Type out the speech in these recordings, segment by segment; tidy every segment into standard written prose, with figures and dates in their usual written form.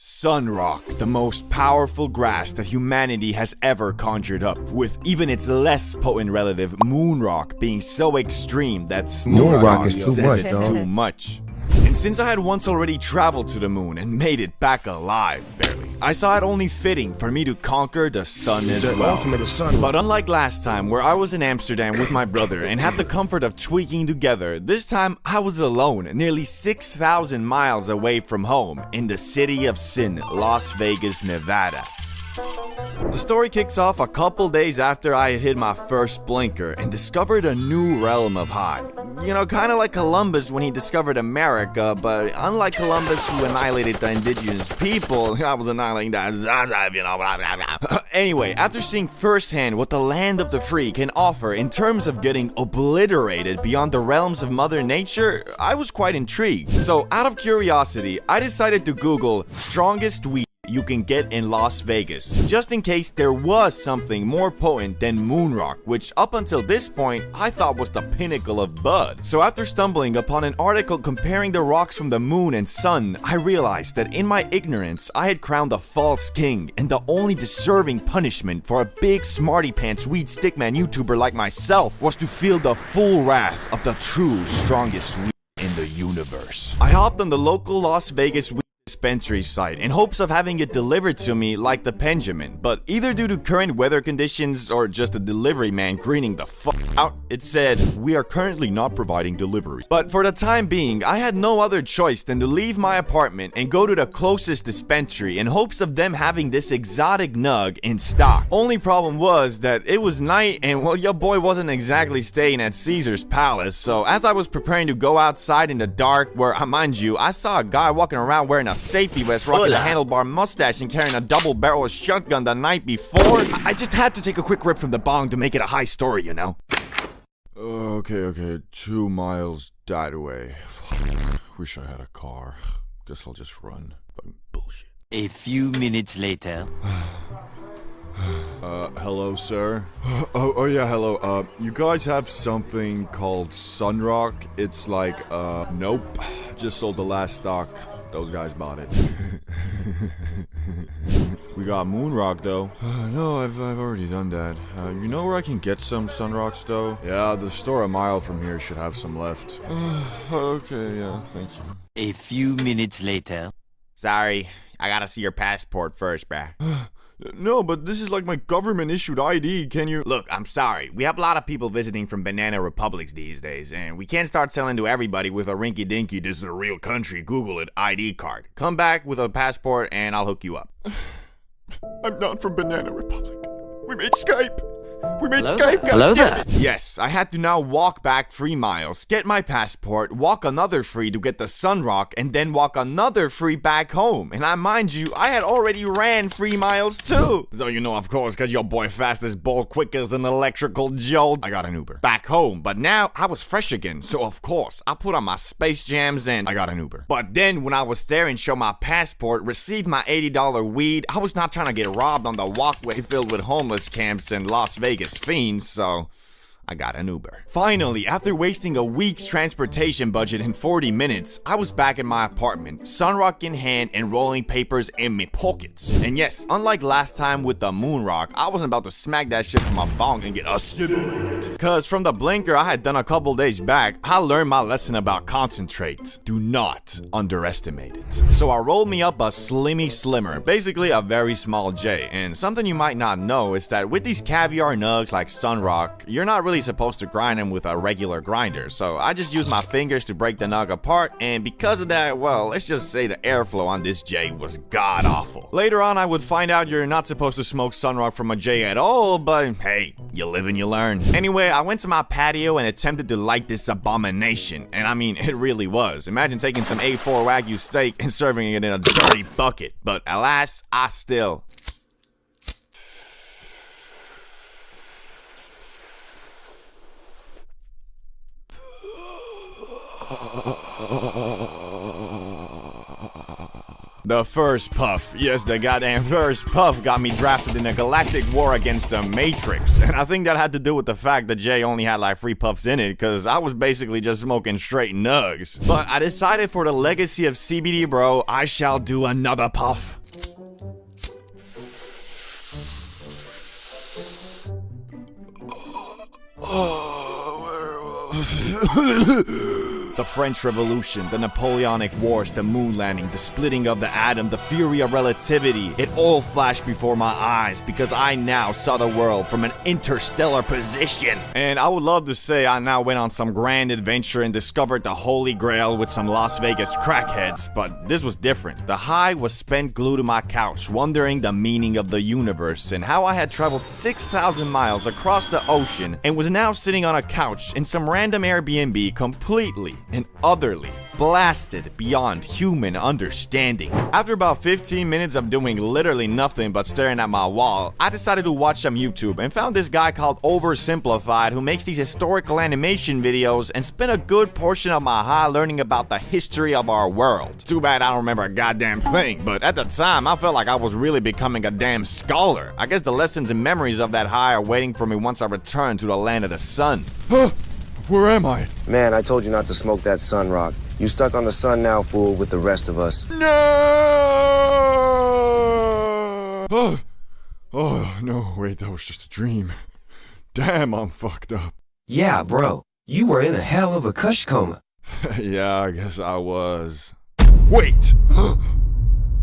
Sunrock, the most powerful grass that humanity has ever conjured up, with even its less potent relative Moonrock being so extreme that Moonrock is too says much, it's dog. too much. And since I had once already traveled to the moon and made it back alive, barely, I saw it only fitting for me to conquer the sun as The well. ultimate is sun. But unlike last time, where I was in Amsterdam with my brother and had the comfort of tweaking together, this time I was alone, nearly 6,000 miles away from home, in the city of sin, Las Vegas, Nevada. The story kicks off a couple days after I had hit my first blinker and discovered a new realm of high. You know, kinda like Columbus when he discovered America, but unlike Columbus who annihilated the indigenous people, I was annihilating the Zazav, you know, blah, blah, blah. Anyway, after seeing firsthand what the land of the free can offer in terms of getting obliterated beyond the realms of Mother Nature, I was quite intrigued. So, out of curiosity, I decided to Google strongest weed you can get in Las Vegas, just in case there was something more potent than Moonrock, which up until this point, I thought was the pinnacle of bud. So after stumbling upon an article comparing the rocks from the moon and sun, I realized that in my ignorance, I had crowned a false king, and the only deserving punishment for a big smarty pants weed stickman YouTuber like myself was to feel the full wrath of the true strongest weed in the universe. I hopped on the local Las Vegas weed dispensary site in hopes of having it delivered to me like the Benjamin, but either due to current weather conditions or just the delivery man greening the fuck out, it said, "We are currently not providing deliveries." But for the time being, I had no other choice than to leave my apartment and go to the closest dispensary in hopes of them having this exotic nug in stock. Only problem was that it was night and well, your boy wasn't exactly staying at Caesar's Palace, so as I was preparing to go outside in the dark, where, mind you, I saw a guy walking around wearing a safety vest, rocking a handlebar mustache, and carrying a double-barrel shotgun the night before, I just had to take a quick rip from the bong to make it a high story, you know? Okay, 2 miles that way. Wish I had a car. Guess I'll just run. Fucking bullshit. A few minutes later. Hello, sir? Oh yeah, hello. You guys have something called Sunrock? It's like, nope. Just sold the last stock. Those guys bought it. We got Moonrock though. No, I've already done that. You know where I can get some Sunrocks though? Yeah, the store a mile from here should have some left. Okay, yeah, thank you. A few minutes later. Sorry, I gotta see your passport first, bruh. No, but this is like my government-issued ID, can you... Look, I'm sorry. We have a lot of people visiting from banana republics these days, and we can't start selling to everybody with a rinky-dinky, this is a real country, Google it, ID card. Come back with a passport, and I'll hook you up. I'm not from Banana Republic. We made Skype. Hello there. Yes, I had to now walk back 3 miles, get my passport, walk another 3 to get the Sunrock, and then walk another 3 back home. And mind you, I had already ran 3 miles too. So you know, of course, cause your boy fast as bolt, quick as an electrical jolt, I got an Uber. Back home, but now I was fresh again, so of course, I put on my Space Jams and I got an Uber. But then when I was there and showed my passport, received my $80 weed, I was not trying to get robbed on the walkway filled with homeless camps in Las Vegas fiends, so I got an Uber. Finally, after wasting a week's transportation budget in 40 minutes, I was back in my apartment, Sunrock in hand and rolling papers in my pockets. And yes, unlike last time with the Moonrock, I wasn't about to smack that shit from my bong and get assimilated. Cause from the blinker I had done a couple days back, I learned my lesson about concentrate. Do not underestimate it. So I rolled me up a Slimmy Slimmer, basically a very small J. And something you might not know is that with these caviar nugs like Sunrock, you're not really supposed to grind them with a regular grinder, so I just used my fingers to break the nug apart, and because of that, well, let's just say the airflow on this J was god awful. Later on I would find out you're not supposed to smoke Sunrock from a J at all, but hey, you live and you learn. Anyway, I went to my patio and attempted to light this abomination, and I mean, it really was. Imagine taking some A4 Wagyu steak and serving it in a dirty bucket, but alas, I still... The first puff. Yes, the goddamn first puff got me drafted in a galactic war against the Matrix. And I think that had to do with the fact that Jay only had like 3 puffs in it, because I was basically just smoking straight nugs. But I decided for the legacy of CBD, bro, I shall do another puff. The French Revolution, the Napoleonic Wars, the moon landing, the splitting of the atom, the theory of relativity. It all flashed before my eyes because I now saw the world from an interstellar position. And I would love to say I now went on some grand adventure and discovered the Holy Grail with some Las Vegas crackheads, but this was different. The high was spent glued to my couch, wondering the meaning of the universe and how I had traveled 6,000 miles across the ocean and was now sitting on a couch in some random Airbnb completely and utterly blasted beyond human understanding. After about 15 minutes of doing literally nothing but staring at my wall, I decided to watch some YouTube and found this guy called Oversimplified who makes these historical animation videos and spent a good portion of my high learning about the history of our world. Too bad I don't remember a goddamn thing, but at the time I felt like I was really becoming a damn scholar. I guess the lessons and memories of that high are waiting for me once I return to the land of the sun. Where am I? Man, I told you not to smoke that sun rock. You stuck on the sun now, fool, with the rest of us. No! Oh, no, wait, that was just a dream. Damn, I'm fucked up. Yeah, bro. You were in a hell of a kush coma. Yeah, I guess I was. Wait!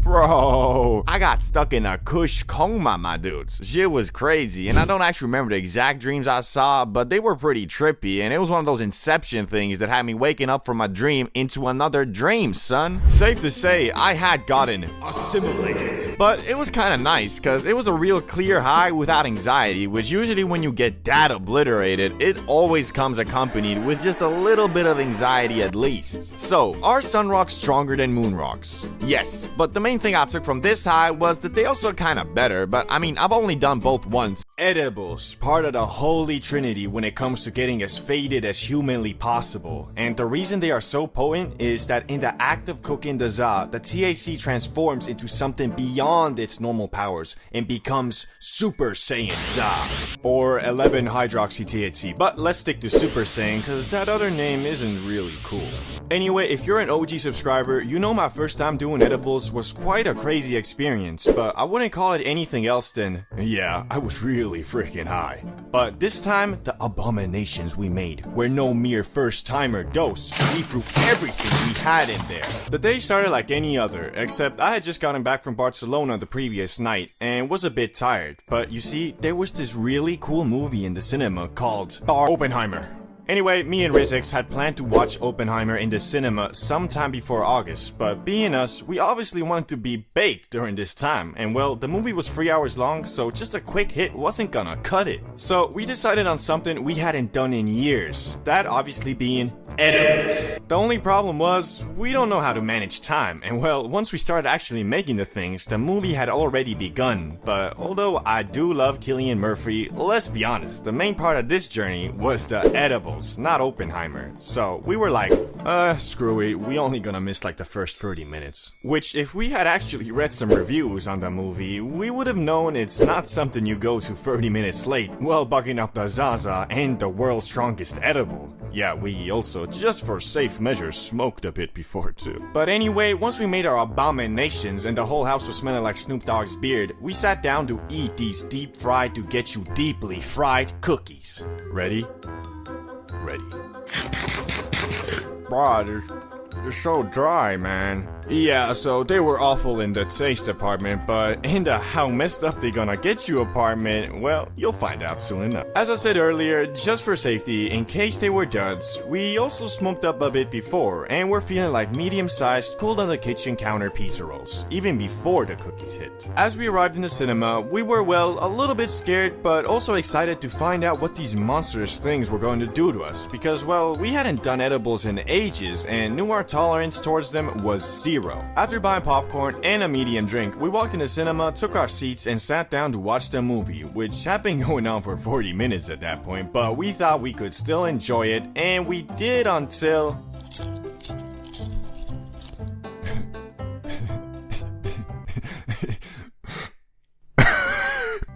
Bro, I got stuck in a kush coma, my dudes. Shit was crazy, and I don't actually remember the exact dreams I saw, but they were pretty trippy, and it was one of those inception things that had me waking up from a dream into another dream, son. Safe to say, I had gotten assimilated. But it was kind of nice, because it was a real clear high without anxiety, which usually when you get that obliterated, it always comes accompanied with just a little bit of anxiety at least. So, are sun rocks stronger than moon rocks? Yes, but the main thing I took from this high was that they also kinda better, but I mean, I've only done both once. Edibles, part of the holy trinity when it comes to getting as faded as humanly possible. And the reason they are so potent is that in the act of cooking the za, the THC transforms into something beyond its normal powers and becomes Super Saiyan za, or 11-hydroxy-THC. But let's stick to Super Saiyan, cause that other name isn't really cool. Anyway, if you're an OG subscriber, you know my first time doing edibles was quite a crazy experience, but I wouldn't call it anything else than, yeah, I was really freaking high. But this time, the abominations we made were no mere first-timer dose. We threw everything we had in there. The day started like any other, except I had just gotten back from Barcelona the previous night and was a bit tired. But you see, there was this really cool movie in the cinema called Oppenheimer. Anyway, me and Rizix had planned to watch Oppenheimer in the cinema sometime before August, but being us, we obviously wanted to be baked during this time, and well, the movie was 3 hours long, so just a quick hit wasn't gonna cut it. So we decided on something we hadn't done in years, that obviously being edibles. The only problem was, we don't know how to manage time, and well, once we started actually making the things, the movie had already begun. But although I do love Cillian Murphy, let's be honest, the main part of this journey was the edibles, not Oppenheimer. So we were like, screw it, we only gonna miss like the first 30 minutes. Which, if we had actually read some reviews on the movie, we would have known it's not something you go to 30 minutes late while bugging up the Zaza and the world's strongest edible. Yeah, we also, just for safe measures, smoked a bit before too. But anyway, once we made our abominations and the whole house was smelling like Snoop Dogg's beard, we sat down to eat these deep fried to get you deeply fried cookies. Ready? Ready. Bruh, they're so dry, man. Yeah, so they were awful in the taste department, but in the how messed up they gonna get you apartment, well, you'll find out soon enough. As I said earlier, just for safety, in case they were duds, we also smoked up a bit before, and we're feeling like medium-sized, cooled on the kitchen counter pizza rolls, even before the cookies hit. As we arrived in the cinema, we were, well, a little bit scared, but also excited to find out what these monstrous things were going to do to us, because, well, we hadn't done edibles in ages, and knew our tolerance towards them was zero. After buying popcorn and a medium drink, we walked in the cinema, took our seats, and sat down to watch the movie, which had been going on for 40 minutes at that point, but we thought we could still enjoy it, and we did until...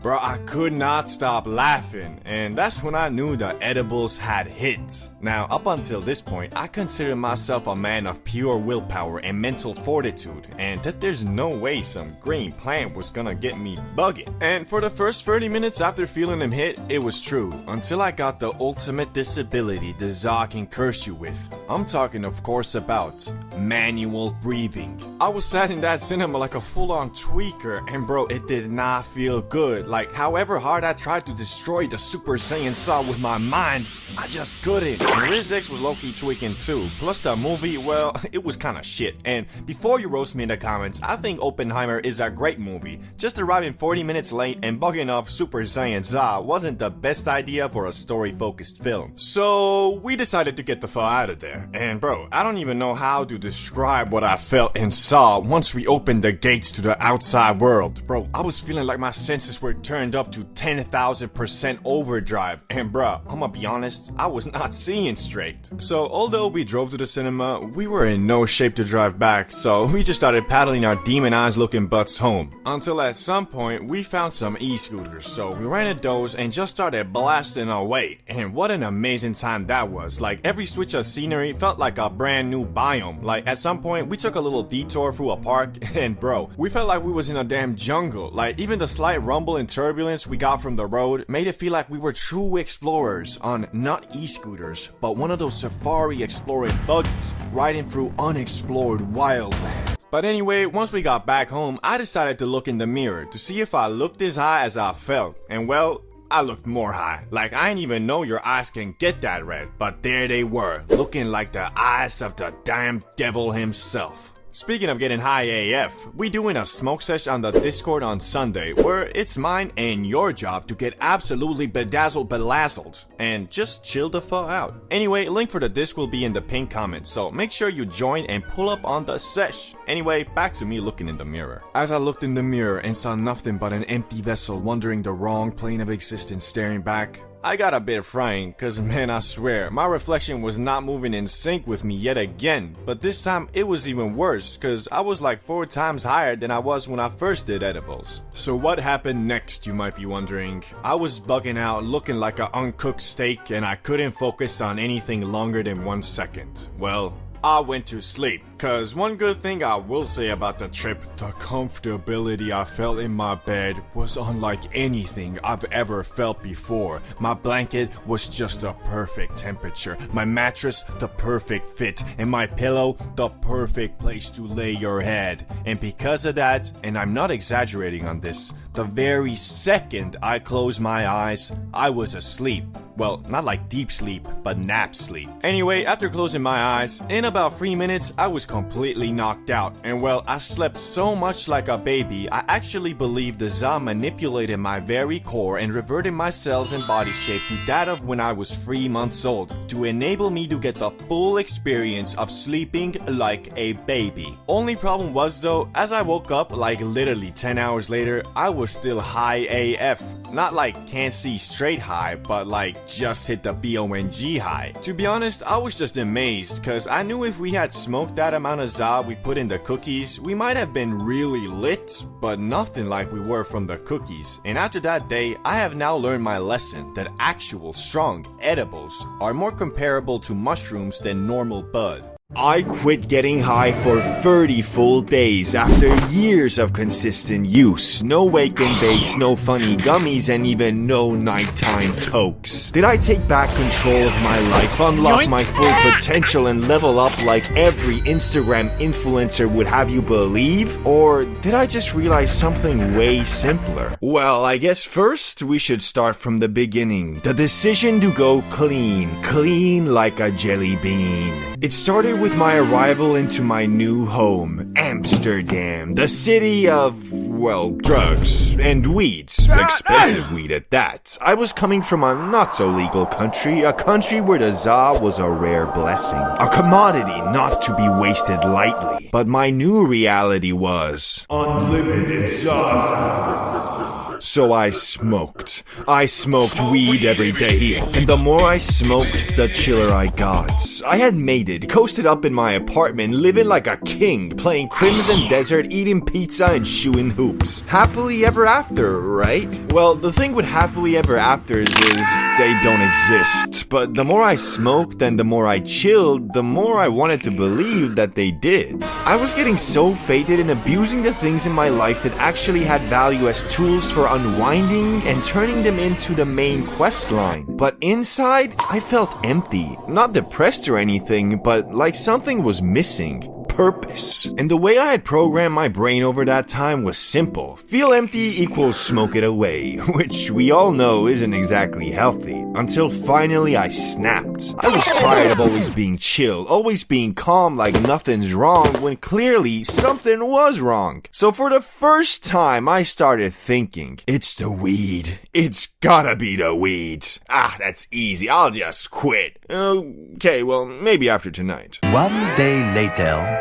Bro, I could not stop laughing, and that's when I knew the edibles had hit. Now, up until this point, I consider myself a man of pure willpower and mental fortitude, and that there's no way some green plant was gonna get me bugging. And for the first 30 minutes after feeling them hit, it was true, until I got the ultimate disability the Za can curse you with. I'm talking, of course, about manual breathing. I was sat in that cinema like a full-on tweaker, and bro, it did not feel good. Like, however hard I tried to destroy the Super Saiyan Saw with my mind, I just couldn't. And Riz X was low-key tweaking too. Plus the movie, well, it was kinda shit. And before you roast me in the comments, I think Oppenheimer is a great movie. Just arriving 40 minutes late and bugging off Super Saiyan Za wasn't the best idea for a story-focused film. So, we decided to get the fuck out of there. And bro, I don't even know how to describe what I felt and saw once we opened the gates to the outside world. Bro, I was feeling like my senses were turned up to 10,000% overdrive. And bro, I'ma be honest, I was not seeing straight. So although we drove to the cinema, we were in no shape to drive back, so we just started paddling our demon eyes looking butts home. Until at some point, we found some e-scooters, so we rented those and just started blasting away. And what an amazing time that was. Like, every switch of scenery felt like a brand new biome. Like, at some point, we took a little detour through a park, and bro, we felt like we was in a damn jungle. Like, even the slight rumble and turbulence we got from the road made it feel like we were true explorers on not e-scooters, but one of those safari exploring buggies riding through unexplored wildland. But anyway, once we got back home, I decided to look in the mirror to see if I looked as high as I felt, and well, I looked more high. Like, I didn't even know your eyes can get that red, but there they were, looking like the eyes of the damn devil himself. Speaking of getting high AF, we doing a smoke sesh on the Discord on Sunday, where it's mine and your job to get absolutely bedazzled and just chill the fuck out. Anyway, link for the disc will be in the pinned comment, so make sure you join and pull up on the sesh. Anyway, back to me looking in the mirror. As I looked in the mirror and saw nothing but an empty vessel wandering the wrong plane of existence staring back, I got a bit frightened, cause man, I swear, my reflection was not moving in sync with me yet again. But this time, it was even worse, cause I was like 4 times higher than I was when I first did edibles. So what happened next, you might be wondering? I was bugging out, looking like an uncooked steak, and I couldn't focus on anything longer than 1 second. Well, I went to sleep. Cause one good thing I will say about the trip, the comfortability I felt in my bed was unlike anything I've ever felt before. My blanket was just a perfect temperature, my mattress the perfect fit, and my pillow the perfect place to lay your head. And because of that, and I'm not exaggerating on this, the very second I closed my eyes, I was asleep. Well, not like deep sleep, but nap sleep. Anyway, after closing my eyes, in about 3 minutes, I was completely knocked out. And well, I slept so much like a baby, I actually believe the Za manipulated my very core and reverted my cells and body shape to that of when I was 3 months old, to enable me to get the full experience of sleeping like a baby. Only problem was though, as I woke up like literally 10 hours later, I was still high AF. Not like can't see straight high, but like just hit the BONG high. To be honest, I was just amazed, cause I knew if we had smoked that amount of Za we put in the cookies, we might have been really lit, but nothing like we were from the cookies. And after that day, I have now learned my lesson that actual strong edibles are more comparable to mushrooms than normal bud. I quit getting high for 30 full days after years of consistent use. No wake and bakes, no funny gummies, and even no nighttime tokes. Did I take back control of my life, unlock my full potential, and level up like every Instagram influencer would have you believe? Or did I just realize something way simpler? Well, I guess first we should start from the beginning. The decision to go clean like a jelly bean. It started with my arrival into my new home, Amsterdam, the city of, well, drugs and weeds, expensive weed at that. I was coming from a not-so-legal country, a country where the Za was a rare blessing, a commodity not to be wasted lightly. But my new reality was unlimited Zaza. So I smoked. I smoked weed every day, and the more I smoked, the chiller I got. I had made it, coasted up in my apartment, living like a king, playing Crimson Desert, eating pizza, and shooting hoops. Happily ever after, right? Well, the thing with happily ever afters is they don't exist. But the more I smoked and the more I chilled, the more I wanted to believe that they did. I was getting so faded and abusing the things in my life that actually had value as tools for unwinding and turning them into the main quest line. But inside, I felt empty. Not depressed or anything, but like something was missing. Purpose. And the way I had programmed my brain over that time was simple. Feel empty equals smoke it away, which we all know isn't exactly healthy. Until finally I snapped. I was tired of always being chill, always being calm like nothing's wrong when clearly something was wrong. So for the first time I started thinking, it's the weed. It's gotta be the weed. That's easy. I'll just quit. Okay, well, maybe after tonight. 1 day later.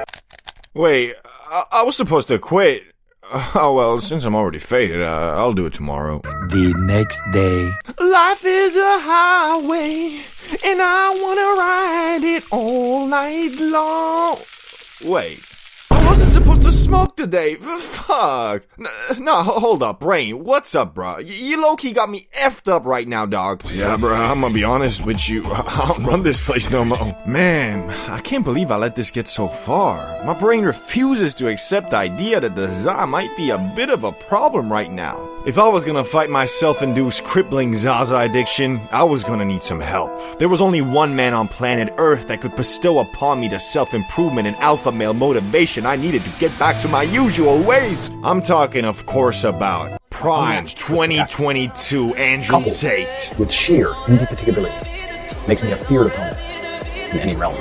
Wait, I was supposed to quit. Oh well, since I'm already faded, I'll do it tomorrow. The next day. Life is a highway, and I wanna ride it all night long. Wait, I wasn't supposed to smoke today. Fuck. No, hold up, Brain. What's up, bro? You low-key got me effed up right now, dog. Yeah, bro, I'm gonna be honest with you. I don't run this place no more. Man, I can't believe I let this get so far. My brain refuses to accept the idea that the Za might be a bit of a problem right now. If I was gonna fight my self-induced crippling Zaza addiction, I was gonna need some help. There was only one man on planet Earth that could bestow upon me the self-improvement and alpha male motivation I needed to get back to my usual ways. I'm talking, of course, about Prime 2022 Andrew Tate. With sheer indefatigability, makes me a feared opponent in any realm.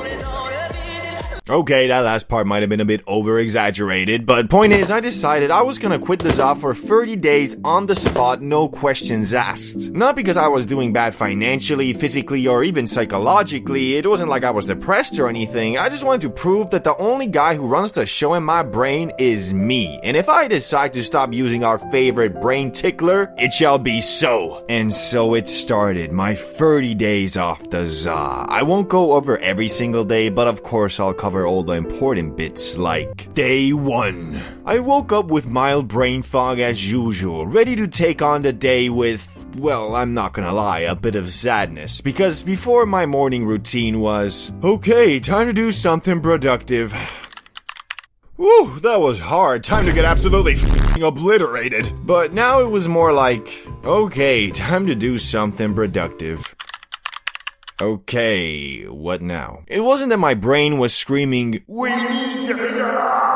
Okay, that last part might have been a bit over-exaggerated, but point is, I decided I was gonna quit the Za for 30 days on the spot, no questions asked. Not because I was doing bad financially, physically, or even psychologically. It wasn't like I was depressed or anything. I just wanted to prove that the only guy who runs the show in my brain is me. And if I decide to stop using our favorite brain tickler, it shall be so. And so it started, my 30 days off the Za. I won't go over every single day, but of course I'll cover all the important bits like day 1. I woke up with mild brain fog as usual, ready to take on the day with, well, I'm not gonna lie, a bit of sadness, because before my morning routine was, okay, time to do something productive. Whew, that was hard. Time to get absolutely f***ing obliterated. But now it was more like, okay, time to do something productive. Okay, what now? It wasn't that my brain was screaming, "We need to."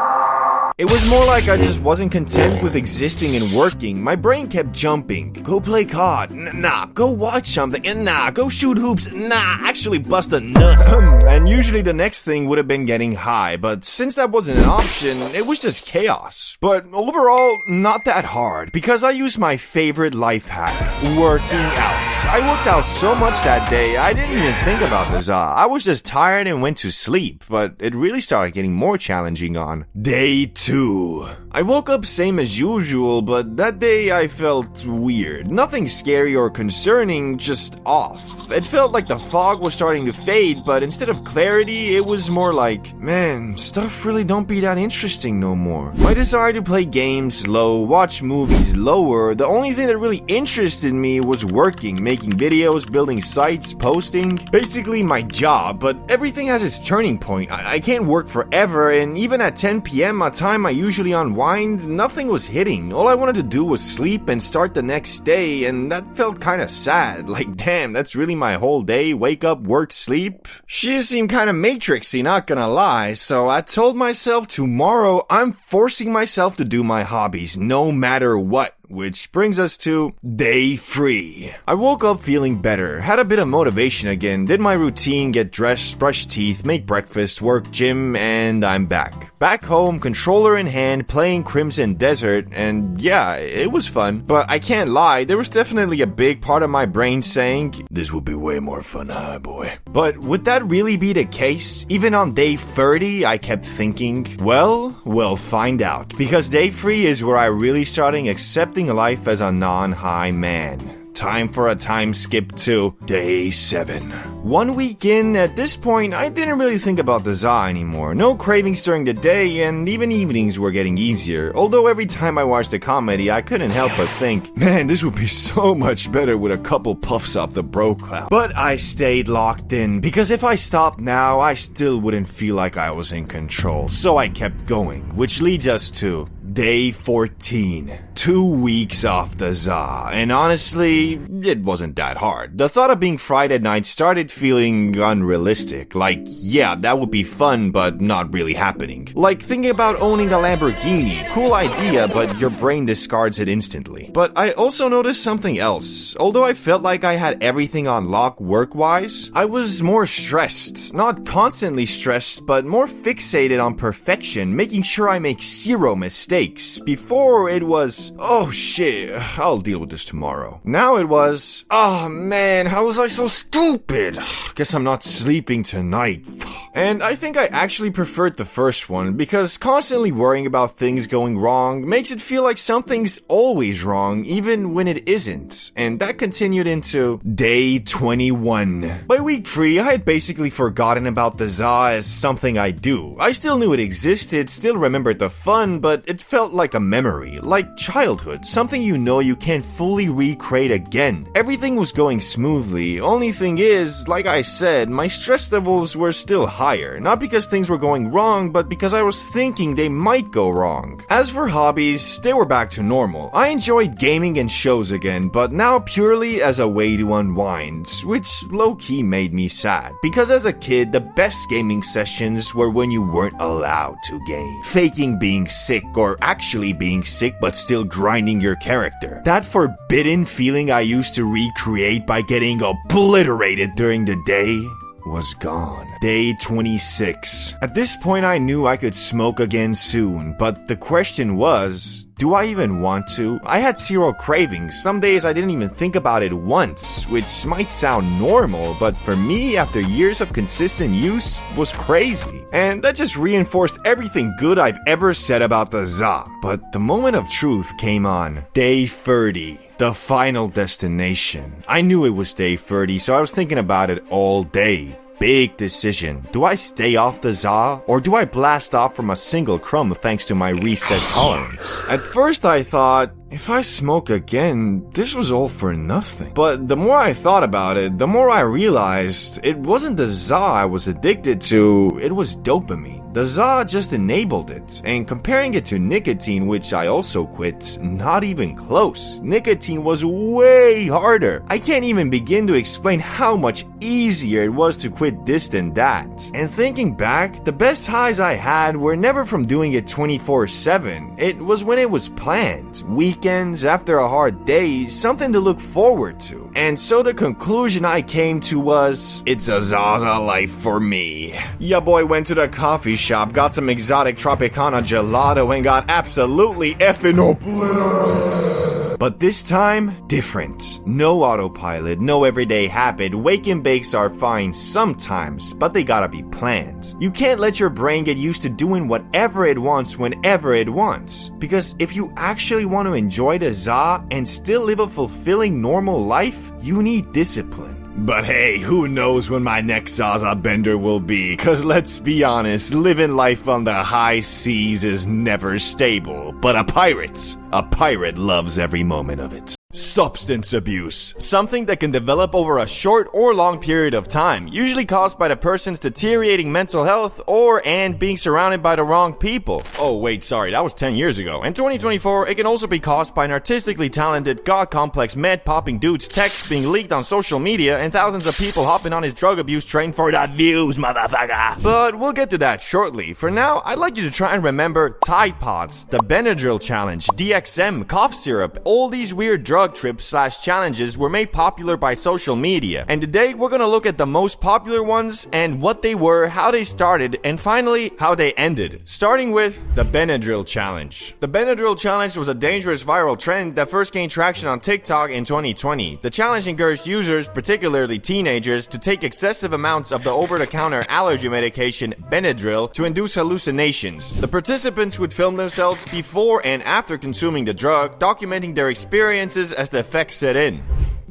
It was more like I just wasn't content with existing and working. My brain kept jumping. Go play COD. Nah. Go watch something. Nah. Go shoot hoops. Nah. Actually bust a nut. And usually the next thing would have been getting high, but since that wasn't an option, it was just chaos. But overall, not that hard, because I used my favorite life hack, working out. I worked out so much that day, I didn't even think about the Za. I was just tired and went to sleep, but it really started getting more challenging on day 2. I woke up same as usual, but that day I felt weird. Nothing scary or concerning, just off. It felt like the fog was starting to fade, but instead of clarity, it was more like, man, stuff really don't be that interesting no more. My desire to play games low, watch movies lower. The only thing that really interested me was working, making videos, building sites, posting. Basically my job, but everything has its turning point. I can't work forever, and even at 10 p.m., a time I usually unwind, nothing was hitting. All I wanted to do was sleep and start the next day, and that felt kinda sad. Like, damn, that's really my whole day, wake up, work, sleep. Shit seemed kinda matrixy, not gonna lie, so I told myself tomorrow I'm forcing myself to do my hobbies, no matter what. Which brings us to day 3. I woke up feeling better, had a bit of motivation again, did my routine, get dressed, brush teeth, make breakfast, work, gym, and I'm back. Back home, controller in hand, playing Crimson Desert, and yeah, it was fun. But I can't lie, there was definitely a big part of my brain saying, this would be way more fun, huh, boy? But would that really be the case? Even on day 30, I kept thinking, well, we'll find out. Because day 3 is where I really started accepting life as a non-high man. time for a time skip to day 7. 1 week in, at this point, I didn't really think about the za anymore. No cravings during the day, and even evenings were getting easier. Although every time I watched a comedy, I couldn't help but think, man, this would be so much better with a couple puffs off the bro cloud. But I stayed locked in, because if I stopped now, I still wouldn't feel like I was in control. So I kept going, which leads us to day 14. 2 weeks off the za, and honestly, it wasn't that hard. The thought of being fried at night started feeling unrealistic. Like, yeah, that would be fun, but not really happening. Like thinking about owning a Lamborghini. Cool idea, but your brain discards it instantly. But I also noticed something else. Although I felt like I had everything on lock work-wise, I was more stressed. Not constantly stressed, but more fixated on perfection, making sure I make 0 mistakes. Before, it was, oh shit, I'll deal with this tomorrow. Now it was, oh man, how was I so stupid? Guess I'm not sleeping tonight. And I think I actually preferred the first one, because constantly worrying about things going wrong makes it feel like something's always wrong, even when it isn't. And that continued into day 21. By week 3, I had basically forgotten about the za as something I do. I still knew it existed, still remembered the fun, but it felt like a memory, like childhood, something you know you can't fully recreate again. Everything was going smoothly. Only thing is, like I said, my stress levels were still higher. Not because things were going wrong, but because I was thinking they might go wrong. As for hobbies, they were back to normal. I enjoyed gaming and shows again, but now purely as a way to unwind, which low-key made me sad. Because as a kid, the best gaming sessions were when you weren't allowed to game. Faking being sick or actually being sick but still grinding your character. That forbidden feeling I used to recreate by getting obliterated during the day was gone. Day 26. At this point I knew I could smoke again soon, but the question was, do I even want to? I had 0 cravings. Some days I didn't even think about it once, which might sound normal, but for me, after years of consistent use, was crazy. And that just reinforced everything good I've ever said about the za. But the moment of truth came on day 30. The final destination. I knew it was day 30, so I was thinking about it all day. Big decision. Do I stay off the za, or do I blast off from a single crumb thanks to my reset tolerance? At first I thought, if I smoke again, this was all for nothing. But the more I thought about it, the more I realized it wasn't the za I was addicted to, it was dopamine. The za just enabled it, and comparing it to nicotine, which I also quit, not even close. Nicotine was way harder. I can't even begin to explain how much easier it was to quit this than that. And thinking back, the best highs I had were never from doing it 24/7. It was when it was planned. Weekends, after a hard day, something to look forward to. And so the conclusion I came to was, it's a Zaza life for me. Ya boy went to the coffee shop, got some exotic Tropicana gelato, and got absolutely effing obliterated. But this time, different. No autopilot, no everyday habit. Wake and bakes are fine sometimes, but they gotta be planned. You can't let your brain get used to doing whatever it wants whenever it wants. Because if you actually want to enjoy the za and still live a fulfilling normal life, you need discipline. But hey, who knows when my next Zaza bender will be, cause let's be honest, living life on the high seas is never stable, but a pirate loves every moment of it. Substance abuse. Something that can develop over a short or long period of time, usually caused by the person's deteriorating mental health and being surrounded by the wrong people. Oh wait, sorry, that was 10 years ago. In 2024, it can also be caused by an artistically talented, god-complex, med-popping dude's texts being leaked on social media and thousands of people hopping on his drug abuse train for the views, motherfucker. But we'll get to that shortly. For now, I'd like you to try and remember Tide Pods, the Benadryl Challenge, DXM, cough syrup, all these weird drugs trips/challenges were made popular by social media. And today we're gonna look at the most popular ones and what they were, how they started, and finally how they ended. Starting with the Benadryl Challenge. The Benadryl Challenge was a dangerous viral trend that first gained traction on TikTok in 2020. The challenge encouraged users, particularly teenagers, to take excessive amounts of the over-the-counter allergy medication Benadryl to induce hallucinations. The participants would film themselves before and after consuming the drug, documenting their experiences as the effects set in.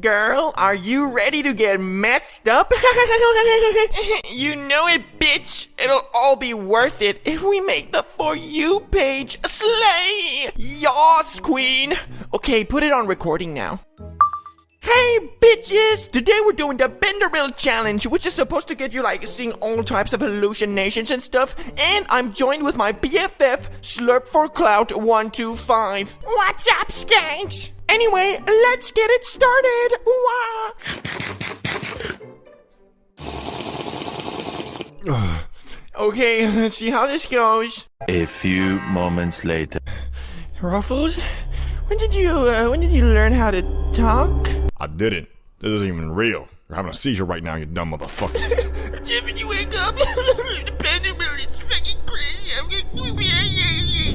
Girl, are you ready to get messed up? You know it, bitch. It'll all be worth it if we make the For You page a slay. Yas, queen. Okay, put it on recording now. Hey bitches! Today we're doing the Benderbill challenge, which is supposed to get you like seeing all types of hallucinations and stuff. And I'm joined with my BFF, Slurp for Clout 125. What's up, skanks? Anyway, let's get it started. Wah. Okay, let's see how this goes. A few moments later. Ruffles, when did you learn how to talk? I didn't. This isn't even real. You're having a seizure right now, you dumb motherfucker. Jeff, you wake up. The Benderbill is fucking crazy.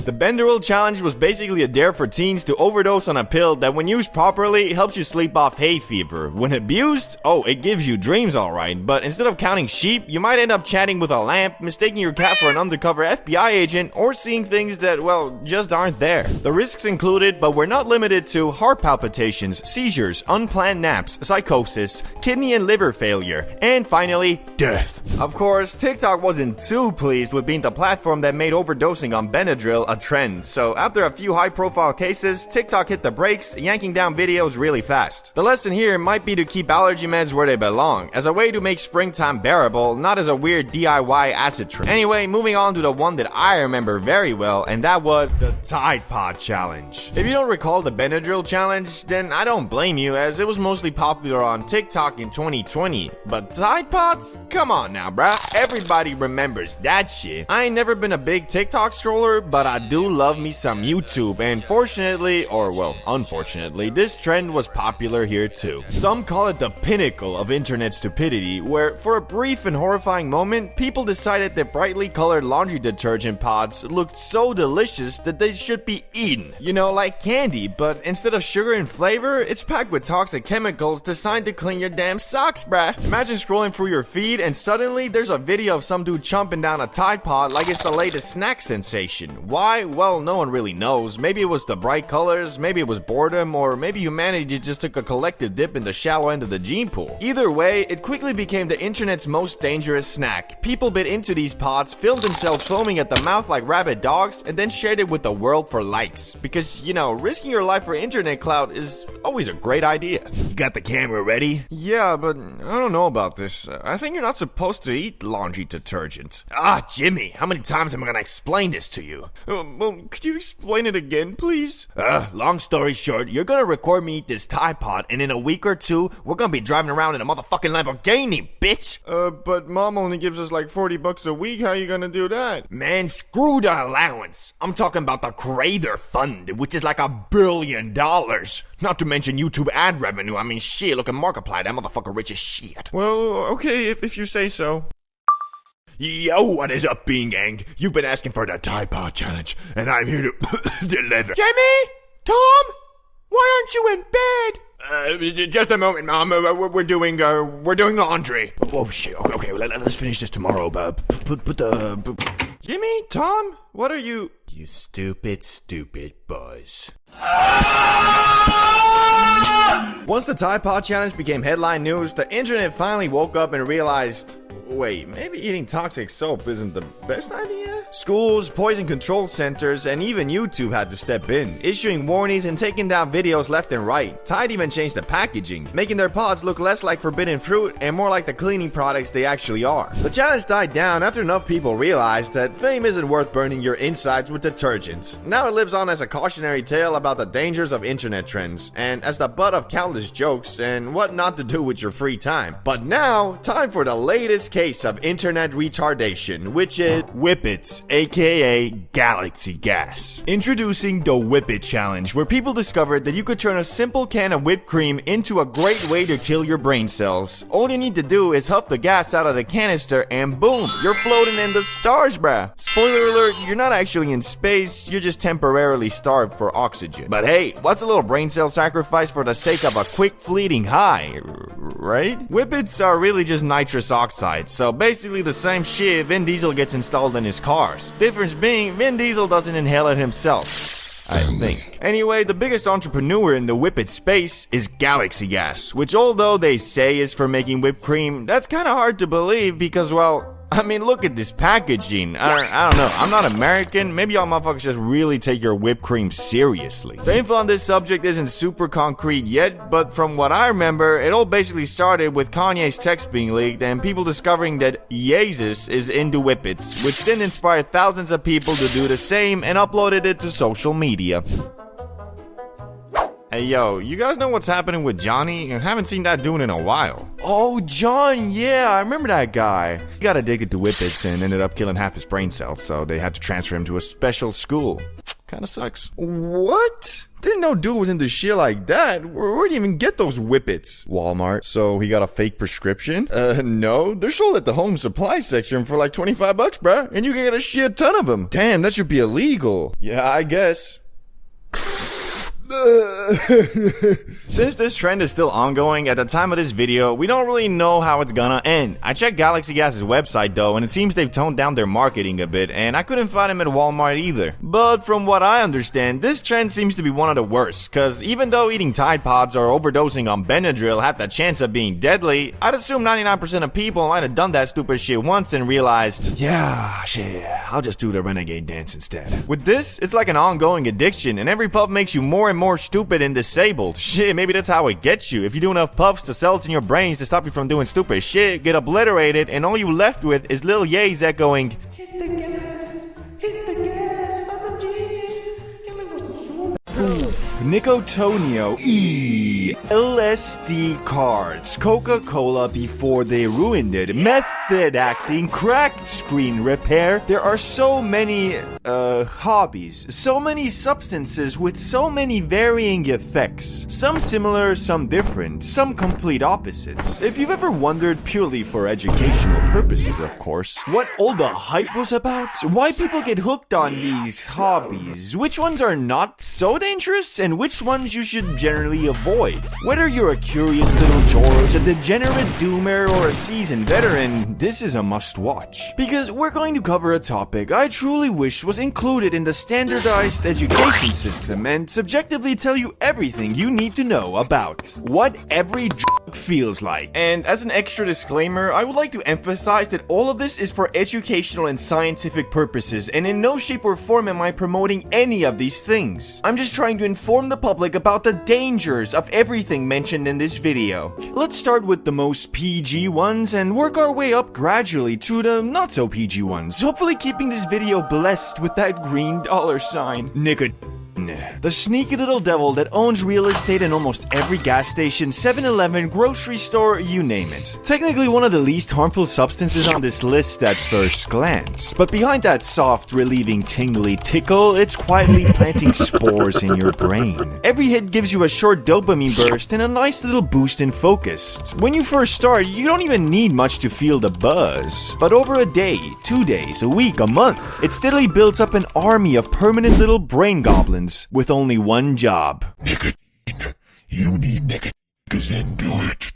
The Benderbill challenge was basically a dare for teens to overdose on a pill that when used properly helps you sleep off hay fever. When abused, oh, it gives you dreams alright, but instead of counting sheep, you might end up chatting with a lamp, mistaking your cat for an undercover FBI agent, or seeing things that, well, just aren't there. The risks included, but were not limited to heart palpitations, seizures, unplanned naps, psychosis, kidney and liver failure, and finally, death. Of course, TikTok wasn't too pleased with being the platform that made overdosing on Benadryl a trend, so after a few high-profile cases, TikTok hit the brakes, yanking down videos really fast. The lesson here might be to keep allergy meds where they belong, as a way to make springtime bearable, not as a weird DIY acid trip. Anyway, moving on to the one that I remember very well, and that was the Tide Pod Challenge. If you don't recall the Benadryl Challenge, then I don't blame you, as it was mostly popular on TikTok in 2020. But Tide Pods? Come on now, bruh. Everybody remembers that shit. I ain't never been a big TikTok scroller, but I do love me some YouTube, and fortunately, or well, unfortunately, this trend was popular here too. Some call it the pinnacle of internet stupidity, where for a brief and horrifying moment, people decided that brightly colored laundry detergent pods looked so delicious that they should be eaten. You know, like candy, but instead of sugar and flavor, it's packed with toxic chemicals designed to clean your damn socks, bruh. Imagine scrolling through your feed and suddenly there's a video of some dude chomping down a Tide Pod like it's the latest snack sensation. Why? Well, no one really knows. Maybe it was the bright colors, maybe it was boredom, or maybe humanity just took a collective dip in the shallow end of the gene pool. Either way, it quickly became the internet's most dangerous snack. People bit into these pods, filmed themselves foaming at the mouth like rabid dogs, and then shared it with the world for likes. Because, you know, risking your life for internet clout is always a great idea. You got the camera ready? Yeah, but I don't know about this. I think you're not supposed to eat laundry detergent. Ah, Jimmy, how many times am I gonna explain this to you? Well, could you explain it again, please? Long story short, you're gonna record me eat this Tide Pod, and in a week or two, we're gonna be driving around in a motherfucking Lamborghini, bitch! But mom only gives us like $40 a week, how you gonna do that? Man, screw the allowance. I'm talking about the Creator Fund, which is like $1 billion. Not to mention YouTube ad revenue. I mean, shit, look at Markiplier, that motherfucker rich as shit. Well, okay, if you say so. Yo, what is up, Bean Gang? You've been asking for the Tide Pod Challenge, and I'm here to deliver. Jimmy? Tom? Why aren't you in bed? Just a moment, Mom. We're doing laundry. Oh shit. Okay. Let's finish this tomorrow. Put the. Jimmy, Tom, what are you? You stupid boys. Once the Tide Pod Challenge became headline news, the internet finally woke up and realized, wait, maybe eating toxic soap isn't the best idea? Schools, poison control centers, and even YouTube had to step in, issuing warnings and taking down videos left and right. Tide even changed the packaging, making their pods look less like forbidden fruit and more like the cleaning products they actually are. The challenge died down after enough people realized that fame isn't worth burning your insides with detergents. Now it lives on as a cautionary tale about the dangers of internet trends, and as the butt of countless jokes and what not to do with your free time. But now, time for the latest case of internet retardation, which is Whippets, aka Galaxy Gas. Introducing the Whippet Challenge, where people discovered that you could turn a simple can of whipped cream into a great way to kill your brain cells. All you need to do is huff the gas out of the canister and boom, you're floating in the stars, bruh. Spoiler alert, you're not actually in space, you're just temporarily starved for oxygen. But hey, what's a little brain cell sacrifice for the sake of a quick fleeting high, right? Whippets are really just nitrous oxide, so basically the same shit Vin Diesel gets installed in his cars. Difference being, Vin Diesel doesn't inhale it himself. I think. Anyway, the biggest entrepreneur in the whippet space is Galaxy Gas, which although they say is for making whipped cream, that's kinda hard to believe because, well, I mean, look at this packaging. I don't know. I'm not American. Maybe y'all motherfuckers just really take your whipped cream seriously. The info on this subject isn't super concrete yet, but from what I remember, it all basically started with Kanye's text being leaked and people discovering that Yeezus is into whippets, which then inspired thousands of people to do the same and uploaded it to social media. Hey yo, you guys know what's happening with Johnny? I haven't seen that dude in a while. Oh, John, yeah, I remember that guy. He got addicted to whippets and ended up killing half his brain cells, so they had to transfer him to a special school. Kinda sucks. What? Didn't know dude was into shit like that. Where'd you even get those whippets? Walmart. So he got a fake prescription? No. They're sold at the home supply section for like $25, bruh. And you can get a shit ton of them. Damn, that should be illegal. Yeah, I guess. Since this trend is still ongoing at the time of this video, we don't really know how it's gonna end. I checked Galaxy Gas's website though, and it seems they've toned down their marketing a bit, and I couldn't find him at Walmart either. But from what I understand, this trend seems to be one of the worst, cause even though eating Tide Pods or overdosing on Benadryl have the chance of being deadly, I'd assume 99% of people might have done that stupid shit once and realized, yeah, shit, I'll just do the renegade dance instead. With this, it's like an ongoing addiction, and every puff makes you more and more stupid and disabled. Shit, maybe that's how it gets you. If you do enough puffs, the cells in your brains to stop you from doing stupid shit get obliterated, and all you left with is Lil Ye's echoing, hit the gas, I'm a genius. Oof, Nicotonio, LSD cards, Coca-Cola before they ruined it, method acting, cracked screen repair. There are so many, hobbies, so many substances with so many varying effects. Some similar, some different, some complete opposites. If you've ever wondered, purely for educational purposes of course, what all the hype was about, why people get hooked on these hobbies, which ones are not so dangerous, and which ones you should generally avoid. Whether you're a curious little George, a degenerate doomer, or a seasoned veteran, this is a must-watch. Because we're going to cover a topic I truly wish was included in the standardized education system and subjectively tell you everything you need to know about what every drug feels like. And as an extra disclaimer, I would like to emphasize that all of this is for educational and scientific purposes, and in no shape or form am I promoting any of these things. I'm just trying to inform the public about the dangers of everything mentioned in this video. Let's start with the most PG ones and work our way up gradually to the not so PG ones, hopefully keeping this video blessed with that green dollar sign. The sneaky little devil that owns real estate in almost every gas station, 7-Eleven, grocery store, you name it. Technically one of the least harmful substances on this list at first glance, but behind that soft, relieving, tingly tickle, it's quietly planting spores in your brain. Every hit gives you a short dopamine burst and a nice little boost in focus. When you first start, you don't even need much to feel the buzz. But over a day, 2 days, a week, a month, it steadily builds up an army of permanent little brain goblins with only one job. Nicotine. You need nicotine, then do it.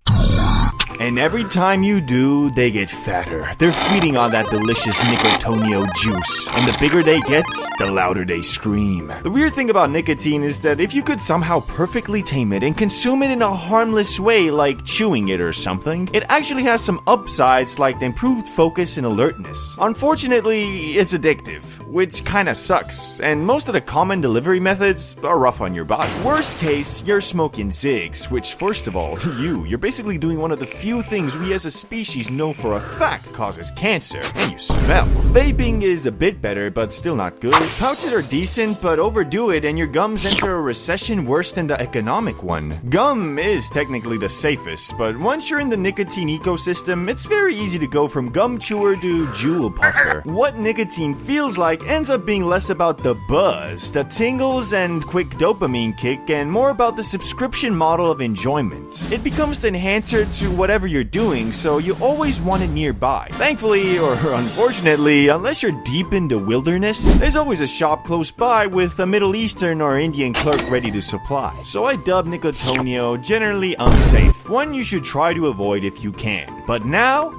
And every time you do, they get fatter. They're feeding on that delicious Nicotonio juice. And the bigger they get, the louder they scream. The weird thing about nicotine is that if you could somehow perfectly tame it and consume it in a harmless way, like chewing it or something, it actually has some upsides like improved focus and alertness. Unfortunately, it's addictive, which kinda sucks, and most of the common delivery methods are rough on your body. Worst case, you're smoking cigs, which first of all, you're basically doing one of the few things we as a species know for a fact causes cancer, and you smell. Vaping is a bit better, but still not good. Pouches are decent, but overdo it and your gums enter a recession worse than the economic one. Gum is technically the safest, but once you're in the nicotine ecosystem, it's very easy to go from gum chewer to jewel puffer. What nicotine feels like ends up being less about the buzz, the tingles and quick dopamine kick, and more about the subscription model of enjoyment. It becomes the enhancer to whatever whatever you're doing, so you always want it nearby. Thankfully, or unfortunately, unless you're deep in the wilderness, there's always a shop close by with a Middle Eastern or Indian clerk ready to supply. So I dub Nicotonio generally unsafe, one you should try to avoid if you can. But now,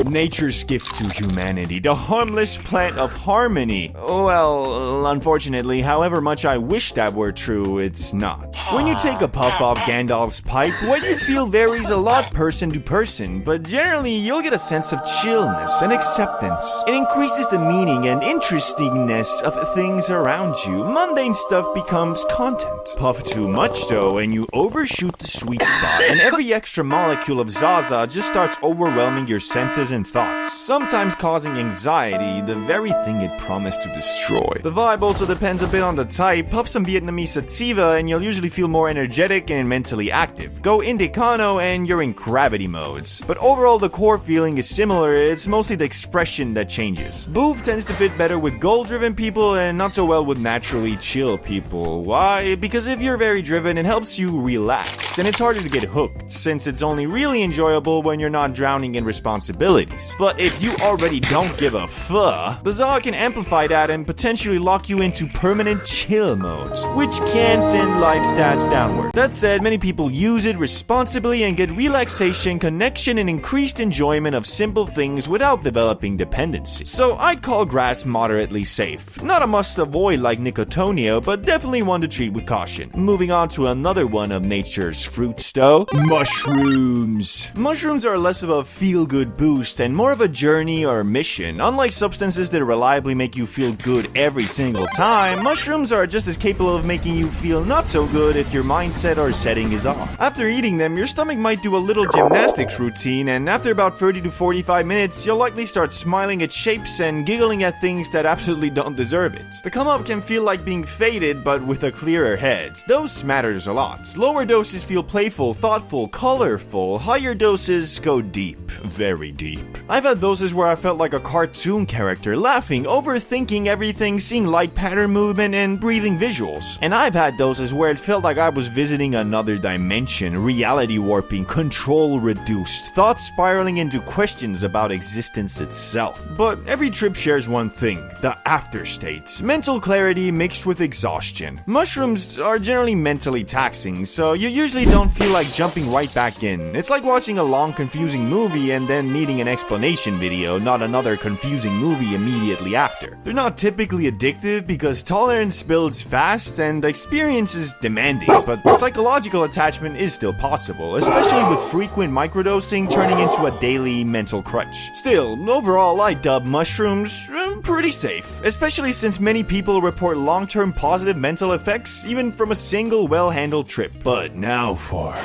nature's gift to humanity, the harmless plant of harmony. Well, unfortunately, however much I wish that were true, it's not. When you take a puff off Gandalf's pipe, what you feel varies a lot person to person, but generally you'll get a sense of chillness and acceptance. It increases the meaning and interestingness of things around you. Mundane stuff becomes content. Puff too much though, and you overshoot the sweet spot, and every extra molecule of Zaza just starts overwhelming your senses and thoughts, sometimes causing anxiety, the very thing it promised to destroy. The vibe also depends a bit on the type. Puff some Vietnamese sativa and you'll usually feel more energetic and mentally active. Go Indicano and you're in gravity modes. But overall the core feeling is similar, it's mostly the expression that changes. Boof tends to fit better with goal-driven people and not so well with naturally chill people. Why? Because if you're very driven, it helps you relax, and it's harder to get hooked, since it's only really enjoyable when you're not drowning in responsibilities. But if you already don't give a fuck, the Zaw can amplify that and potentially lock you into permanent chill modes, which can send life stats downward. That said, many people use it responsibly and get relaxation, connection, and increased enjoyment of simple things without developing dependency. So I'd call grass moderately safe. Not a must avoid like Nicotonio, but definitely one to treat with caution. Moving on to another one of nature's fruits though, mushrooms. Mushrooms are less of a feel-good boost and more of a journey or mission. Unlike substances that reliably make you feel good every single time, mushrooms are just as capable of making you feel not so good if your mindset or setting is off. After eating them, your stomach might do a little gymnastics routine, and after about 30 to 45 minutes, you'll likely start smiling at shapes and giggling at things that absolutely don't deserve it. The come up can feel like being faded, but with a clearer head. Dose matters a lot. Lower doses feel playful, thoughtful, colorful. Higher doses go deep. Very deep. I've had doses where I felt like a cartoon character, laughing, overthinking everything, seeing light pattern movement, and breathing visuals. And I've had doses where it felt like I was visiting another dimension, reality warping, control reduced, thoughts spiraling into questions about existence itself. But every trip shares one thing, the afterstates. Mental clarity mixed with exhaustion. Mushrooms are generally mentally taxing, so you usually don't feel like jumping right back in. It's like watching a long confusing movie and then needing an explanation video, not another confusing movie immediately after. They're not typically addictive because tolerance builds fast and the experience is demanding, but psychological attachment is still possible, especially with frequent microdosing turning into a daily mental crutch. Still, overall I dub mushrooms pretty safe, especially since many people report long-term positive mental effects even from a single well-handled trip. But now for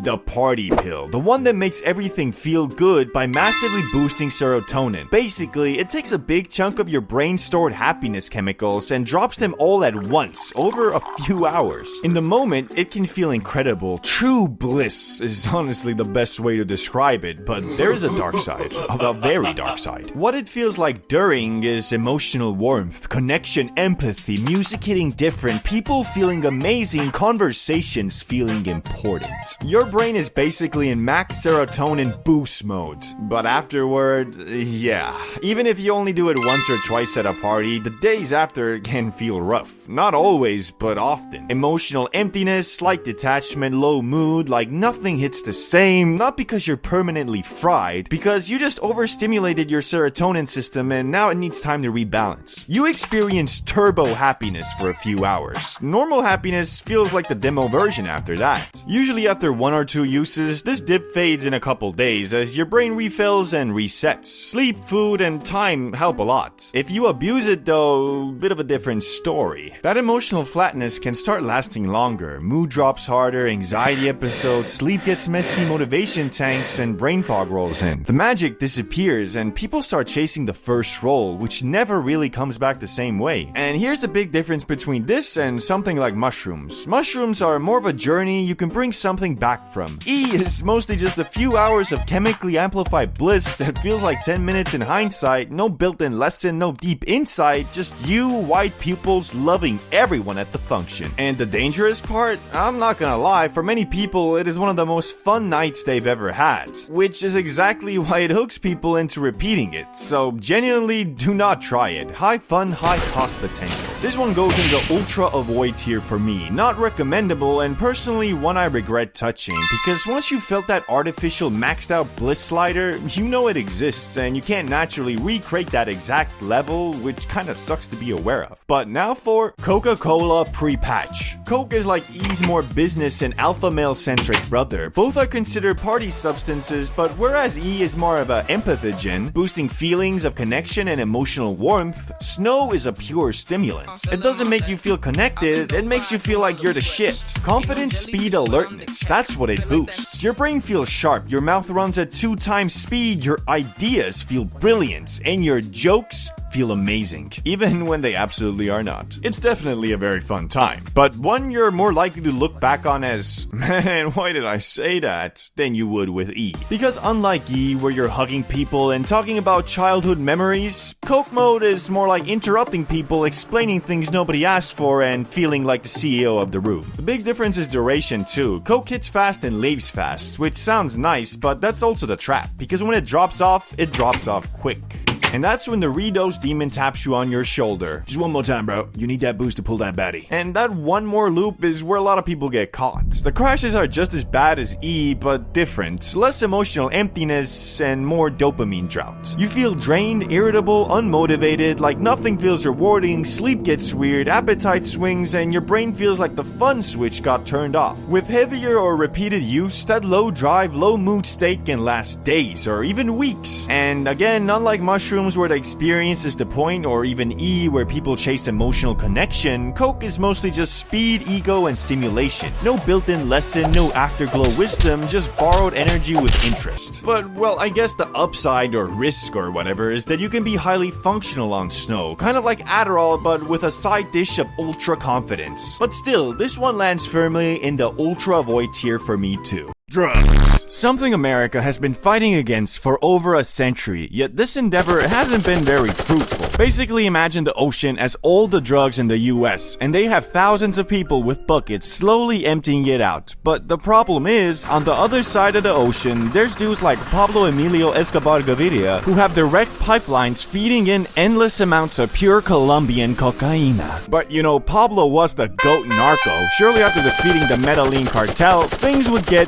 the party pill, the one that makes everything feel good by massively boosting serotonin. Basically, it takes a big chunk of your brain stored happiness chemicals and drops them all at once over a few hours. In the moment, it can feel incredible. True bliss is honestly the best way to describe it, but there is a dark side, a very dark side. What it feels like during is emotional warmth, connection, empathy, music hitting different, people feeling amazing, conversations feeling important. Your brain is basically in max serotonin boost mode. But afterward, yeah. Even if you only do it once or twice at a party, the days after can feel rough. Not always, but often. Emotional emptiness, slight detachment, low mood, like nothing hits the same. Not because you're permanently fried, because you just overstimulated your serotonin system and now it needs time to rebalance. You experience turbo happiness for a few hours. Normal happiness feels like the demo version after that. Usually after one or two uses, this dip fades in a couple days as your brain refills and resets. Sleep, food, and time help a lot. If you abuse it though, bit of a different story. That emotional flatness can start lasting longer. Mood drops harder, anxiety episodes, sleep gets messy, motivation tanks, and brain fog rolls in. The magic disappears and people start chasing the first roll, which never really comes back the same way. And here's the big difference between this and something like mushrooms. Mushrooms are more of a journey, you can bring something back from. E is mostly just a few hours of chemically amplified bliss that feels like 10 minutes in hindsight, no built-in lesson, no deep insight, just you, white pupils, loving everyone at the function. And the dangerous part? I'm not gonna lie, for many people, it is one of the most fun nights they've ever had, which is exactly why it hooks people into repeating it. So genuinely, do not try it. High fun, high cost potential. This one goes in the ultra avoid tier for me. Not recommendable, and personally one I regret touching, because once you felt that artificial maxed out bliss slider, you know it exists and you can't naturally recreate that exact level, which kinda sucks to be aware of. But now for Coca-Cola pre-patch. Coke is like E's more business and alpha male centric brother. Both are considered party substances, but whereas E is more of an empathogen, boosting feelings of connection and emotional warmth, Snow is a pure stimulant. It doesn't make you feel connected, it makes you feel like you're the shit. Confidence, speed, alertness, that's what it boosts. Your brain feels sharp, your mouth runs at 2 times speed, your ideas feel brilliant, and your jokes feel amazing, even when they absolutely are not. It's definitely a very fun time, but one you're more likely to look back on as, man, why did I say that, than you would with E. Because unlike E, where you're hugging people and talking about childhood memories, Coke mode is more like interrupting people, explaining things nobody asked for, and feeling like the CEO of the room. The big difference is duration too. Coke hits fast and leaves fast, which sounds nice, but that's also the trap, because when it drops off quick. And that's when the redose demon taps you on your shoulder. Just one more time, bro. You need that boost to pull that baddie. And that one more loop is where a lot of people get caught. The crashes are just as bad as E, but different. Less emotional emptiness and more dopamine drought. You feel drained, irritable, unmotivated, like nothing feels rewarding, sleep gets weird, appetite swings, and your brain feels like the fun switch got turned off. With heavier or repeated use, that low drive, low mood state can last days or even weeks. And again, unlike mushrooms, where the experience is the point, or even E where people chase emotional connection, Coke is mostly just speed, ego, and stimulation. No built-in lesson, no afterglow wisdom, just borrowed energy with interest. But, well, I guess the upside or risk or whatever is that you can be highly functional on Snow, kind of like Adderall but with a side dish of ultra confidence. But still, this one lands firmly in the ultra avoid tier for me too. Drugs. Something America has been fighting against for over a century, yet this endeavor hasn't been very fruitful. Basically, imagine the ocean as all the drugs in the US, and they have thousands of people with buckets slowly emptying it out. But the problem is, on the other side of the ocean, there's dudes like Pablo Emilio Escobar Gaviria who have direct pipelines feeding in endless amounts of pure Colombian cocaina. But you know, Pablo was the GOAT narco. Surely after defeating the Medellin cartel, things would get...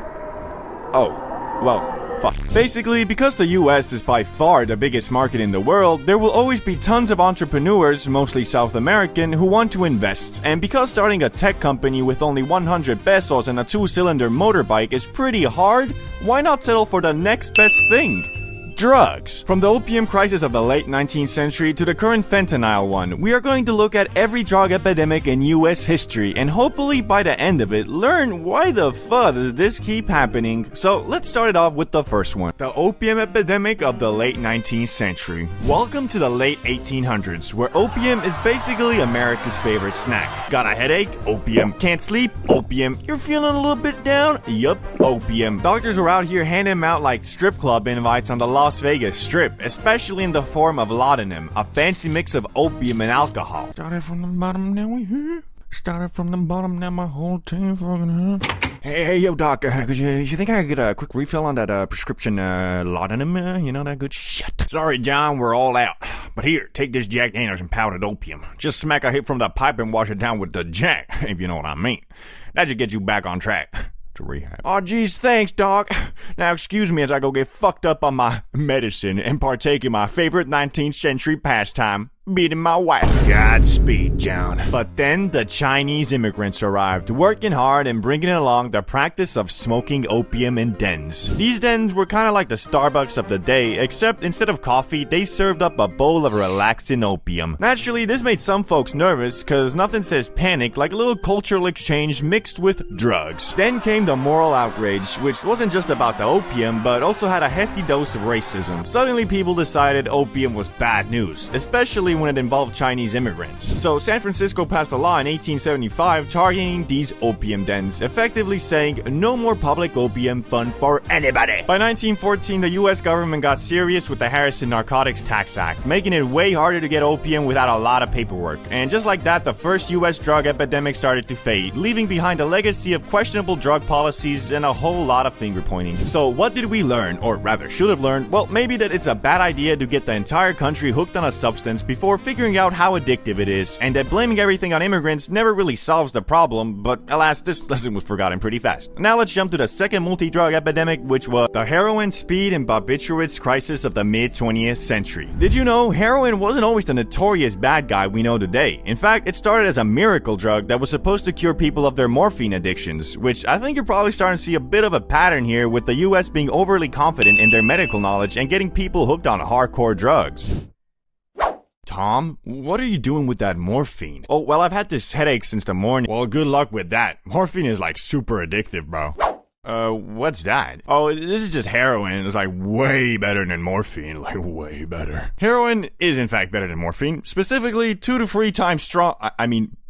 Oh, well, fuck. Basically, because the US is by far the biggest market in the world, there will always be tons of entrepreneurs, mostly South American, who want to invest. And because starting a tech company with only 100 pesos and a 2-cylinder motorbike is pretty hard, why not settle for the next best thing? Drugs. From the opium crisis of the late 19th century to the current fentanyl one, we are going to look at every drug epidemic in US history and hopefully by the end of it, learn why the fuck does this keep happening. So let's start it off with the first one. The opium epidemic of the late 19th century. Welcome to the late 1800s, where opium is basically America's favorite snack. Got a headache? Opium. Can't sleep? Opium. You're feeling a little bit down? Yup, opium. Doctors were out here handing them out like strip club invites on the Las Vegas Strip, especially in the form of laudanum, a fancy mix of opium and alcohol. Started from the bottom, now we here. Started from the bottom, now my whole team fucking here. Hey, yo, doc, you think I could get a quick refill on that prescription laudanum? You know, that good shit. Sorry, John, we're all out. But here, take this Jack Daniels and powdered opium. Just smack a hit from the pipe and wash it down with the Jack, if you know what I mean. That should get you back on track. To rehab. Oh, geez, thanks, doc. Now, excuse me as I go get fucked up on my medicine and partake in my favorite 19th century pastime, beating my wife. Godspeed, John. But then the Chinese immigrants arrived, working hard and bringing along the practice of smoking opium in dens. These dens were kind of like the Starbucks of the day, except instead of coffee, they served up a bowl of relaxing opium. Naturally, this made some folks nervous, cause nothing says panic like a little cultural exchange mixed with drugs. Then came the moral outrage, which wasn't just about the opium, but also had a hefty dose of racism. Suddenly people decided opium was bad news, especially when it involved Chinese immigrants. So San Francisco passed a law in 1875 targeting these opium dens, effectively saying no more public opium fun for anybody. By 1914, the US government got serious with the Harrison Narcotics Tax Act, making it way harder to get opium without a lot of paperwork. And just like that, the first US drug epidemic started to fade, leaving behind a legacy of questionable drug policies and a whole lot of finger pointing. So what did we learn, or rather should have learned? Well, maybe that it's a bad idea to get the entire country hooked on a substance before figuring out how addictive it is, and that blaming everything on immigrants never really solves the problem, but alas, this lesson was forgotten pretty fast. Now let's jump to the second multi-drug epidemic, which was the heroin, speed, and barbiturates crisis of the mid-20th century. Did you know heroin wasn't always the notorious bad guy we know today? In fact, it started as a miracle drug that was supposed to cure people of their morphine addictions, which I think you're probably starting to see a bit of a pattern here with the US being overly confident in their medical knowledge and getting people hooked on hardcore drugs. Tom, what are you doing with that morphine? Oh, well, I've had this headache since the morning. Well, good luck with that. Morphine is like super addictive, bro. What's that? Oh, this is just heroin. It's like way better than morphine, like way better. Heroin is in fact better than morphine, specifically 2 to 3 times strong.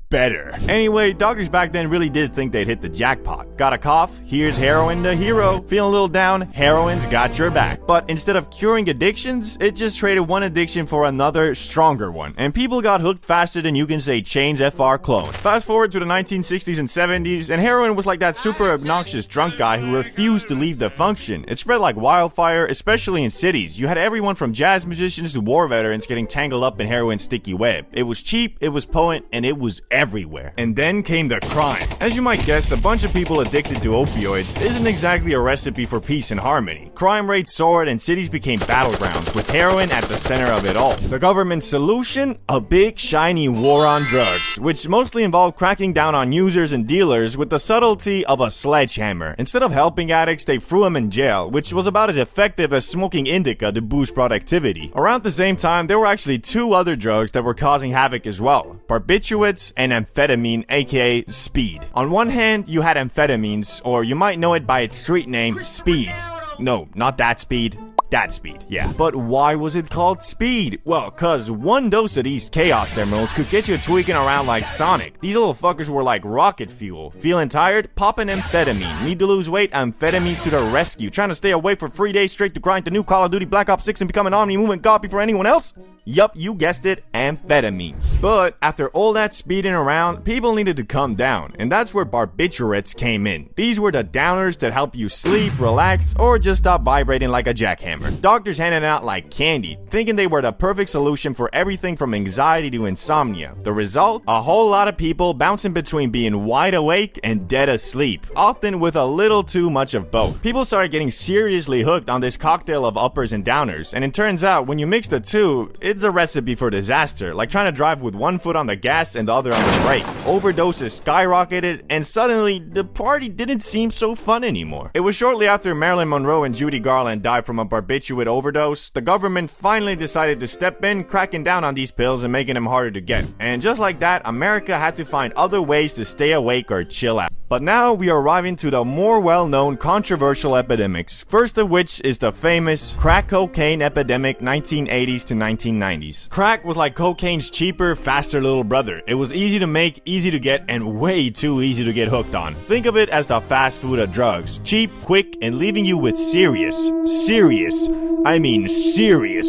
Better. Anyway, doctors back then really did think they'd hit the jackpot. Got a cough? Here's heroin the hero. Feeling a little down? Heroin's got your back. But instead of curing addictions, it just traded one addiction for another, stronger one. And people got hooked faster than you can say Chains FR clone. Fast forward to the 1960s and 70s, and heroin was like that super obnoxious drunk guy who refused to leave the function. It spread like wildfire, especially in cities. You had everyone from jazz musicians to war veterans getting tangled up in heroin's sticky web. It was cheap, it was potent, and it was everywhere. And then came the crime. As you might guess, a bunch of people addicted to opioids isn't exactly a recipe for peace and harmony. Crime rates soared and cities became battlegrounds, with heroin at the center of it all. The government's solution? A big shiny war on drugs, which mostly involved cracking down on users and dealers with the subtlety of a sledgehammer. Instead of helping addicts, they threw them in jail, which was about as effective as smoking indica to boost productivity. Around the same time, there were actually 2 other drugs that were causing havoc as well: barbiturates and amphetamine, aka speed. On one hand, you had amphetamines, or you might know it by its street name, speed. No, not that speed. That speed, yeah. But why was it called speed? Well, cause one dose of these Chaos Emeralds could get you tweaking around like Sonic. These little fuckers were like rocket fuel. Feeling tired? Pop an amphetamine. Need to lose weight? Amphetamines to the rescue. Trying to stay awake for 3 days straight to grind the new Call of Duty Black Ops 6 and become an omni-movement god before anyone else? Yup, you guessed it, amphetamines. But after all that speeding around, people needed to come down, and that's where barbiturates came in. These were the downers that help you sleep, relax, or just stop vibrating like a jackhammer. Doctors handed out like candy, thinking they were the perfect solution for everything from anxiety to insomnia. The result? A whole lot of people bouncing between being wide awake and dead asleep, often with a little too much of both. People started getting seriously hooked on this cocktail of uppers and downers, and it turns out when you mix the two, it's a recipe for disaster, like trying to drive with one foot on the gas and the other on the brake. Overdoses skyrocketed, and suddenly, the party didn't seem so fun anymore. It was shortly after Marilyn Monroe and Judy Garland died from a barbiturate overdose, the government finally decided to step in, cracking down on these pills and making them harder to get. And just like that, America had to find other ways to stay awake or chill out. But now we are arriving to the more well-known controversial epidemics, first of which is the famous crack cocaine epidemic 1980s to 1990s. Crack was like cocaine's cheaper, faster little brother. It was easy to make, easy to get, and way too easy to get hooked on. Think of it as the fast food of drugs. Cheap, quick, and leaving you with serious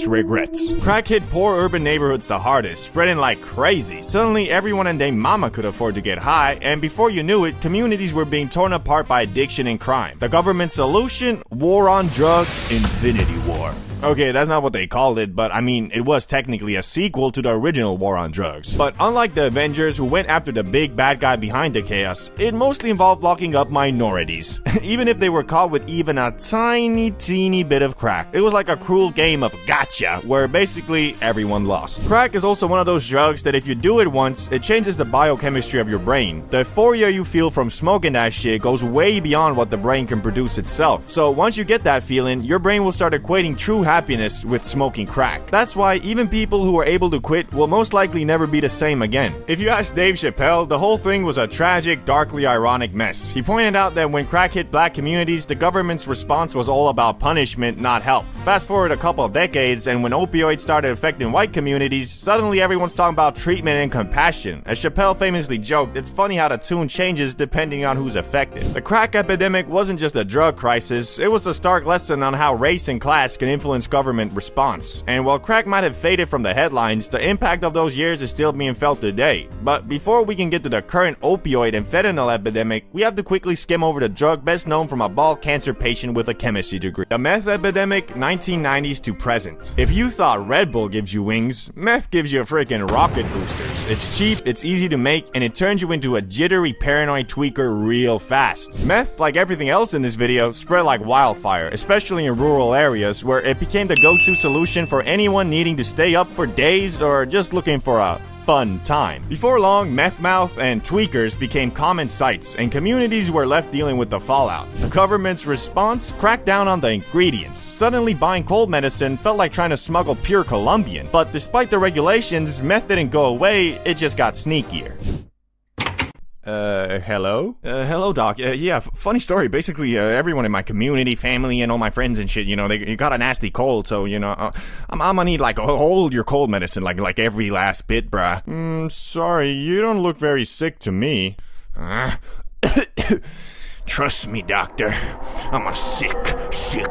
regrets. Crack hit poor urban neighborhoods the hardest, spreading like crazy. Suddenly, everyone and their mama could afford to get high, and before you knew it, communities were being torn apart by addiction and crime. The government's solution? War on drugs, Infinity War. Okay, that's not what they called it, but I mean, it was technically a sequel to the original War on Drugs. But unlike the Avengers, who went after the big bad guy behind the chaos, it mostly involved locking up minorities, even if they were caught with even a tiny, teeny bit of crack. It was like a cruel game of gotcha, where basically everyone lost. Crack is also one of those drugs that if you do it once, it changes the biochemistry of your brain. The euphoria you feel from smoking that shit goes way beyond what the brain can produce itself. So once Once you get that feeling, your brain will start equating true happiness with smoking crack. That's why even people who are able to quit will most likely never be the same again. If you ask Dave Chappelle, the whole thing was a tragic, darkly ironic mess. He pointed out that when crack hit black communities, the government's response was all about punishment, not help. Fast forward a couple of decades, and when opioids started affecting white communities, suddenly everyone's talking about treatment and compassion. As Chappelle famously joked, it's funny how the tune changes depending on who's affected. The crack epidemic wasn't just a drug crisis, it was a stark lesson on how race and class can influence government response. And while crack might have faded from the headlines, the impact of those years is still being felt today. But before we can get to the current opioid and fentanyl epidemic, we have to quickly skim over the drug best known from a bald cancer patient with a chemistry degree. The meth epidemic, 1990s to present. If you thought Red Bull gives you wings, meth gives you freaking rocket boosters. It's cheap, it's easy to make, and it turns you into a jittery paranoid tweaker real fast. Meth, like everything else in this video, spread like wildfire, especially in rural areas where it became the go-to solution for anyone needing to stay up for days or just looking for a fun time. Before long, meth mouth and tweakers became common sights, and communities were left dealing with the fallout. The government's response cracked down on the ingredients. Suddenly, buying cold medicine felt like trying to smuggle pure Colombian. But despite the regulations, meth didn't go away, it just got sneakier. Hello? Hello, Doc. Yeah, funny story. Basically, everyone in my community, family, and all my friends and shit, you know, they got a nasty cold, so, you know, I'm gonna need, like, all your cold medicine, like every last bit, bruh. Sorry, you don't look very sick to me. Trust me, doctor. I'm a sick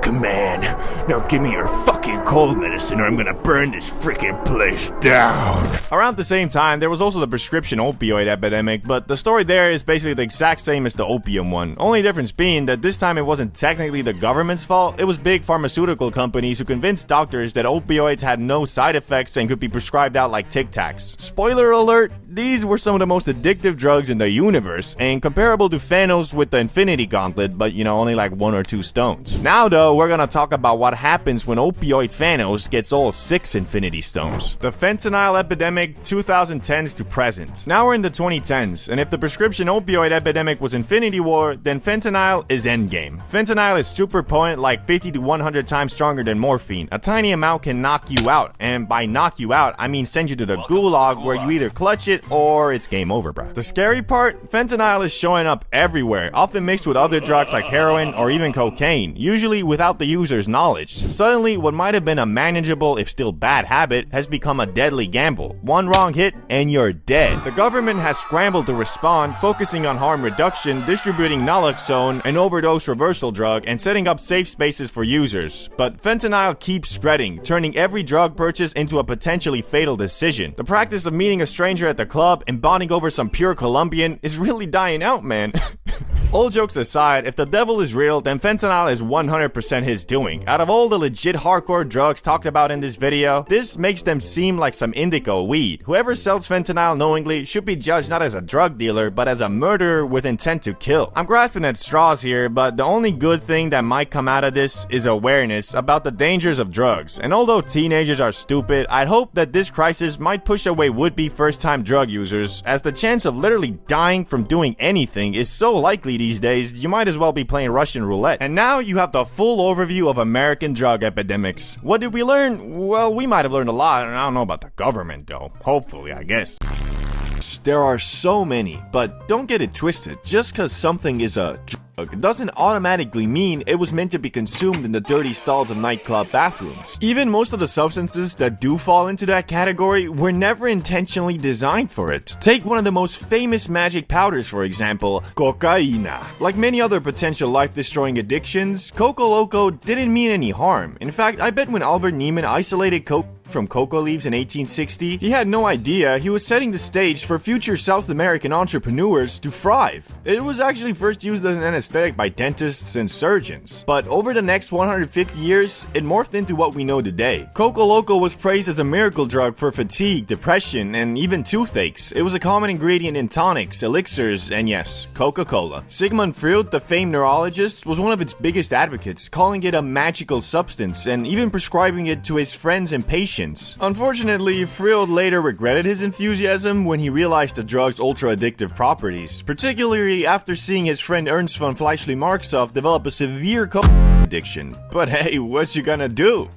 man. Now give me your fucking cold medicine or I'm gonna burn this freaking place down. Around the same time, there was also the prescription opioid epidemic, but the story there is basically the exact same as the opium one. Only difference being that this time it wasn't technically the government's fault, it was big pharmaceutical companies who convinced doctors that opioids had no side effects and could be prescribed out like Tic Tacs. Spoiler alert, these were some of the most addictive drugs in the universe, and comparable to Thanos with the Infinity Gauntlet, but you know, only like 1 or 2 stones. Now though, we're gonna talk about what happens when opioid Thanos gets all 6 Infinity Stones. The fentanyl epidemic, 2010s to present. Now we're in the 2010s, and if the prescription opioid epidemic was Infinity War, then fentanyl is Endgame. Fentanyl is super potent, like 50 to 100 times stronger than morphine. A tiny amount can knock you out, and by knock you out, I mean send you to the gulag where you either clutch it or it's game over, bruh. The scary part, fentanyl is showing up everywhere, often mixed with other drugs like heroin or even cocaine, usually without the user's knowledge. Suddenly, what might have been a manageable, if still bad habit, has become a deadly gamble. One wrong hit, and you're dead. The government has scrambled to respond, focusing on harm reduction, distributing naloxone, an overdose reversal drug, and setting up safe spaces for users. But fentanyl keeps spreading, turning every drug purchase into a potentially fatal decision. The practice of meeting a stranger at the club and bonding over some pure Colombian is really dying out, man. All jokes aside, if the devil is real, then fentanyl is 100% his doing. Out of all the legit hardcore drugs talked about in this video, this makes them seem like some indigo weed. Whoever sells fentanyl knowingly should be judged not as a drug dealer, but as a murderer with intent to kill. I'm grasping at straws here, but the only good thing that might come out of this is awareness about the dangers of drugs. And although teenagers are stupid, I'd hope that this crisis might push away would-be first-time drug users, as the chance of literally dying from doing anything is so likely these days, you might as well be playing Russian roulette. And now you have the full overview of American drug epidemics. What did we learn? Well, we might have learned a lot, and I don't know about the government though. Hopefully, I guess. There are so many, but don't get it twisted. Just because something is a drug doesn't automatically mean it was meant to be consumed in the dirty stalls of nightclub bathrooms. Even most of the substances that do fall into that category were never intentionally designed for it. Take one of the most famous magic powders, for example, cocaina. Like many other potential life-destroying addictions, Coco Loco didn't mean any harm. In fact, I bet when Albert Neiman isolated coke from cocoa leaves in 1860, he had no idea he was setting the stage for future South American entrepreneurs to thrive. It was actually first used as an anesthetic by dentists and surgeons. But over the next 150 years, it morphed into what we know today. Coco Loco was praised as a miracle drug for fatigue, depression, and even toothaches. It was a common ingredient in tonics, elixirs, and yes, Coca-Cola. Sigmund Freud, the famed neurologist, was one of its biggest advocates, calling it a magical substance and even prescribing it to his friends and patients. Unfortunately, Freud later regretted his enthusiasm when he realized the drug's ultra-addictive properties, particularly after seeing his friend Ernst von Fleischli-Marxov develop a severe addiction. But hey, what you gonna do?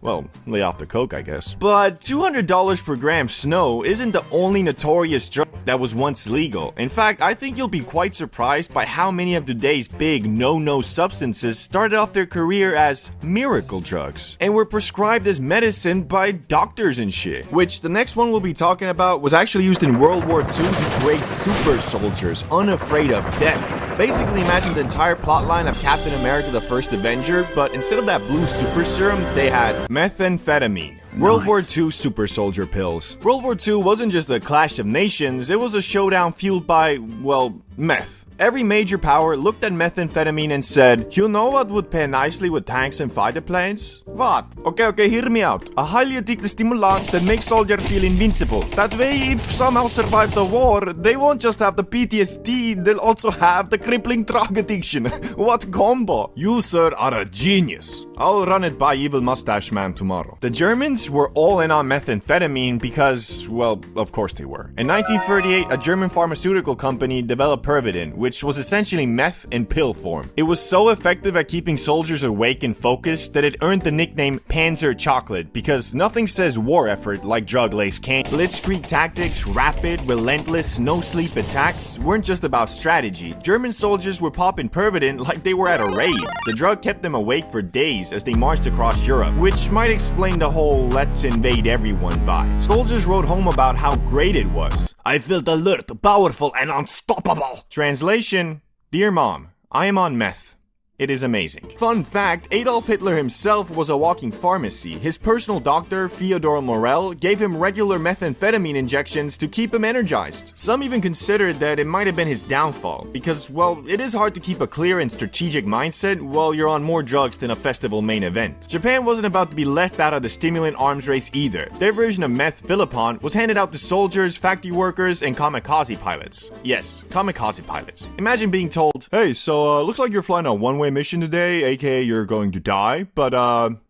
Well, lay off the coke, I guess. But $200 per gram snow isn't the only notorious drug that was once legal. In fact, I think you'll be quite surprised by how many of today's big no-no substances started off their career as miracle drugs and were prescribed as medicine by doctors and shit. Which the next one we'll be talking about was actually used in World War II to create super soldiers unafraid of death. Basically, imagine the entire plotline of Captain America the First Avenger, but instead of that blue super serum, they had methamphetamine. World War II super soldier pills. World War II wasn't just a clash of nations, it was a showdown fueled by, well, meth. Every major power looked at methamphetamine and said, you know what would pair nicely with tanks and fighter planes? What? Okay, hear me out. A highly addictive stimulant that makes soldiers feel invincible. That way, if somehow survive the war, they won't just have the PTSD, they'll also have the crippling drug addiction. What combo? You, sir, are a genius. I'll run it by Evil Mustache Man tomorrow. The Germans were all in on methamphetamine because, well, of course they were. In 1938, a German pharmaceutical company developed Pervitin, which was essentially meth in pill form. It was so effective at keeping soldiers awake and focused that it earned the nickname Panzer Chocolate, because nothing says war effort like drug-laced can. Blitzkrieg tactics, rapid, relentless, no-sleep attacks weren't just about strategy. German soldiers were popping Pervitin like they were at a rave. The drug kept them awake for days as they marched across Europe, which might explain the whole let's invade everyone vibe. Soldiers wrote home about how great it was. I felt alert, powerful, and unstoppable. Translation, Dear Mom, I am on meth. It is amazing. Fun fact, Adolf Hitler himself was a walking pharmacy. His personal doctor, Theodor Morell, gave him regular methamphetamine injections to keep him energized. Some even considered that it might have been his downfall, because, well, it is hard to keep a clear and strategic mindset while you're on more drugs than a festival main event. Japan wasn't about to be left out of the stimulant arms race either. Their version of meth, Philippon, was handed out to soldiers, factory workers, and kamikaze pilots. Yes, kamikaze pilots. Imagine being told, hey, so looks like you're flying a one-way mission today, aka you're going to die, but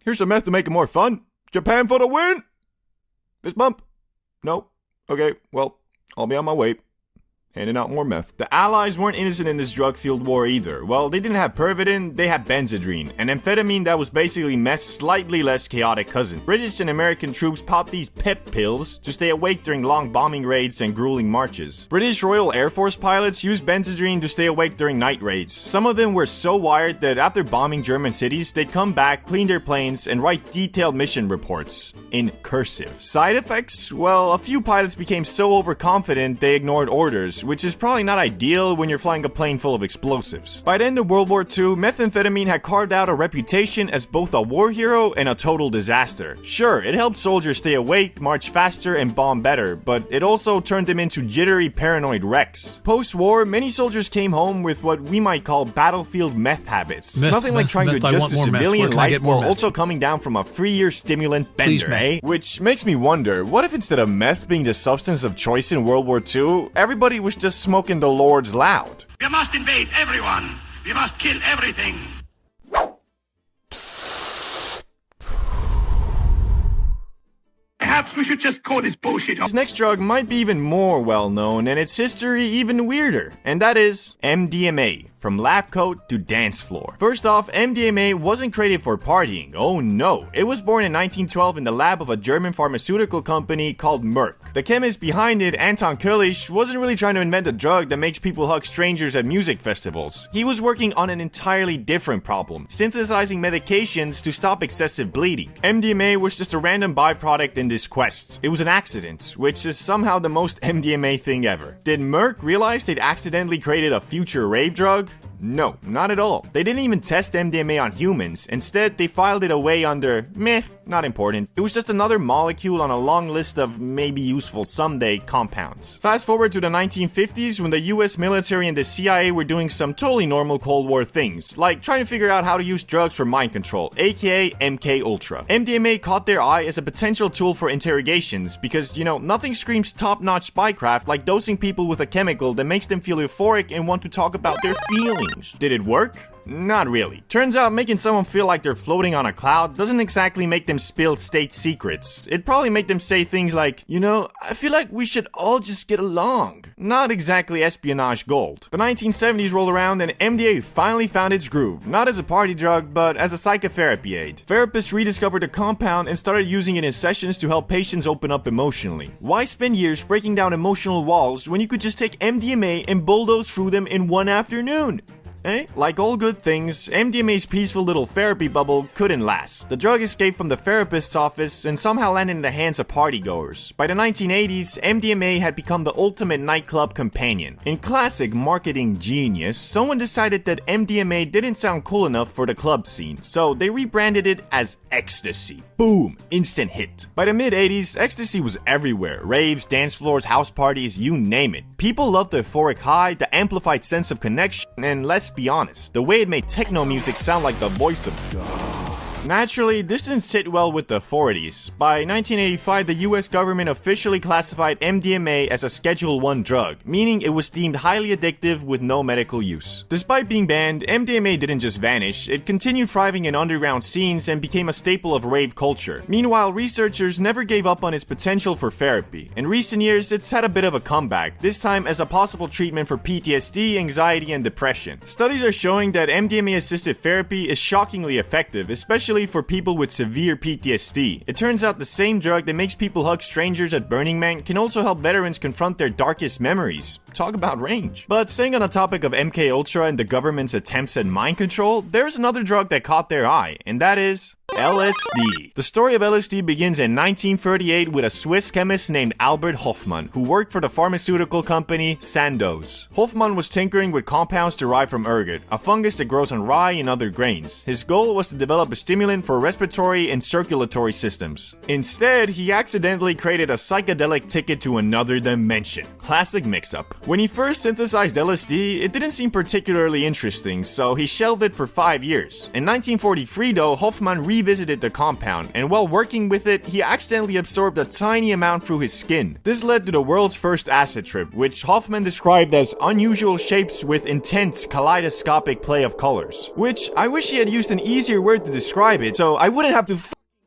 here's some meth to make it more fun. Japan for the win! Fist bump? No? Okay, well, I'll be on my way. Handing out more meth. The Allies weren't innocent in this drug-fueled war either. Well, they didn't have Pervitin, they had Benzedrine, an amphetamine that was basically meth's slightly less chaotic cousin. British and American troops popped these pep pills to stay awake during long bombing raids and grueling marches. British Royal Air Force pilots used Benzedrine to stay awake during night raids. Some of them were so wired that after bombing German cities, they'd come back, clean their planes, and write detailed mission reports. In cursive. Side effects? Well, a few pilots became so overconfident they ignored orders, which is probably not ideal when you're flying a plane full of explosives. By the end of World War II, methamphetamine had carved out a reputation as both a war hero and a total disaster. Sure, it helped soldiers stay awake, march faster, and bomb better, but it also turned them into jittery, paranoid wrecks. Post-war, many soldiers came home with what we might call battlefield meth habits. Nothing like trying to adjust to civilian life while also coming down from a free-year stimulant bender, eh? Which makes me wonder, what if instead of meth being the substance of choice in World War II, everybody was just smoking the Lord's loud? We must invade everyone. We must kill everything. Perhaps we should just call this bullshit off. This next drug might be even more well-known and its history even weirder, and that is MDMA. From lab coat to dance floor. First off, MDMA wasn't created for partying. Oh no. It was born in 1912 in the lab of a German pharmaceutical company called Merck. The chemist behind it, Anton Kurlisch, wasn't really trying to invent a drug that makes people hug strangers at music festivals. He was working on an entirely different problem, synthesizing medications to stop excessive bleeding. MDMA was just a random byproduct in this quest. It was an accident, which is somehow the most MDMA thing ever. Did Merck realize they'd accidentally created a future rave drug? No, not at all. They didn't even test MDMA on humans. Instead, they filed it away under meh, not important. It was just another molecule on a long list of maybe useful someday compounds. Fast forward to the 1950s when the US military and the CIA were doing some totally normal Cold War things, like trying to figure out how to use drugs for mind control, aka MK Ultra. MDMA caught their eye as a potential tool for interrogations because, you know, nothing screams top-notch spycraft like dosing people with a chemical that makes them feel euphoric and want to talk about their feelings. Did it work? Not really. Turns out making someone feel like they're floating on a cloud doesn't exactly make them spill state secrets. It'd probably make them say things like, you know, I feel like we should all just get along. Not exactly espionage gold. The 1970s rolled around and MDA finally found its groove, not as a party drug, but as a psychotherapy aid. Therapists rediscovered the compound and started using it in sessions to help patients open up emotionally. Why spend years breaking down emotional walls when you could just take MDMA and bulldoze through them in one afternoon? Like all good things, MDMA's peaceful little therapy bubble couldn't last. The drug escaped from the therapist's office and somehow landed in the hands of partygoers. By the 1980s, MDMA had become the ultimate nightclub companion. In classic marketing genius, someone decided that MDMA didn't sound cool enough for the club scene, so they rebranded it as ecstasy. Boom! Instant hit. By the mid-80s, ecstasy was everywhere. Raves, dance floors, house parties, you name it. People loved the euphoric high, the amplified sense of connection, and let's be honest, the way it made techno music sound like the voice of God. Naturally, this didn't sit well with the authorities. By 1985, the US government officially classified MDMA as a Schedule I drug, meaning it was deemed highly addictive with no medical use. Despite being banned, MDMA didn't just vanish, it continued thriving in underground scenes and became a staple of rave culture. Meanwhile, researchers never gave up on its potential for therapy. In recent years, it's had a bit of a comeback, this time as a possible treatment for PTSD, anxiety, and depression. Studies are showing that MDMA-assisted therapy is shockingly effective, especially for people with severe PTSD. It turns out the same drug that makes people hug strangers at Burning Man can also help veterans confront their darkest memories. Talk about range. But staying on the topic of MK Ultra and the government's attempts at mind control, there's another drug that caught their eye, and that is LSD. The story of LSD begins in 1938 with a Swiss chemist named Albert Hofmann, who worked for the pharmaceutical company Sandoz. Hofmann was tinkering with compounds derived from ergot, a fungus that grows on rye and other grains. His goal was to develop a stimulant for respiratory and circulatory systems. Instead, he accidentally created a psychedelic ticket to another dimension. Classic mix-up. When he first synthesized LSD, it didn't seem particularly interesting, so he shelved it for 5 years. In 1943 though, Hofmann revisited the compound, and while working with it, he accidentally absorbed a tiny amount through his skin. This led to the world's first acid trip, which Hofmann described as unusual shapes with intense kaleidoscopic play of colors. Which, I wish he had used an easier word to describe it, so I wouldn't have to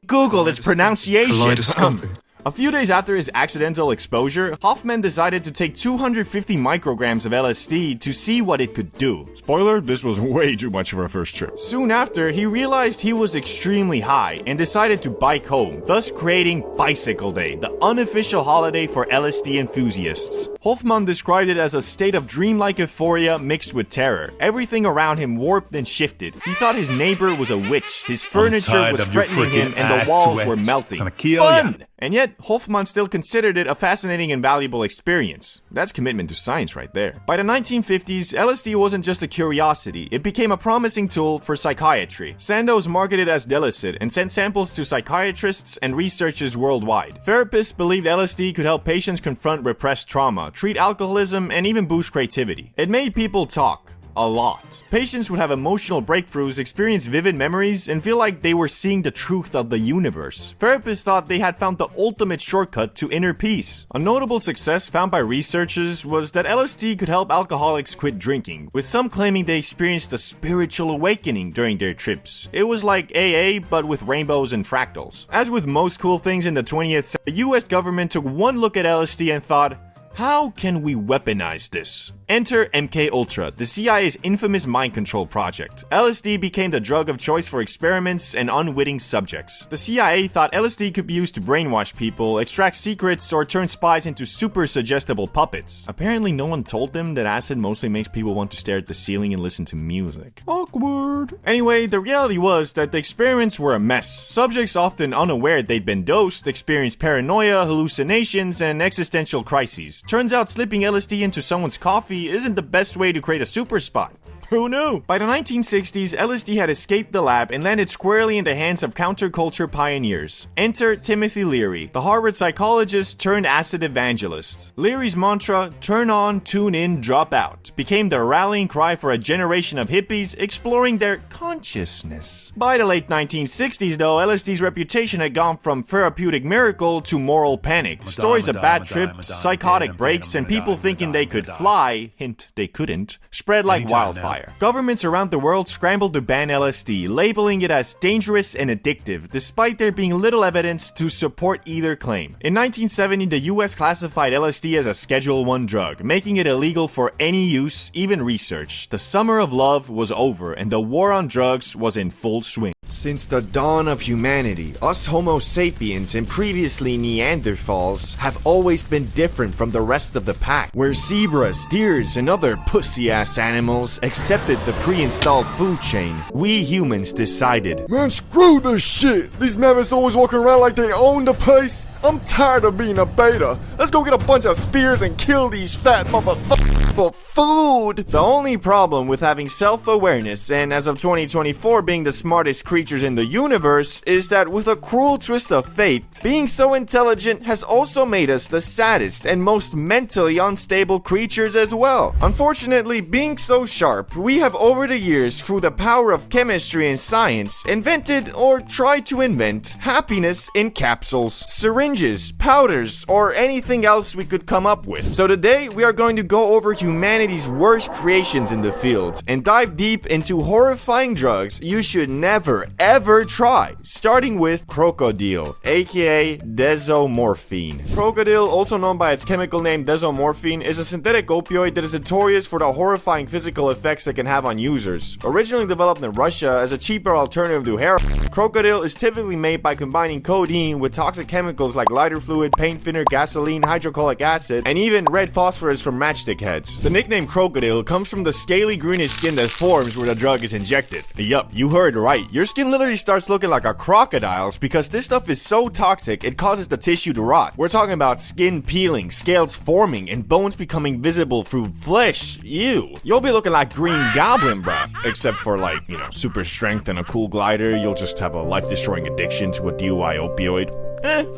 Google its pronunciation. A few days after his accidental exposure, Hofmann decided to take 250 micrograms of LSD to see what it could do. Spoiler, this was way too much for our first trip. Soon after, he realized he was extremely high and decided to bike home, thus creating Bicycle Day, the unofficial holiday for LSD enthusiasts. Hofmann described it as a state of dreamlike euphoria mixed with terror. Everything around him warped and shifted. He thought his neighbor was a witch, his furniture was threatening him, and the walls were melting. Fun! And yet, Hofmann still considered it a fascinating and valuable experience. That's commitment to science right there. By the 1950s, LSD wasn't just a curiosity, it became a promising tool for psychiatry. Sandoz marketed it as Delicit and sent samples to psychiatrists and researchers worldwide. Therapists believed LSD could help patients confront repressed trauma, treat alcoholism, and even boost creativity. It made people talk. A lot. Patients would have emotional breakthroughs, experience vivid memories, and feel like they were seeing the truth of the universe. Therapists thought they had found the ultimate shortcut to inner peace. A notable success found by researchers was that LSD could help alcoholics quit drinking, with some claiming they experienced a spiritual awakening during their trips. It was like AA, but with rainbows and fractals. As with most cool things in the 20th century, the US government took one look at LSD and thought, how can we weaponize this? Enter MK Ultra, the CIA's infamous mind control project. LSD became the drug of choice for experiments and unwitting subjects. The CIA thought LSD could be used to brainwash people, extract secrets, or turn spies into super suggestible puppets. Apparently no one told them that acid mostly makes people want to stare at the ceiling and listen to music. Awkward. Anyway, the reality was that the experiments were a mess. Subjects, often unaware they'd been dosed, experienced paranoia, hallucinations, and existential crises. Turns out slipping LSD into someone's coffee isn't the best way to create a super spy. Who knew? By the 1960s, LSD had escaped the lab and landed squarely in the hands of counterculture pioneers. Enter Timothy Leary, the Harvard psychologist turned acid evangelist. Leary's mantra, turn on, tune in, drop out, became the rallying cry for a generation of hippies exploring their consciousness. By the late 1960s, though, LSD's reputation had gone from therapeutic miracle to moral panic. Stories of bad trips, psychotic breaks, and people thinking they could fly, hint they couldn't, spread like wildfire. empire. Governments around the world scrambled to ban LSD, labeling it as dangerous and addictive, despite there being little evidence to support either claim. In 1970, the US classified LSD as a Schedule I drug, making it illegal for any use, even research. The summer of love was over, and the war on drugs was in full swing. Since the dawn of humanity, us Homo sapiens and previously Neanderthals have always been different from the rest of the pack, where zebras, deers, and other pussy-ass animals accepted the pre-installed food chain. We humans decided, Man, screw this shit! These mammoths always walking around like they own the place. I'm tired of being a beta. Let's go get a bunch of spears and kill these fat motherfuckers for food. The only problem with having self-awareness and as of 2024 being the smartest creatures in the universe is that with a cruel twist of fate, being so intelligent has also made us the saddest and most mentally unstable creatures as well. Unfortunately, being so sharp, we have over the years, through the power of chemistry and science, invented or tried to invent happiness in capsules, syringes, powders, or anything else we could come up with. So today, we are going to go over humanity's worst creations in the field and dive deep into horrifying drugs you should never ever try, starting with crocodile, aka desomorphine. Crocodile, also known by its chemical name desomorphine, is a synthetic opioid that is notorious for the horrifying physical effects it can have on users. Originally developed in Russia as a cheaper alternative to heroin, crocodile is typically made by combining codeine with toxic chemicals like lighter fluid, paint thinner, gasoline, hydrochloric acid, and even red phosphorus from matchstick heads. The nickname crocodile comes from the scaly greenish skin that forms where the drug is injected. Yup, you heard right. Your skin literally starts looking like a crocodile's because this stuff is so toxic it causes the tissue to rot. We're talking about skin peeling, scales forming, and bones becoming visible through flesh. Ew. You'll be looking like Green Goblin, bruh. Except for like, super strength and a cool glider, you'll just have a life-destroying addiction to a DUI opioid.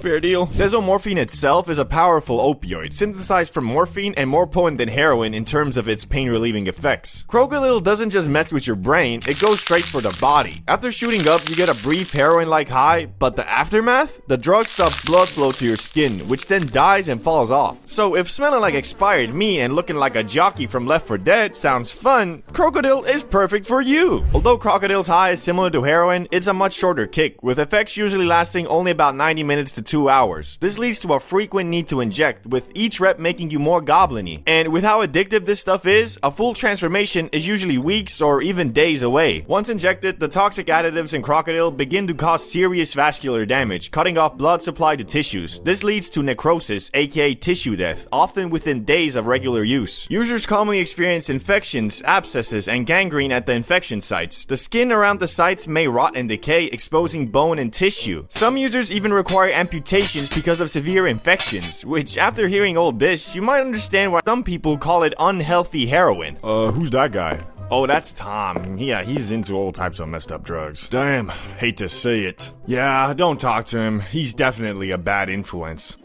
Fair deal. Desomorphine itself is a powerful opioid, synthesized from morphine and more potent than heroin in terms of its pain-relieving effects. Crocodile doesn't just mess with your brain, it goes straight for the body. After shooting up, you get a brief heroin-like high, but the aftermath? The drug stops blood flow to your skin, which then dies and falls off. So if smelling like expired meat and looking like a jockey from Left 4 Dead sounds fun, crocodile is perfect for you. Although crocodile's high is similar to heroin, it's a much shorter kick, with effects usually lasting only about 90 minutes to 2 hours. This leads to a frequent need to inject, with each rep making you more goblin-y. And with how addictive this stuff is, a full transformation is usually weeks or even days away. Once injected, the toxic additives in crocodile begin to cause serious vascular damage, cutting off blood supply to tissues. This leads to necrosis, aka tissue death, often within days of regular use. Users commonly experience infections, abscesses, and gangrene at the infection sites. The skin around the sites may rot and decay, exposing bone and tissue. Some users even require amputations because of severe infections, which after hearing all this, you might understand why some people call it unhealthy heroin. Who's that guy? Oh, that's Tom. Yeah, he's into all types of messed up drugs. Damn, hate to say it. Yeah, don't talk to him. He's definitely a bad influence.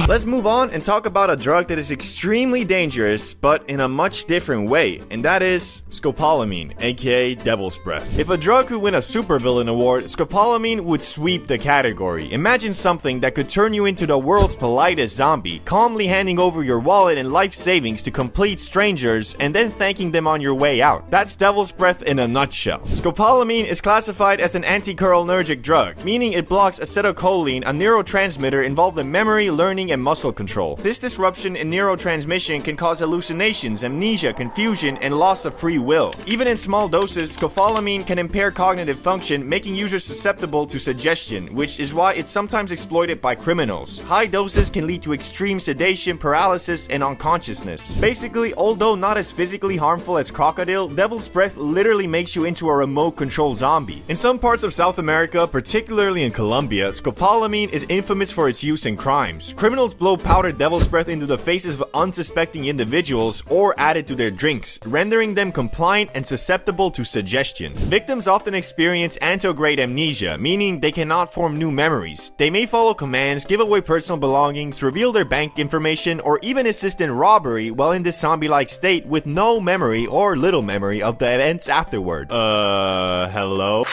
Let's move on and talk about a drug that is extremely dangerous, but in a much different way, and that is scopolamine, aka Devil's Breath. If a drug could win a supervillain award, scopolamine would sweep the category. Imagine something that could turn you into the world's politest zombie, calmly handing over your wallet and life savings to complete strangers, and then thanking them on your way out. That's Devil's Breath in a nutshell. Scopolamine is classified as an anticholinergic drug, meaning it blocks acetylcholine, a neurotransmitter involved in memory, learning, and muscle control. This disruption in neurotransmission can cause hallucinations, amnesia, confusion, and loss of free will. Even in small doses, scopolamine can impair cognitive function, making users susceptible to suggestion, which is why it's sometimes exploited by criminals. High doses can lead to extreme sedation, paralysis, and unconsciousness. Basically, although not as physically harmful as crocodile, Devil's Breath literally makes you into a remote control zombie. In some parts of South America, particularly in Colombia, scopolamine is infamous for its use in crimes. Criminals blow powdered Devil's Breath into the faces of unsuspecting individuals or add it to their drinks, rendering them compliant and susceptible to suggestion. Victims often experience antegrade amnesia, meaning they cannot form new memories. They may follow commands, give away personal belongings, reveal their bank information, or even assist in robbery while in this zombie-like state with no memory or little memory of the events afterward. Hello?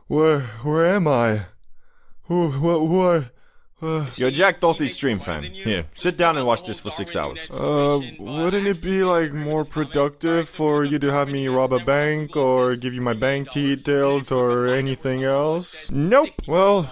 Where am I? What Yo, Jack Dorothy stream fam. Here, sit down and watch this for 6 hours. Wouldn't it be like more productive for you to have me rob a bank or give you my bank details or anything else? Nope. Well,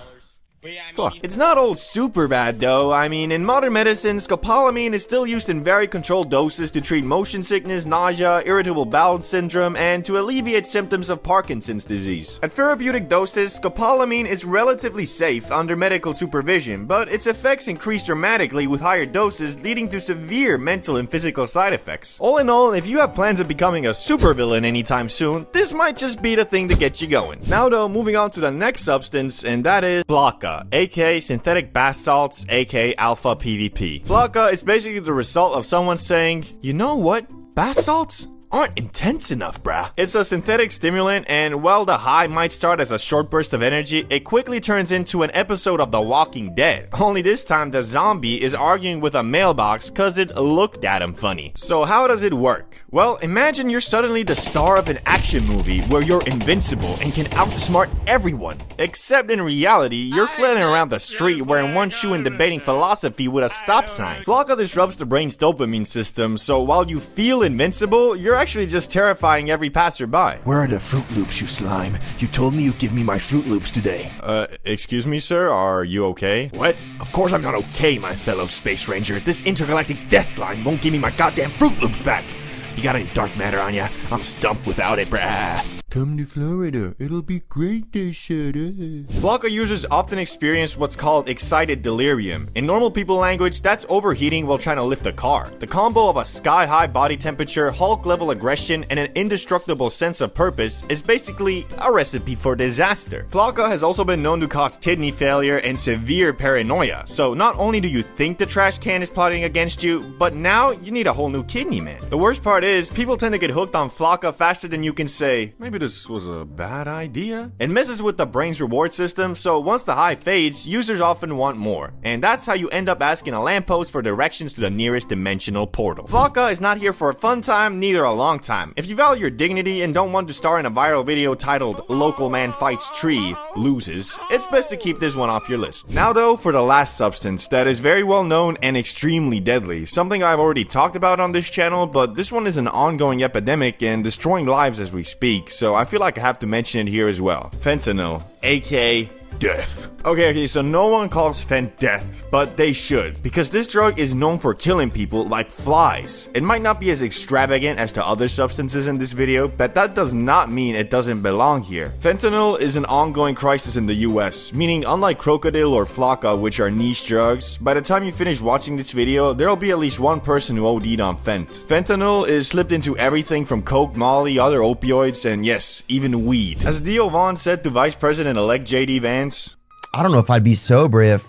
fuck. It's not all super bad though. I mean, in modern medicine, scopolamine is still used in very controlled doses to treat motion sickness, nausea, irritable bowel syndrome, and to alleviate symptoms of Parkinson's disease. At therapeutic doses, scopolamine is relatively safe under medical supervision, but its effects increase dramatically with higher doses, leading to severe mental and physical side effects. All in all, if you have plans of becoming a supervillain anytime soon, this might just be the thing to get you going. Now though, moving on to the next substance, and that is Flocka, aka synthetic bath salts, aka alpha PVP. Flocka is basically the result of someone saying, you know what, bath salts aren't intense enough, bruh. It's a synthetic stimulant, and while the high might start as a short burst of energy, it quickly turns into an episode of The Walking Dead. Only this time the zombie is arguing with a mailbox cause it looked at him funny. So how does it work? Well, imagine you're suddenly the star of an action movie where you're invincible and can outsmart everyone. Except in reality, you're flailing around the street wearing one shoe and debating philosophy with a stop sign. Flocka disrupts the brain's dopamine system, so while you feel invincible, you're actually just terrifying every passerby. Where are the Fruit Loops, you slime? You told me you'd give me my Fruit Loops today. Excuse me, sir? Are you okay? What? Of course I'm not okay, my fellow Space Ranger. This intergalactic death slime won't give me my goddamn Fruit Loops back. You got any dark matter on ya? I'm stumped without it, brah. Come to Florida. It'll be great there, shut up. Flocka users often experience what's called excited delirium. In normal people language, that's overheating while trying to lift a car. The combo of a sky-high body temperature, Hulk-level aggression, and an indestructible sense of purpose is basically a recipe for disaster. Flocka has also been known to cause kidney failure and severe paranoia. So not only do you think the trash can is plotting against you, but now you need a whole new kidney, man. The worst part is, people tend to get hooked on Flocka faster than you can say, maybe this was a bad idea. It messes with the brain's reward system, so once the high fades, users often want more. And that's how you end up asking a lamppost for directions to the nearest dimensional portal. Flocka is not here for a fun time, neither a long time. If you value your dignity and don't want to star in a viral video titled Local Man Fights Tree, Loses, it's best to keep this one off your list. Now though, for the last substance that is very well known and extremely deadly, something I've already talked about on this channel, but this one is an ongoing epidemic and destroying lives as we speak, so I feel like I have to mention it here as well. Fentanyl, aka death. Okay, so no one calls fent death, but they should, because this drug is known for killing people like flies. It might not be as extravagant as the other substances in this video, but that does not mean it doesn't belong here. Fentanyl is an ongoing crisis in the US, meaning unlike Crocodile or Flocka, which are niche drugs, by the time you finish watching this video, there'll be at least one person who OD'd on fent. Fentanyl is slipped into everything from coke, molly, other opioids, and yes, even weed. As Dio Vaughn said to Vice President-elect JD Vance, I don't know if I'd be sober if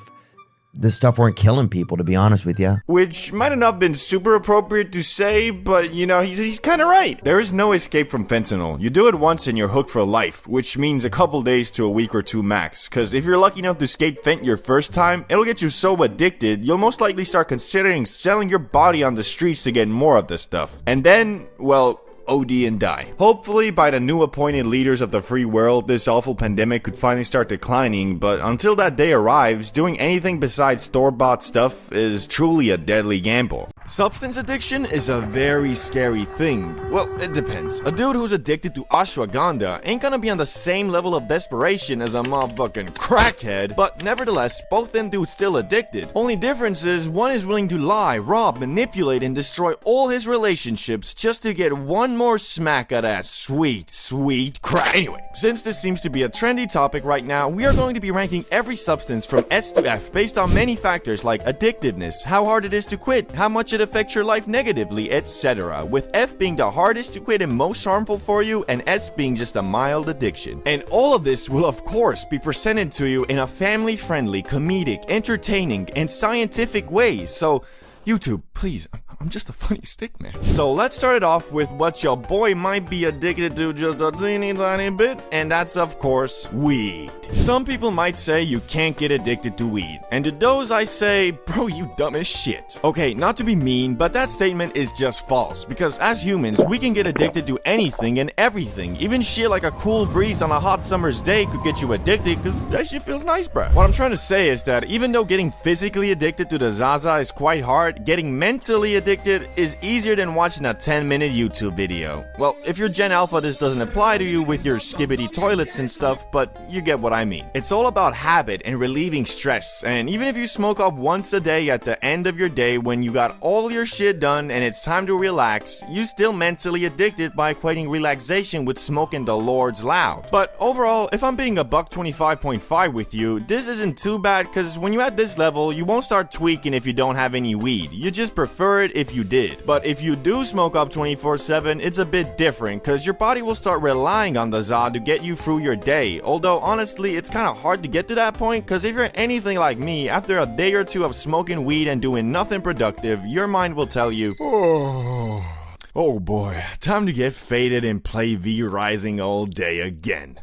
this stuff weren't killing people, to be honest with you. Which might have not been super appropriate to say, but you know, he's kind of right. There is no escape from fentanyl. You do it once and you're hooked for life, which means a couple days to a week or two max. Cause if you're lucky enough to escape fent your first time, it'll get you so addicted, you'll most likely start considering selling your body on the streets to get more of this stuff. And then, well, OD and die. Hopefully, by the new appointed leaders of the free world, this awful pandemic could finally start declining, but until that day arrives, doing anything besides store-bought stuff is truly a deadly gamble. Substance addiction is a very scary thing. Well, it depends. A dude who's addicted to ashwagandha ain't gonna be on the same level of desperation as a motherfucking crackhead, but nevertheless, both them dudes still addicted. Only difference is, one is willing to lie, rob, manipulate, and destroy all his relationships just to get one more smack of that sweet, sweet crack. Anyway, since this seems to be a trendy topic right now, we are going to be ranking every substance from S to F based on many factors like addictiveness, how hard it is to quit, how much it affects your life negatively, etc. With F being the hardest to quit and most harmful for you, and S being just a mild addiction. And all of this will of course be presented to you in a family-friendly, comedic, entertaining, and scientific way, so YouTube, please, I'm just a funny stick man. So let's start it off with what your boy might be addicted to just a teeny tiny bit, and that's of course weed. Some people might say you can't get addicted to weed, and to those I say, bro, you dumb as shit. Okay, not to be mean, but that statement is just false, because as humans, we can get addicted to anything and everything. Even shit like a cool breeze on a hot summer's day could get you addicted, because that shit feels nice, bro. What I'm trying to say is that even though getting physically addicted to the Zaza is quite hard, getting mentally addicted is easier than watching a 10-minute YouTube video. Well, if you're Gen Alpha, this doesn't apply to you with your skibbity toilets and stuff, but you get what I mean. It's all about habit and relieving stress, and even if you smoke up once a day at the end of your day when you got all your shit done and it's time to relax, you still mentally addicted by equating relaxation with smoking the Lord's loud. But overall, if I'm being a $125.5 with you, this isn't too bad, because when you're at this level, you won't start tweaking if you don't have any weed. You just prefer it if you did. But if you do smoke up 24/7, it's a bit different, because your body will start relying on the za to get you through your day. Although honestly, it's kind of hard to get to that point, because if you're anything like me, after a day or two of smoking weed and doing nothing productive, your mind will tell you, oh boy, time to get faded and play V-Rising all day again.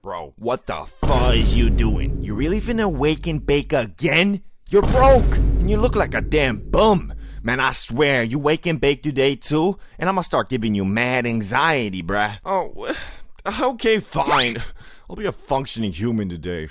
Bro, what the fuck is you doing? You really finna wake and bake again? You're broke, and you look like a damn bum. Man, I swear, you wake and bake today too, and I'ma start giving you mad anxiety, bruh. Oh, okay, fine. I'll be a functioning human today.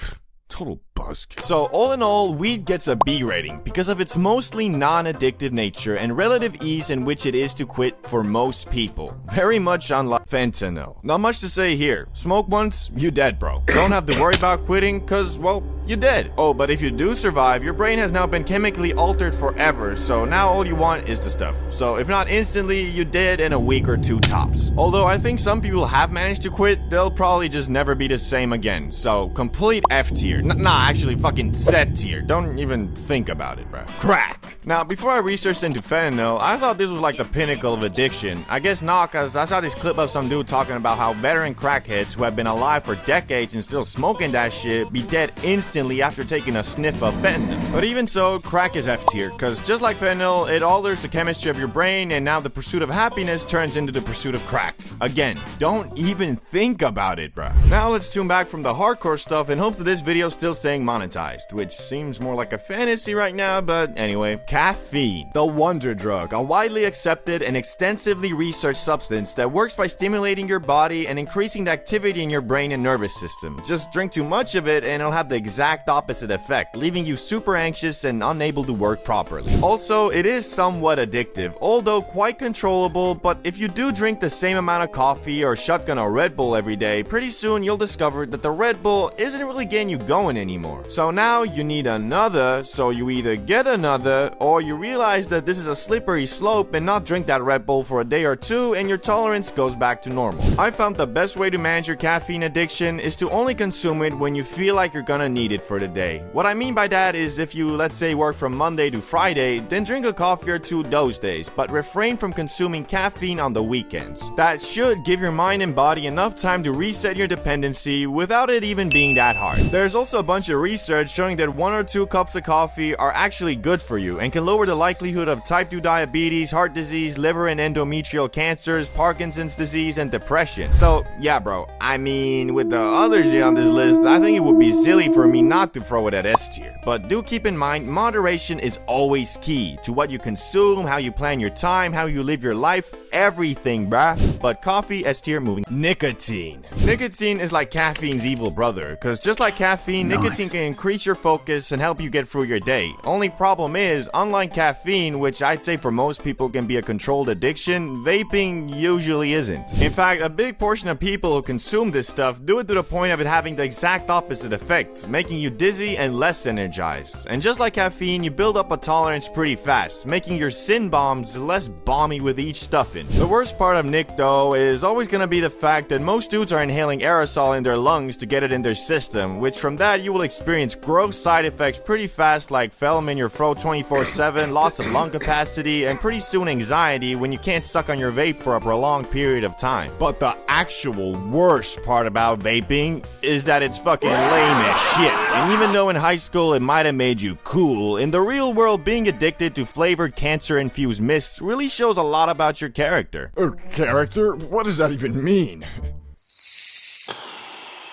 Total busk. So all in all, weed gets a B rating because of its mostly non-addictive nature and relative ease in which it is to quit for most people. Very much unlike fentanyl. Not much to say here. Smoke once, you dead, bro. Don't have to worry about quitting, cause, well, you're dead. Oh, but if you do survive, your brain has now been chemically altered forever, so now all you want is the stuff. So if not instantly, you're dead in a week or two tops. Although I think some people have managed to quit, they'll probably just never be the same again. So complete F tier. Nah, actually fucking Z tier. Don't even think about it, bro. Crack. Now, before I researched into fentanyl, I thought this was like the pinnacle of addiction. I guess not, cause I saw this clip of some dude talking about how veteran crackheads who have been alive for decades and still smoking that shit be dead instantly after taking a sniff of fentanyl. But even so, crack is F tier, cause just like fentanyl, it alters the chemistry of your brain, and now the pursuit of happiness turns into the pursuit of crack. Again, don't even think about it, bruh. Now let's tune back from the hardcore stuff in hopes that this video still staying monetized, which seems more like a fantasy right now, but anyway. Caffeine, the wonder drug, a widely accepted and extensively researched substance that works by stimulating your body and increasing the activity in your brain and nervous system. Just drink too much of it and it'll have the exact opposite effect, leaving you super anxious and unable to work properly. Also, it is somewhat addictive, although quite controllable, but if you do drink the same amount of coffee or shotgun a Red Bull every day, pretty soon you'll discover that the Red Bull isn't really getting you going anymore. So now you need another, so you either get another, or you realize that this is a slippery slope and not drink that Red Bull for a day or two and your tolerance goes back to normal. I found the best way to manage your caffeine addiction is to only consume it when you feel like you're gonna need it for the day. What I mean by that is if you, let's say, work from Monday to Friday, then drink a coffee or two those days, but refrain from consuming caffeine on the weekends. That should give your mind and body enough time to reset your dependency without it even being that hard. There's also a bunch of research showing that 1 or 2 cups of coffee are actually good for you and can lower the likelihood of type 2 diabetes, heart disease, liver and endometrial cancers, Parkinson's disease, and depression. So yeah, bro, I mean, with the other shit on this list, I think it would be silly for me not to throw it at S tier. But do keep in mind, moderation is always key to what you consume, how you plan your time, how you live your life, everything, bruh. But coffee, S tier, moving. Nicotine. Nicotine is like caffeine's evil brother, because just like caffeine, nicotine can increase your focus and help you get through your day. Only problem is, unlike caffeine, which I'd say for most people can be a controlled addiction, vaping usually isn't. In fact, a big portion of people who consume this stuff do it to the point of it having the exact opposite effect, making you dizzy and less energized. And just like caffeine, you build up a tolerance pretty fast, making your sin bombs less bomby with each stuffing. The worst part of Nick, though, is always gonna be the fact that most dudes are inhaling aerosol in their lungs to get it in their system, which from that you will experience gross side effects pretty fast, like phlegm in your throat 24/7, loss of lung capacity, and pretty soon anxiety when you can't suck on your vape for a prolonged period of time. But the actual worst part about vaping is that it's fucking lame as shit. And even though in high school it might have made you cool, in the real world being addicted to flavored cancer-infused mists really shows a lot about your character. Character? What does that even mean?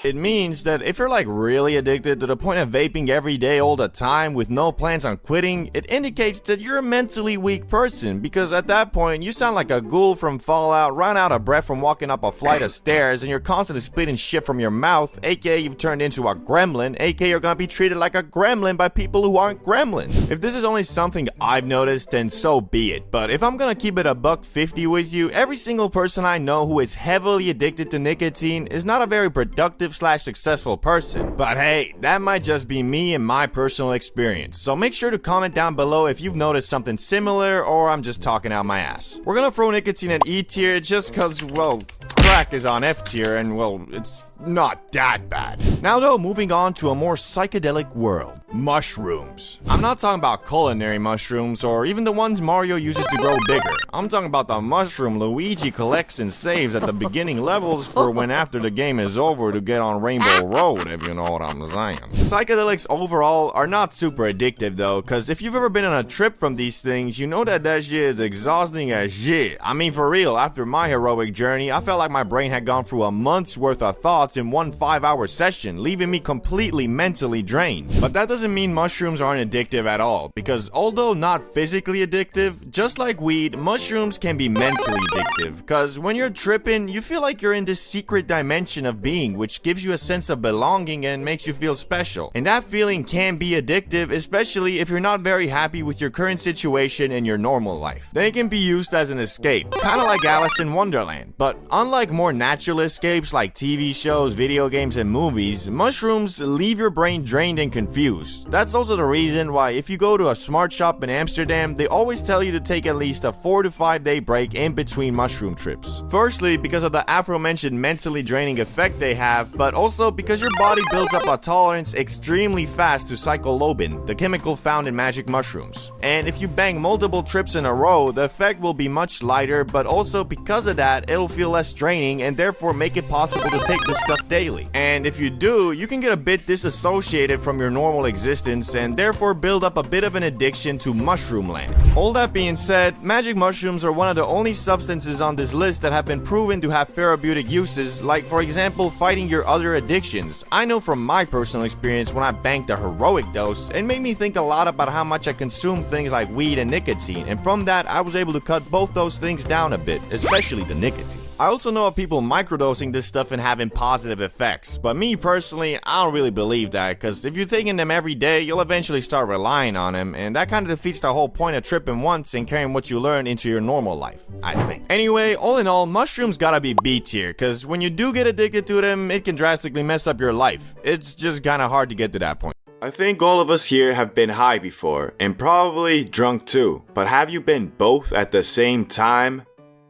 It means that if you're like really addicted to the point of vaping every day all the time with no plans on quitting, it indicates that you're a mentally weak person, because at that point you sound like a ghoul from Fallout, run out of breath from walking up a flight of stairs, and you're constantly spitting shit from your mouth, aka you've turned into a gremlin, aka you're gonna be treated like a gremlin by people who aren't gremlins. If this is only something I've noticed, then so be it, but if I'm gonna keep it $1.50 with you, every single person I know who is heavily addicted to nicotine is not a very productive / successful person. But hey, that might just be me and my personal experience. So make sure to comment down below if you've noticed something similar or I'm just talking out my ass. We're gonna throw nicotine at E tier just cause, well, crack is on F tier and, well, it's not that bad. Now though, moving on to a more psychedelic world. Mushrooms. I'm not talking about culinary mushrooms or even the ones Mario uses to grow bigger. I'm talking about the mushroom Luigi collects and saves at the beginning levels for when after the game is over to get on Rainbow Road, if you know what I'm saying. Psychedelics overall are not super addictive though, cause if you've ever been on a trip from these things, you know that shit is exhausting as shit. I mean for real, after my heroic journey, I felt like my brain had gone through a month's worth of thoughts in one 5-hour session, leaving me completely mentally drained. But that doesn't mean mushrooms aren't addictive at all, because although not physically addictive, just like weed, mushrooms can be mentally addictive, cause when you're tripping, you feel like you're in this secret dimension of being, which gives you a sense of belonging and makes you feel special. And that feeling can be addictive, especially if you're not very happy with your current situation in your normal life. They can be used as an escape, kinda like Alice in Wonderland, but unlike more natural escapes like TV shows, video games, and movies, mushrooms leave your brain drained and confused. That's also the reason why if you go to a smart shop in Amsterdam, they always tell you to take at least a 4 to 5 day break in between mushroom trips. Firstly, because of the aforementioned mentally draining effect they have, but also because your body builds up a tolerance extremely fast to psilocybin, the chemical found in magic mushrooms. And if you bang multiple trips in a row, the effect will be much lighter, but also because of that, it'll feel less draining and therefore make it possible to take this stuff daily. And if you do, you can get a bit disassociated from your normal existence and therefore build up a bit of an addiction to mushroom land. All that being said, magic mushrooms are one of the only substances on this list that have been proven to have therapeutic uses, like for example fighting your other addictions. I know from my personal experience when I banked a heroic dose, it made me think a lot about how much I consume things like weed and nicotine, and from that I was able to cut both those things down a bit, especially the nicotine. I also know of people microdosing this stuff and having positive effects, but me personally, I don't really believe that, because if you're taking them every day, you'll eventually start relying on them, and that kind of defeats the whole point of tripping once and carrying what you learn into your normal life, I think. Anyway, all in all, mushrooms gotta be B tier, because when you do get addicted to them, it can drastically mess up your life. It's just kinda hard to get to that point. I think all of us here have been high before, and probably drunk too, but have you been both at the same time?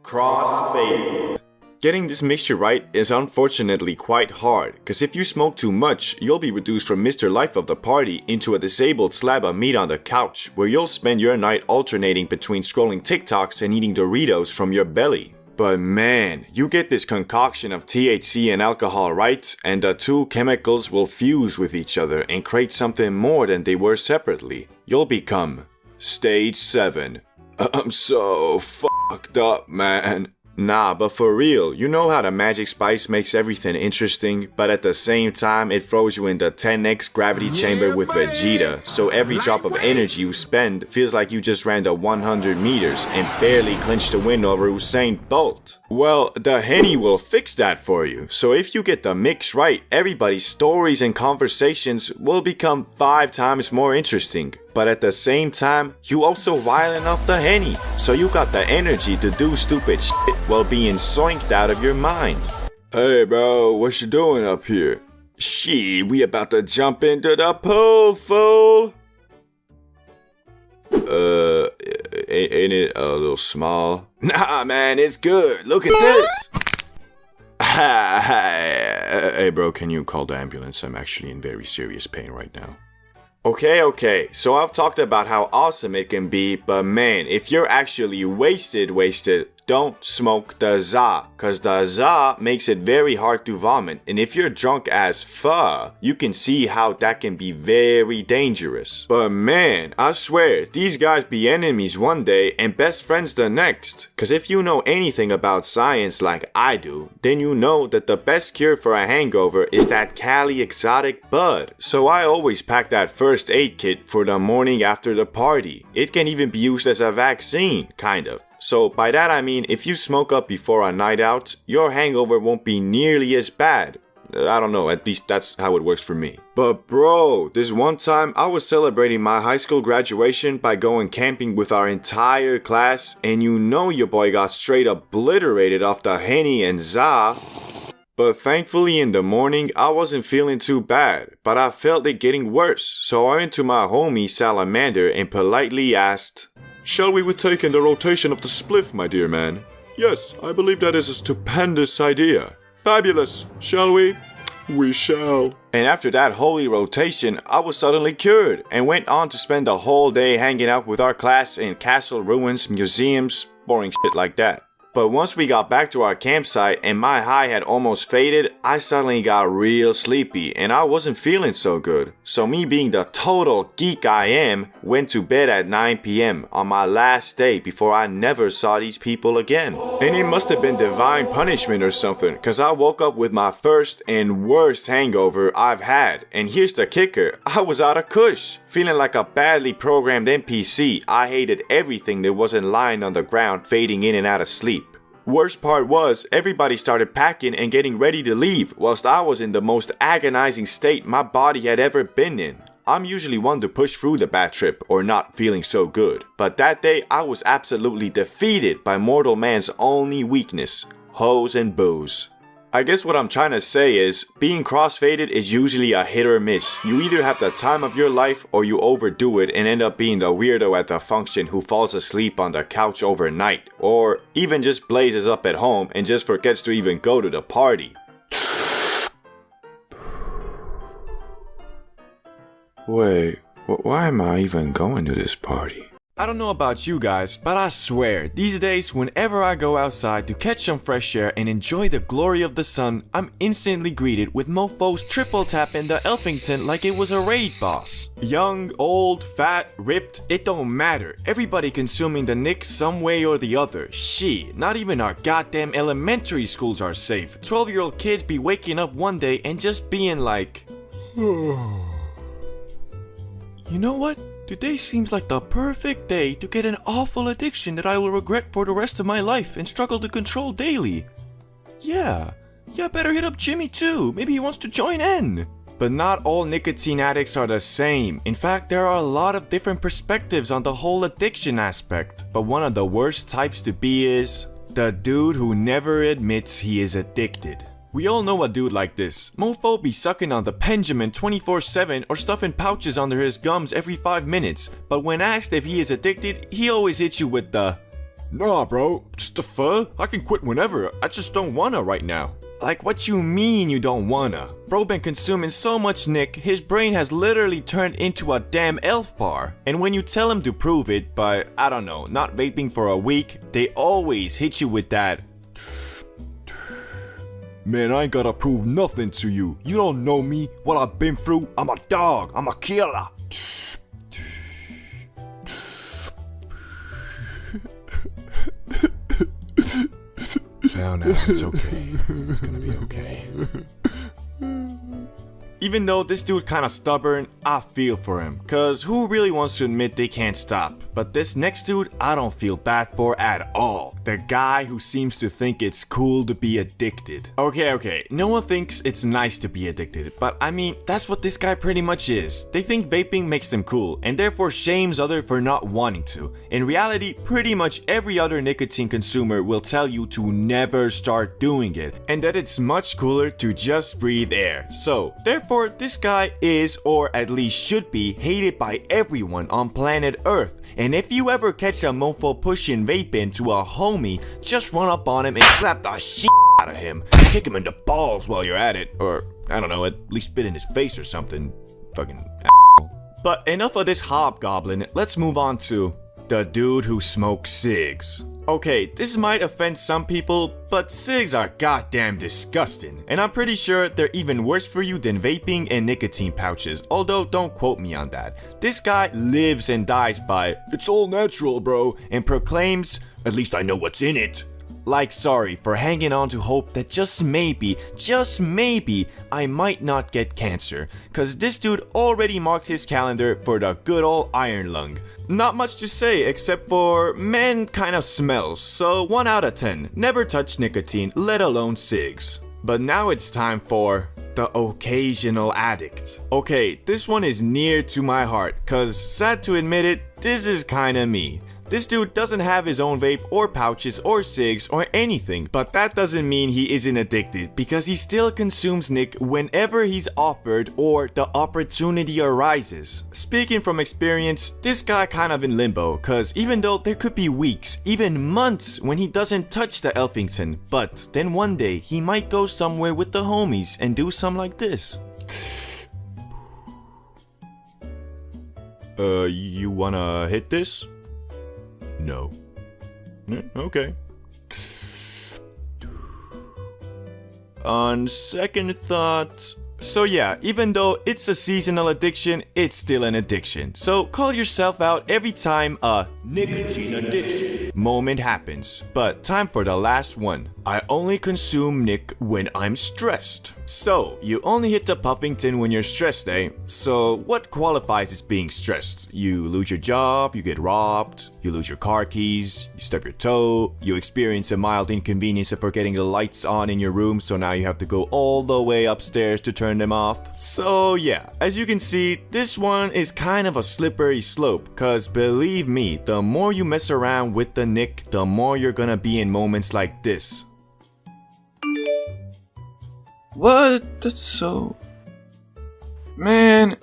Cross-faded. Getting this mixture right is unfortunately quite hard, cause if you smoke too much, you'll be reduced from Mr. Life of the party into a disabled slab of meat on the couch, where you'll spend your night alternating between scrolling TikToks and eating Doritos from your belly. But man, you get this concoction of THC and alcohol right, and the two chemicals will fuse with each other and create something more than they were separately. You'll become Stage 7. I'm so fucked up, man. Nah, but for real, you know how the magic spice makes everything interesting, but at the same time it throws you in the 10x gravity chamber with Vegeta, so every drop of energy you spend feels like you just ran the 100 meters and barely clinched the win over Usain Bolt. Well, the Henny will fix that for you, so if you get the mix right, everybody's stories and conversations will become 5 times more interesting. But at the same time, you also violent off the Henny, so you got the energy to do stupid shit while being zoinked out of your mind. Hey bro, what you doing up here? Shit, we about to jump into the pool, fool! Ain't it a little small? Nah man, it's good, look at this! Hey bro, can you call the ambulance? I'm actually in very serious pain right now. Okay, so I've talked about how awesome it can be, but man, if you're actually wasted, don't smoke the za, cause the za makes it very hard to vomit, and if you're drunk as fuck, you can see how that can be very dangerous. But man, I swear, these guys be enemies one day and best friends the next. Cause if you know anything about science like I do, then you know that the best cure for a hangover is that Cali exotic bud. So I always pack that first aid kit for the morning after the party. It can even be used as a vaccine, kind of. So by that I mean if you smoke up before a night out, your hangover won't be nearly as bad. I don't know, at least that's how it works for me. But bro, this one time I was celebrating my high school graduation by going camping with our entire class, and you know your boy got straight obliterated off the Henny and za. But thankfully in the morning I wasn't feeling too bad, but I felt it getting worse, so I went to my homie Salamander and politely asked, "Shall we partake in the rotation of the spliff, my dear man?" "Yes, I believe that is a stupendous idea." "Fabulous, shall we?" "We shall." And after that holy rotation, I was suddenly cured and went on to spend the whole day hanging out with our class in castle ruins, museums, boring shit like that. But once we got back to our campsite and my high had almost faded, I suddenly got real sleepy and I wasn't feeling so good. So me being the total geek I am, went to bed at 9 p.m. on my last day before I never saw these people again. And it must have been divine punishment or something, cause I woke up with my first and worst hangover I've had. And here's the kicker, I was out of kush. Feeling like a badly programmed NPC, I hated everything that wasn't lying on the ground fading in and out of sleep. Worst part was, everybody started packing and getting ready to leave, whilst I was in the most agonizing state my body had ever been in. I'm usually one to push through the bad trip or not feeling so good, but that day I was absolutely defeated by mortal man's only weakness, hoes and booze. I guess what I'm trying to say is, being crossfaded is usually a hit or miss. You either have the time of your life or you overdo it and end up being the weirdo at the function who falls asleep on the couch overnight, or even just blazes up at home and just forgets to even go to the party. Wait, why am I even going to this party? I don't know about you guys, but I swear, these days whenever I go outside to catch some fresh air and enjoy the glory of the sun, I'm instantly greeted with mofos triple tapping the Elfington like it was a raid boss. Young, old, fat, ripped, it don't matter. Everybody consuming the Nick some way or the other. Shit, not even our goddamn elementary schools are safe. 12-year-old kids be waking up one day and just being like, you know what? Today seems like the perfect day to get an awful addiction that I will regret for the rest of my life and struggle to control daily. Yeah, better hit up Jimmy too. Maybe he wants to join in. But not all nicotine addicts are the same. In fact, there are a lot of different perspectives on the whole addiction aspect. But one of the worst types to be is the dude who never admits he is addicted. We all know a dude like this. Mofo be sucking on the Benjamin 24/7 or stuffing pouches under his gums every 5 minutes. But when asked if he is addicted, he always hits you with the, "Nah bro, just the fuck, I can quit whenever, I just don't wanna right now." Like, what you mean you don't wanna? Bro been consuming so much Nick, his brain has literally turned into a damn elf bar. And when you tell him to prove it by, I don't know, not vaping for a week, they always hit you with that, "Man, I ain't gotta prove nothing to you. You don't know me, what I've been through. I'm a dog, I'm a killer." Now, it's okay. It's gonna be okay. Even though this dude kinda stubborn, I feel for him, cause who really wants to admit they can't stop? But this next dude, I don't feel bad for at all. The guy who seems to think it's cool to be addicted. Okay, no one thinks it's nice to be addicted, but I mean, that's what this guy pretty much is. They think vaping makes them cool, and therefore shames others for not wanting to. In reality, pretty much every other nicotine consumer will tell you to never start doing it, and that it's much cooler to just breathe air. So, therefore, this guy is, or at least should be, hated by everyone on planet Earth. And if you ever catch a mofo pushing vaping to a homie, just run up on him and slap the shit out of him. Kick him in the balls while you're at it. Or, I don't know, at least spit in his face or something. Fucking asshole. But enough of this hobgoblin, let's move on to the dude who smokes cigs. Okay, this might offend some people, but cigs are goddamn disgusting. And I'm pretty sure they're even worse for you than vaping and nicotine pouches, although don't quote me on that. This guy lives and dies by, "It's all natural, bro," and proclaims, "At least I know what's in it." Like, sorry for hanging on to hope that just maybe, I might not get cancer. Cause this dude already marked his calendar for the good old iron lung. Not much to say except for, man kinda smells, so 1 out of 10. Never touch nicotine, let alone cigs. But now it's time for the occasional addict. Okay, this one is near to my heart, cause sad to admit it, this is kinda me. This dude doesn't have his own vape or pouches or cigs or anything, but that doesn't mean he isn't addicted because he still consumes Nick whenever he's offered or the opportunity arises. Speaking from experience, this guy kind of in limbo cause even though there could be weeks, even months when he doesn't touch the Elfington, but then one day he might go somewhere with the homies and do something like this. You wanna hit this? No. Okay. On second thought, so yeah, even though it's a seasonal addiction, it's still an addiction. So call yourself out every time a nicotine addiction moment happens. But time for the last one. I only consume Nick when I'm stressed. So, you only hit the Puffington when you're stressed, eh? So, what qualifies as being stressed? You lose your job, you get robbed, you lose your car keys, you stub your toe, you experience a mild inconvenience of forgetting the lights on in your room, so now you have to go all the way upstairs to turn them off. So, yeah, as you can see, this one is kind of a slippery slope, cause believe me, the more you mess around with the Nick, the more you're gonna be in moments like this. What? That's so... Man...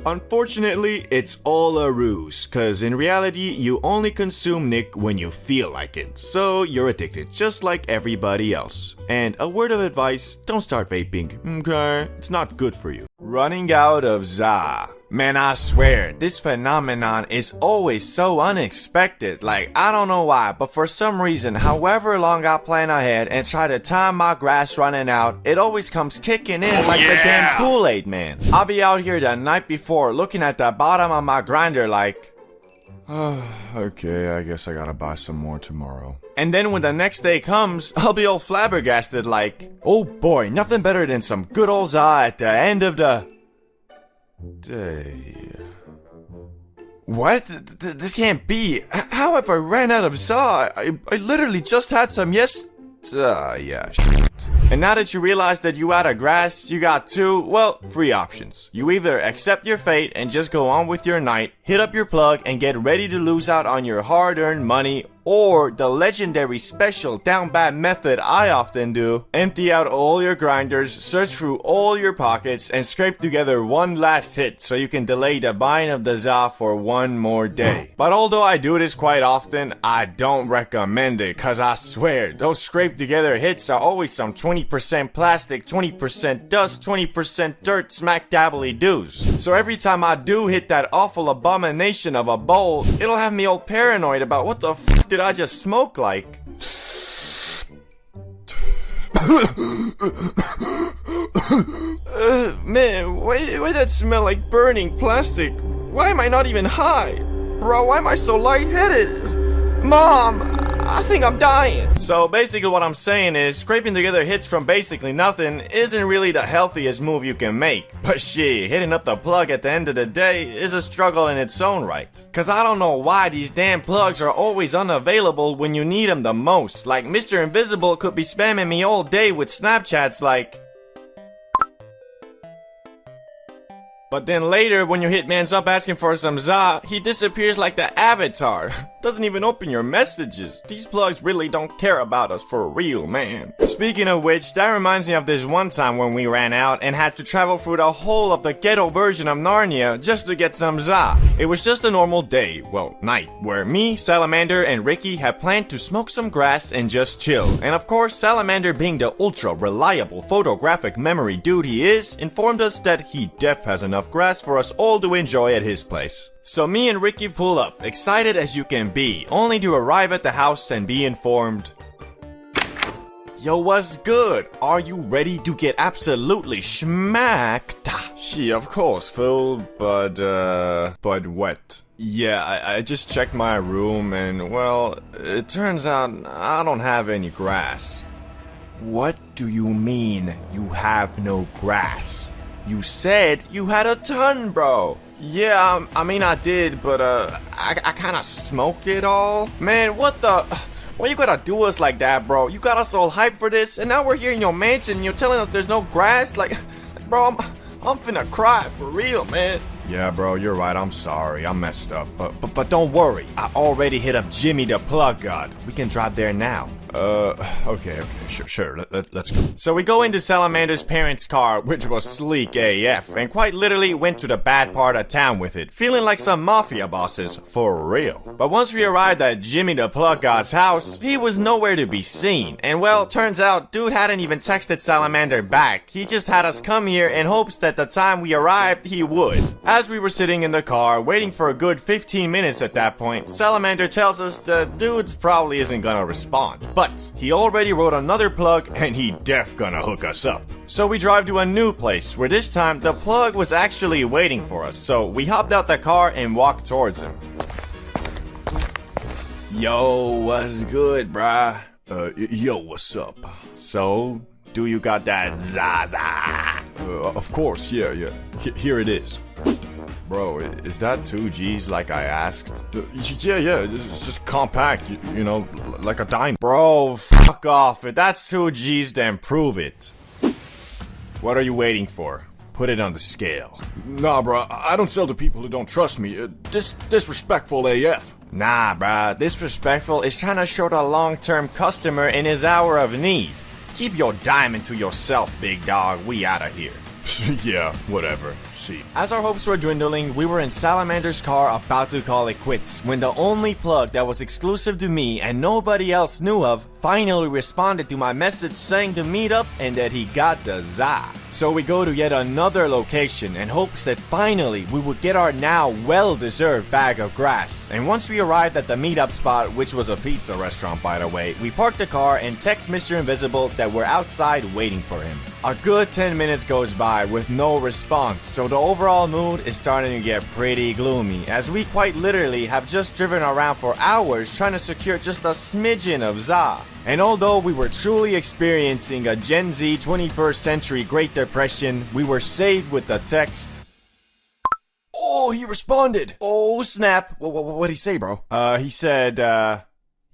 Unfortunately, it's all a ruse, cause in reality, you only consume Nick when you feel like it. So you're addicted, just like everybody else. And a word of advice, don't start vaping, okay? It's not good for you. Running out of za. Man, I swear, this phenomenon is always so unexpected. Like, I don't know why, but for some reason, however long I plan ahead and try to time my grass running out, it always comes kicking in like the damn Kool-Aid man. I'll be out here the night before looking at the bottom of my grinder like, okay, I guess I gotta buy some more tomorrow. And then when the next day comes, I'll be all flabbergasted like, oh boy, nothing better than some good old za at the end of the day. What? This can't be. How have I ran out of za? I literally just had some yeah, shit. And now that you realize that you out of grass, you got three options. You either accept your fate and just go on with your night, hit up your plug and get ready to lose out on your hard-earned money, or the legendary special down bad method I often do, empty out all your grinders, search through all your pockets, and scrape together one last hit so you can delay the buying of the za for one more day. But although I do this quite often, I don't recommend it, cause I swear, those scrape together hits are always some 20% plastic, 20% dust, 20% dirt smack dabbly doos. So every time I do hit that awful abomination of a bowl, it'll have me all paranoid about what the f did I just smoke like? Man, why that smell like burning plastic? Why am I not even high? Bro, why am I so lightheaded? Mom, I think I'm dying. So basically what I'm saying is, scraping together hits from basically nothing isn't really the healthiest move you can make. But shit, hitting up the plug at the end of the day is a struggle in its own right. Cause I don't know why these damn plugs are always unavailable when you need them the most. Like Mr. Invisible could be spamming me all day with Snapchats like... But then later, when your hitman's up asking for some za, he disappears like the Avatar. Doesn't even open your messages. These plugs really don't care about us for real, man. Speaking of which, that reminds me of this one time when we ran out and had to travel through the whole of the ghetto version of Narnia just to get some za. It was just a normal day, well, night, where me, Salamander, and Ricky had planned to smoke some grass and just chill. And of course, Salamander, being the ultra reliable photographic memory dude he is, informed us that he def has enough enough grass for us all to enjoy at his place. So me and Ricky pull up, excited as you can be, only to arrive at the house and be informed, yo, what's good? Are you ready to get absolutely smacked? She, of course, fool, but what? Yeah, I just checked my room and, well, it turns out I don't have any grass. What do you mean you have no grass? You said you had a ton, bro. Yeah, I mean I did, but I kinda smoked it all. Man, what the... Why you gotta do us like that, bro? You got us all hyped for this, and now we're here in your mansion and you're telling us there's no grass? Like bro, I'm finna cry for real, man. Yeah, bro, you're right. I'm sorry. I messed up. But don't worry. I already hit up Jimmy the plug god. We can drive there now. Okay, sure, let's go. So we go into Salamander's parents' car, which was sleek AF, and quite literally went to the bad part of town with it, feeling like some mafia bosses, for real. But once we arrived at Jimmy the plug god's house, he was nowhere to be seen, and well, turns out, dude hadn't even texted Salamander back. He just had us come here in hopes that the time we arrived, he would. As we were sitting in the car, waiting for a good 15 minutes at that point, Salamander tells us the dude probably isn't gonna respond. But he already wrote another plug and he def gonna hook us up. So we drive to a new place where this time the plug was actually waiting for us. So we hopped out the car and walked towards him. Yo, what's good, bruh? Yo, what's up? So, do you got that Zaza? Of course, yeah. Here it is. Bro, is that 2 G's like I asked? Yeah, it's just compact, you know, like a dime. Bro, fuck off. If that's 2 G's, then prove it. What are you waiting for? Put it on the scale. Nah, bro, I don't sell to people who don't trust me. Disrespectful AF. Nah, bruh, disrespectful is trying to show the long-term customer in his hour of need. Keep your diamond to yourself, big dog. We outta here. Yeah, whatever. See. As our hopes were dwindling, we were in Salamander's car about to call it quits when the only plug that was exclusive to me and nobody else knew of finally responded to my message saying to meet up and that he got the za. So we go to yet another location in hopes that finally we would get our now well-deserved bag of grass. And once we arrived at the meetup spot, which was a pizza restaurant by the way, we parked the car and text Mr. Invisible that we're outside waiting for him. A good 10 minutes goes by with no response, so the overall mood is starting to get pretty gloomy, as we quite literally have just driven around for hours trying to secure just a smidgen of za. And although we were truly experiencing a Gen Z 21st century Great Depression, we were saved with the text, "Oh, he responded! Oh, snap! What'd he say, bro?" He said,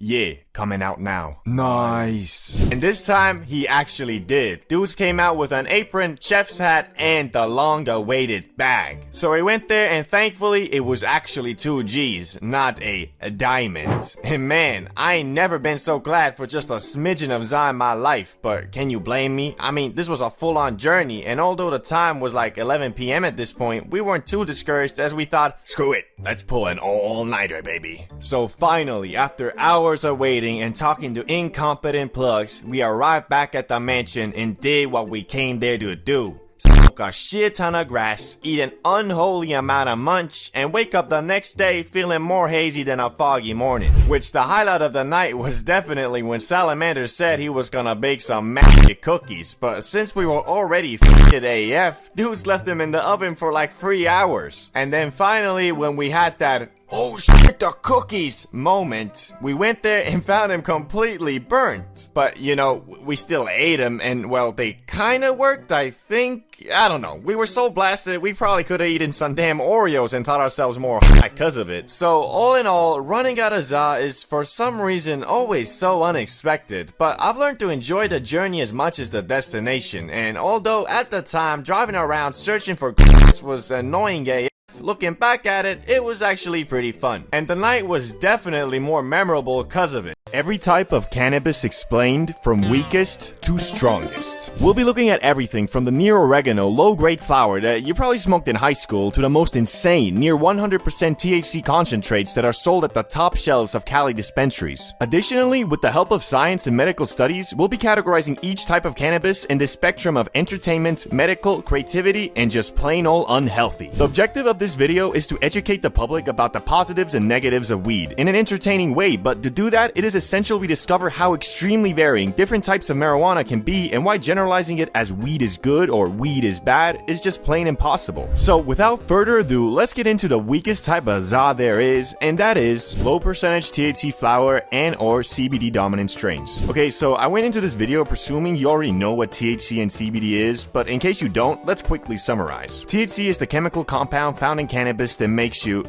yeah, coming out now. Nice. And this time, he actually did. Dudes came out with an apron, chef's hat, and the long-awaited bag. So we went there, and thankfully, it was actually 2 G's, not a diamond. And man, I ain't never been so glad for just a smidgen of za in my life, but can you blame me? I mean, this was a full-on journey, and although the time was like 11 PM at this point, we weren't too discouraged as we thought, screw it, let's pull an all-nighter, baby. So finally, after hours of waiting and talking to incompetent plugs, we arrived back at the mansion and did what we came there to do. Smoke a shit ton of grass, eat an unholy amount of munch, and wake up the next day feeling more hazy than a foggy morning. Which the highlight of the night was definitely when Salamander said he was gonna bake some magic cookies, but since we were already f***ed AF, dudes left them in the oven for like 3 hours. And then finally, when we had that "oh shit, the cookies" moment, we went there and found them completely burnt. But, you know, we still ate them and, well, they kinda worked, I think. I don't know. We were so blasted, we probably could have eaten some damn Oreos and thought ourselves more high because of it. So, all in all, running out of za is, for some reason, always so unexpected. But I've learned to enjoy the journey as much as the destination. And although, at the time, driving around searching for grass was annoying AF, looking back at it, it was actually pretty fun. And the night was definitely more memorable because of it. Every type of cannabis explained from weakest to strongest. We'll be looking at everything from the near oregano low-grade flower that you probably smoked in high school to the most insane near 100% THC concentrates that are sold at the top shelves of Cali dispensaries. Additionally, with the help of science and medical studies, we'll be categorizing each type of cannabis in the spectrum of entertainment, medical, creativity, and just plain old unhealthy. The objective of this video is to educate the public about the positives and negatives of weed in an entertaining way, but to do that, it is essential we discover how extremely varying different types of marijuana can be and why generalizing it as weed is good or weed is bad is just plain impossible. So without further ado, let's get into the weakest type of za there is, and that is low percentage THC flower and or CBD dominant strains. Okay, so I went into this video presuming you already know what THC and CBD is, but in case you don't, let's quickly summarize. THC is the chemical compound found in cannabis that makes you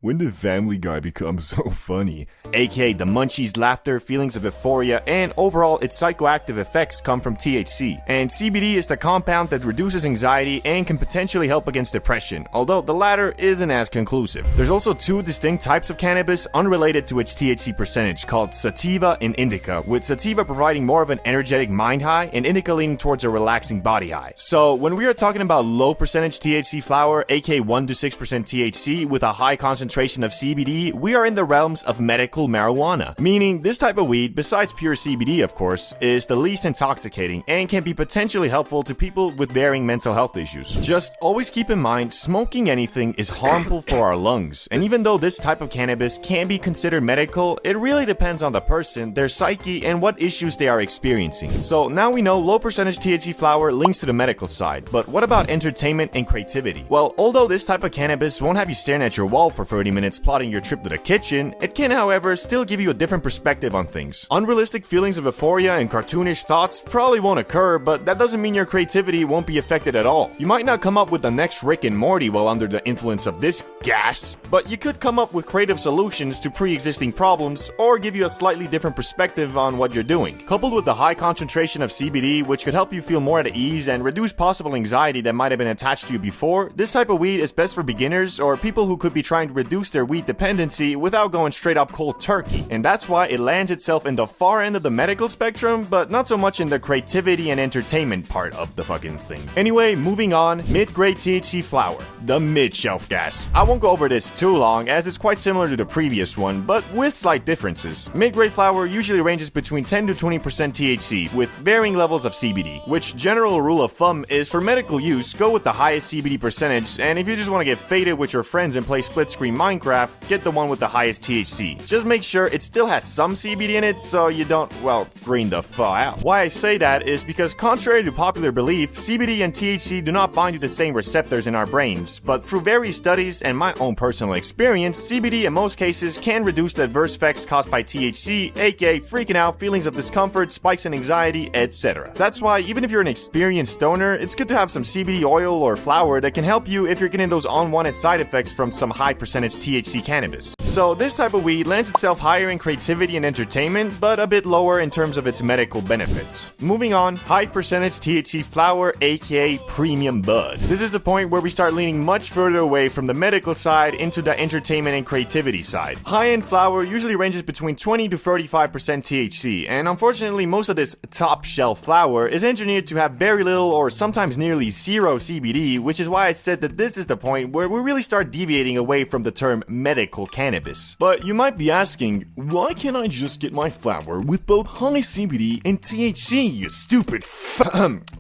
when the Family Guy becomes so funny, aka the munchies, laughter, feelings of euphoria, and overall its psychoactive effects come from THC. And CBD is the compound that reduces anxiety and can potentially help against depression, although the latter isn't as conclusive. There's also two distinct types of cannabis unrelated to its THC percentage called sativa and indica, with sativa providing more of an energetic mind high and indica leaning towards a relaxing body high. So when we are talking about low percentage THC flower, aka 1 to 6% THC with a high concentration of CBD, we are in the realms of medical marijuana, meaning this type of weed, besides pure CBD of course, is the least intoxicating and can be potentially helpful to people with varying mental health issues. Just always keep in mind, smoking anything is harmful for our lungs, and even though this type of cannabis can be considered medical, it really depends on the person, their psyche, and what issues they are experiencing. So now we know low percentage THC flower links to the medical side, but what about entertainment and creativity? Well, although this type of cannabis won't have you staring at your wall for 30 minutes plotting your trip to the kitchen, it can, however, still give you a different perspective on things. Unrealistic feelings of euphoria and cartoonish thoughts probably won't occur, but that doesn't mean your creativity won't be affected at all. You might not come up with the next Rick and Morty while under the influence of this gas, but you could come up with creative solutions to pre-existing problems or give you a slightly different perspective on what you're doing. Coupled with the high concentration of CBD, which could help you feel more at ease and reduce possible anxiety that might have been attached to you before, this type of weed is best for beginners or people who could be trying to reduce their weed dependency without going straight up cold turkey, and that's why it lands itself in the far end of the medical spectrum, but not so much in the creativity and entertainment part of the fucking thing. Anyway, moving on, mid-grade THC flower, the mid-shelf gas. I won't go over this too long as it's quite similar to the previous one, but with slight differences. Mid-grade flower usually ranges between 10 to 20% THC with varying levels of CBD, which general rule of thumb is for medical use, go with the highest CBD percentage, and if you just want to get faded with your friends and play split-screen Minecraft, get the one with the highest THC. Just make sure it still has some CBD in it so you don't, well, green the fuck out. Why I say that is because contrary to popular belief, CBD and THC do not bind to the same receptors in our brains, but through various studies and my own personal experience, CBD in most cases can reduce the adverse effects caused by THC, aka freaking out, feelings of discomfort, spikes in anxiety, etc. That's why even if you're an experienced stoner, it's good to have some CBD oil or flower that can help you if you're getting those unwanted side effects from some high percentage THC cannabis. So this type of weed lends itself higher in creativity and entertainment, but a bit lower in terms of its medical benefits. Moving on, high percentage THC flower, aka premium bud. This is the point where we start leaning much further away from the medical side into the entertainment and creativity side. High-end flower usually ranges between 20 to 35% THC, and unfortunately most of this top shelf flower is engineered to have very little or sometimes nearly zero CBD, which is why I said that this is the point where we really start deviating away from the term medical cannabis. But you might be asking, why can't I just get my flower with both high CBD and THC, you stupid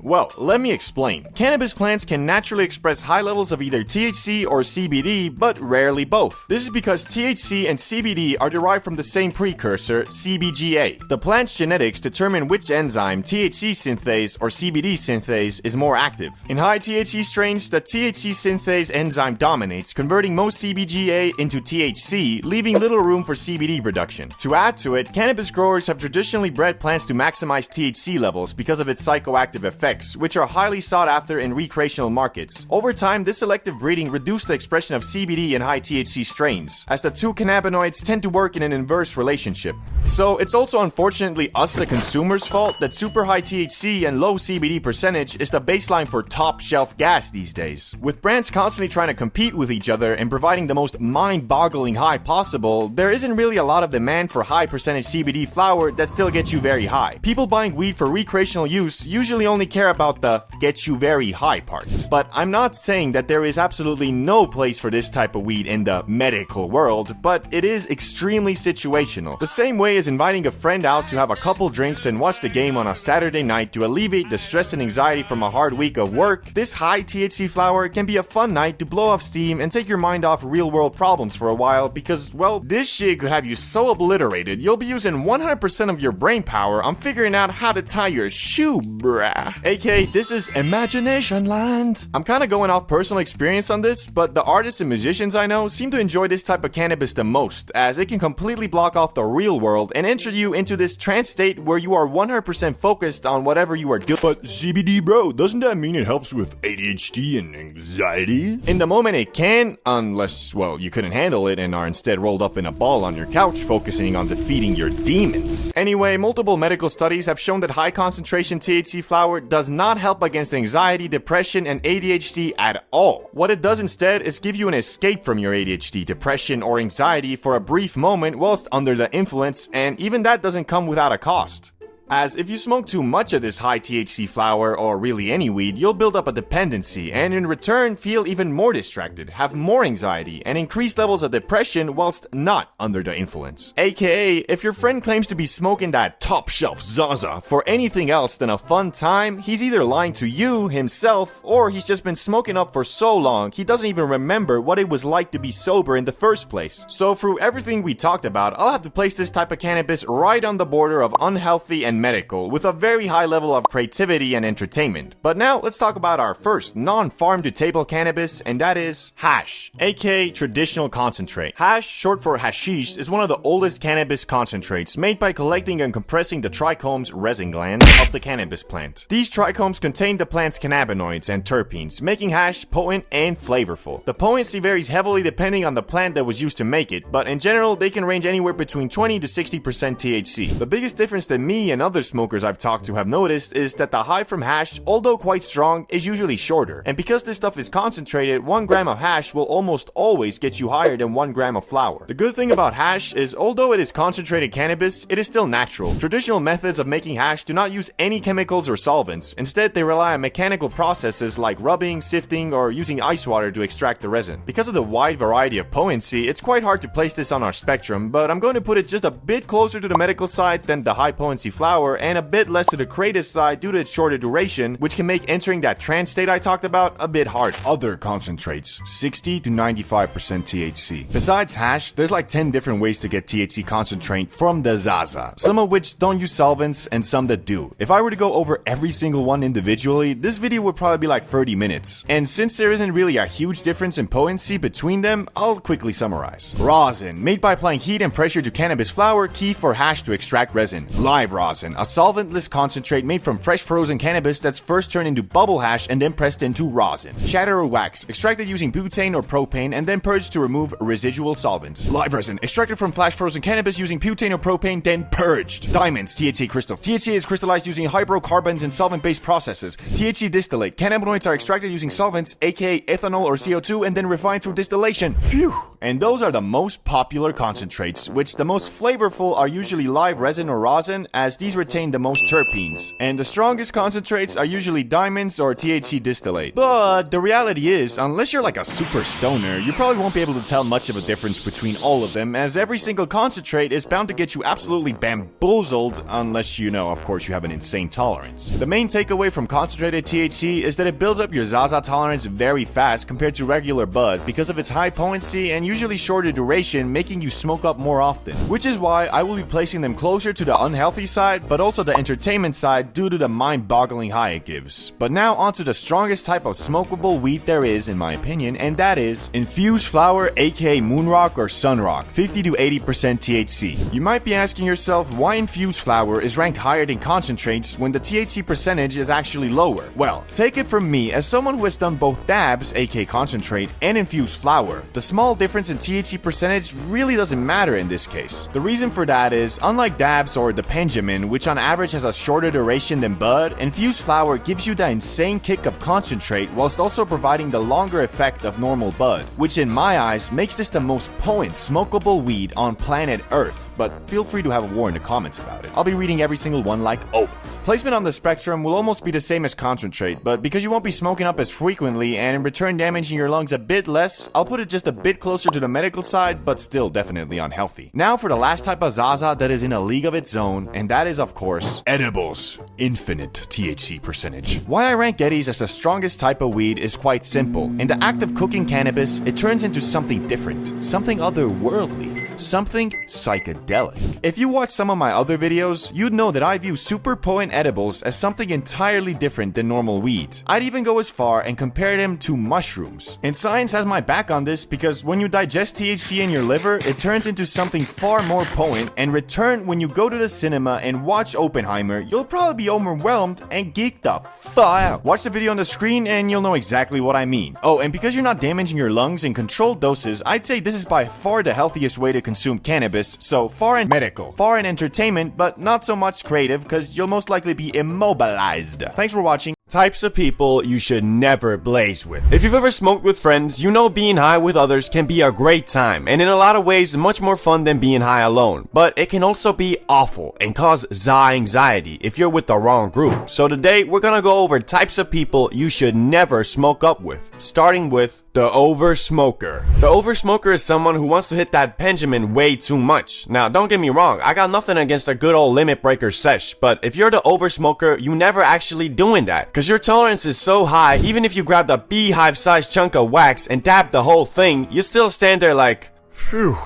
Well, let me explain. Cannabis plants can naturally express high levels of either THC or CBD, but rarely both. This is because THC and CBD are derived from the same precursor, CBGA. The plant's genetics determine which enzyme, THC synthase or CBD synthase, is more active. In high THC strains, the THC synthase enzyme dominates, converting most CBGA into THC, leaving little room for CBD production. To add to it, cannabis growers have traditionally bred plants to maximize THC levels because of its psychoactive effects, which are highly sought after in recreational markets. Over time, this selective breeding reduced the expression of CBD in high THC strains, as the two cannabinoids tend to work in an inverse relationship. So it's also unfortunately us, the consumers' fault that super high THC and low CBD percentage is the baseline for top shelf gas these days, with brands constantly trying to compete with each other and provide providing the most mind-boggling high possible, there isn't really a lot of demand for high percentage CBD flower that still gets you very high. People buying weed for recreational use usually only care about the get you very high part. But I'm not saying that there is absolutely no place for this type of weed in the medical world, but it is extremely situational. The same way as inviting a friend out to have a couple drinks and watch the game on a Saturday night to alleviate the stress and anxiety from a hard week of work, this high THC flower can be a fun night to blow off steam and take your mind off real world problems for a while because, well, this shit could have you so obliterated you'll be using 100% of your brain power on figuring out how to tie your shoe, bruh. AK, this is imagination land. I'm kinda going off personal experience on this, but the artists and musicians I know seem to enjoy this type of cannabis the most, as it can completely block off the real world and enter you into this trance state where you are 100% focused on whatever you are doing. But CBD, bro, doesn't that mean it helps with ADHD and anxiety? In the moment it can, unless, well, you couldn't handle it and are instead rolled up in a ball on your couch focusing on defeating your demons. Anyway, multiple medical studies have shown that high concentration THC flower does not help against anxiety, depression, and ADHD at all. What it does instead is give you an escape from your ADHD, depression, or anxiety for a brief moment whilst under the influence, and even that doesn't come without a cost. As if you smoke too much of this high THC flower, or really any weed, you'll build up a dependency and in return feel even more distracted, have more anxiety, and increased levels of depression whilst not under the influence. AKA, if your friend claims to be smoking that top shelf Zaza for anything else than a fun time, he's either lying to you, himself, or he's just been smoking up for so long he doesn't even remember what it was like to be sober in the first place. So through everything we talked about, I'll have to place this type of cannabis right on the border of unhealthy and medical, with a very high level of creativity and entertainment. But now let's talk about our first non-farm to table cannabis, and that is hash, aka traditional concentrate. Hash, short for hashish, is one of the oldest cannabis concentrates made by collecting and compressing the trichomes, resin glands, of the cannabis plant. These trichomes contain the plant's cannabinoids and terpenes, making hash potent and flavorful. The potency varies heavily depending on the plant that was used to make it, but in general they can range anywhere between 20 to 60% THC. The biggest difference that me and other smokers I've talked to have noticed is that the high from hash, although quite strong, is usually shorter. And because this stuff is concentrated, 1 gram of hash will almost always get you higher than 1 gram of flower. The good thing about hash is, although it is concentrated cannabis, it is still natural. Traditional methods of making hash do not use any chemicals or solvents. Instead, they rely on mechanical processes like rubbing, sifting, or using ice water to extract the resin. Because of the wide variety of potency, it's quite hard to place this on our spectrum, but I'm going to put it just a bit closer to the medical side than the high potency flower, and a bit less to the creative side due to its shorter duration, which can make entering that trance state I talked about a bit hard. Other concentrates, 60 to 95% THC. Besides hash, there's like 10 different ways to get THC concentrate from the Zaza, some of which don't use solvents and some that do. If I were to go over every single one individually, this video would probably be like 30 minutes. And since there isn't really a huge difference in potency between them, I'll quickly summarize. Rosin, made by applying heat and pressure to cannabis flower, key for hash to extract resin. Live rosin, a solventless concentrate made from fresh frozen cannabis that's first turned into bubble hash and then pressed into rosin. Shatter or wax, extracted using butane or propane and then purged to remove residual solvents. Live resin, extracted from flash frozen cannabis using butane or propane, then purged. Diamonds, THC crystals. THC is crystallized using hydrocarbons and solvent-based processes. THC distillate, cannabinoids are extracted using solvents, aka ethanol or CO2, and then refined through distillation. Phew! And those are the most popular concentrates, which the most flavorful are usually live resin or rosin, as these retain the most terpenes. And the strongest concentrates are usually diamonds or THC distillate. But the reality is, unless you're like a super stoner, you probably won't be able to tell much of a difference between all of them, as every single concentrate is bound to get you absolutely bamboozled, unless you know, of course, you have an insane tolerance. The main takeaway from concentrated THC is that it builds up your Zaza tolerance very fast compared to regular bud because of its high potency and usually shorter duration, making you smoke up more often. Which is why I will be placing them closer to the unhealthy side, but also the entertainment side due to the mind-boggling high it gives. But now onto the strongest type of smokable weed there is, in my opinion, and that is infused flower, aka moonrock or sunrock, 50 to 80% THC. You might be asking yourself why infused flower is ranked higher than concentrates when the THC percentage is actually lower. Well, take it from me, as someone who has done both dabs, aka concentrate, and infused flower, the small difference in THC percentage really doesn't matter in this case. The reason for that is, unlike dabs or the Benjamin, which on average has a shorter duration than bud, infused flower gives you the insane kick of concentrate whilst also providing the longer effect of normal bud, which in my eyes makes this the most potent smokable weed on planet Earth, but feel free to have a war in the comments about it. I'll be reading every single one like always. Placement on the spectrum will almost be the same as concentrate, but because you won't be smoking up as frequently and in return damaging your lungs a bit less, I'll put it just a bit closer to the medical side, but still definitely unhealthy. Now for the last type of Zaza that is in a league of its own, and that is of course Edibles. Infinite THC percentage. Why I rank Eddies as the strongest type of weed is quite simple. In the act of cooking cannabis, it turns into something different, something otherworldly, something psychedelic. If you watch some of my other videos, you'd know that I view super potent edibles as something entirely different than normal weed. I'd even go as far and compare them to mushrooms. And science has my back on this because when you digest THC in your liver, it turns into something far more potent, and return when you go to the cinema and watch Oppenheimer, you'll probably be overwhelmed and geek the fuck out. Watch the video on the screen and you'll know exactly what I mean. Oh, and because you're not damaging your lungs in controlled doses, I'd say this is by far the healthiest way to consume cannabis, so far in medical, far in entertainment, but not so much creative because you'll most likely be immobilized. Thanks for watching. Types of people you should never blaze with. If you've ever smoked with friends, you know being high with others can be a great time, and in a lot of ways much more fun than being high alone. But it can also be awful and cause anxiety if you're with the wrong group. So today we're gonna go over types of people you should never smoke up with, starting with the oversmoker. The oversmoker is someone who wants to hit that Benjamin way too much. Now don't get me wrong, I got nothing against a good old limit breaker sesh, but if you're the oversmoker, you never actually doing that. Cause your tolerance is so high, even if you grabbed a beehive-sized chunk of wax and dabbed the whole thing, you still stand there like, phew,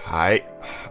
I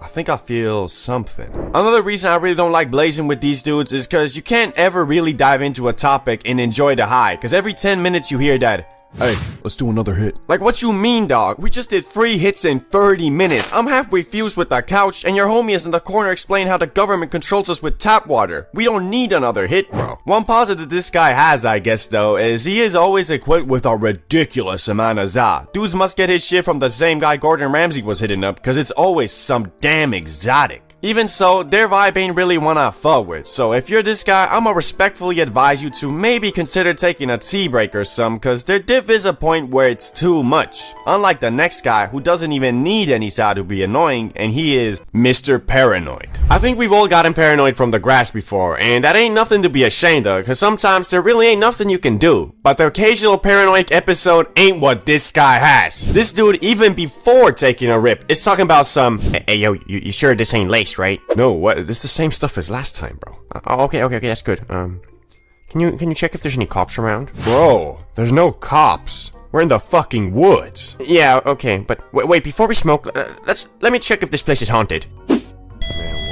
think I feel something. Another reason I really don't like blazing with these dudes is cause you can't ever really dive into a topic and enjoy the high, cause every 10 minutes you hear that, hey, let's do another hit. like, what you mean, dog? We just did 3 hits in 30 minutes. I'm halfway fused with the couch, and your homie is in the corner explaining how the government controls us with tap water. We don't need another hit, bro. One positive this guy has, I guess, though, is he is always equipped with a ridiculous amount of za. Dudes must get his shit from the same guy Gordon Ramsay was hitting up, cause it's always some damn exotic. Even so, their vibe ain't really one I fuck with, so if you're this guy, I'ma respectfully advise you to maybe consider taking a tea break or some, cause their diff is a point where it's too much. Unlike the next guy who doesn't even need any side to be annoying, and he is Mr. Paranoid. I think we've all gotten paranoid from the grass before, and that ain't nothing to be ashamed of, cause sometimes there really ain't nothing you can do. But the occasional paranoid episode ain't what this guy has. This dude, even before taking a rip, is talking about some, hey yo, you sure this ain't lace, right? No, what? This is the same stuff as last time, bro. Okay, that's good. Can you check if there's any cops around? Bro, there's no cops. We're in the fucking woods. Yeah, okay, but wait, before we smoke, let me check if this place is haunted. Man,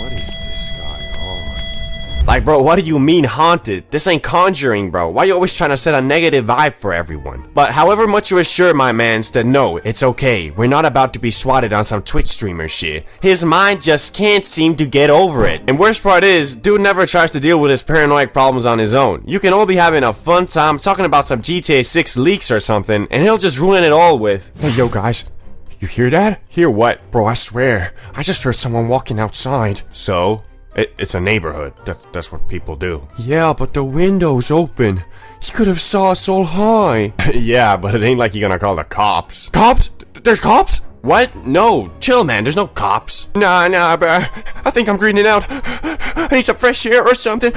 what is this guy on? Like, bro, what do you mean haunted? This ain't Conjuring, bro. Why you always trying to set a negative vibe for everyone? But however much you assure my mans that no, it's okay, we're not about to be swatted on some Twitch streamer shit, his mind just can't seem to get over it. And worst part is, dude never tries to deal with his paranoid problems on his own. You can all be having a fun time talking about some GTA 6 leaks or something, and he'll just ruin it all with, Hey, yo, guys. You hear that? Hear what? Bro, I swear. I just heard someone walking outside. So? It's a neighborhood. That's what people do. Yeah, but the window's open. He could have saw us all high. yeah, but it ain't like you're gonna call the cops. Cops? There's cops? What? No, chill, man, there's no cops. Nah, bruh. I think I'm greening out. I need some fresh air or something.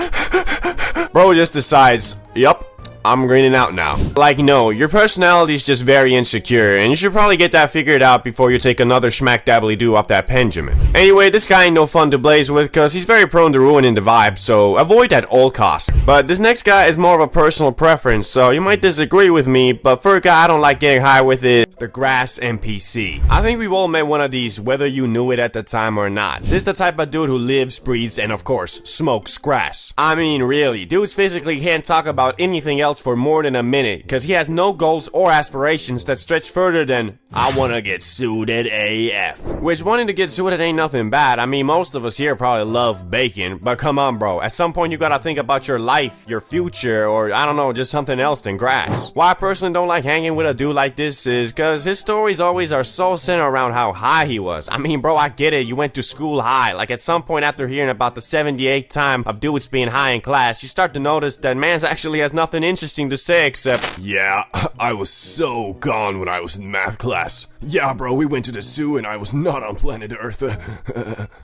Bro just decides, yup, I'm greening out now. Like, no, your personality is just very insecure, and you should probably get that figured out before you take another smack dabbly do off that Benjamin. Anyway, this guy ain't no fun to blaze with, cause he's very prone to ruining the vibe, so avoid at all costs. But this next guy is more of a personal preference, so you might disagree with me, but for a guy I don't like getting high with it, the grass NPC. I think we've all met one of these, whether you knew it at the time or not. This is the type of dude who lives, breathes, and of course, smokes grass. I mean, really, dudes physically can't talk about anything else else for more than a minute, cause he has no goals or aspirations that stretch further than I wanna get suited AF. Which wanting to get suited ain't nothing bad. I mean, most of us here probably love bacon, but come on bro, at some point you gotta think about your life, your future, or I don't know, just something else than grass. Why I personally don't like hanging with a dude like this is cause his stories always are so centered around how high he was. I mean bro, I get it, you went to school high. Like at some point after hearing about the 78th time of dudes being high in class, you start to notice that man's actually has nothing interesting to say except, Yeah, I was so gone when I was in math class. Yeah, bro, we went to the zoo and I was not on planet Earth.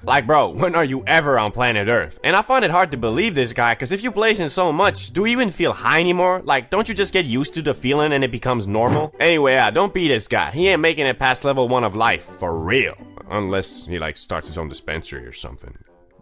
like bro, when are you ever on planet Earth? And I find it hard to believe this guy, cause if you blazing so much, do you even feel high anymore? Like, don't you just get used to the feeling and it becomes normal? Anyway, yeah, don't be this guy. He ain't making it past level 1 of life, for real. Unless he like starts his own dispensary or something.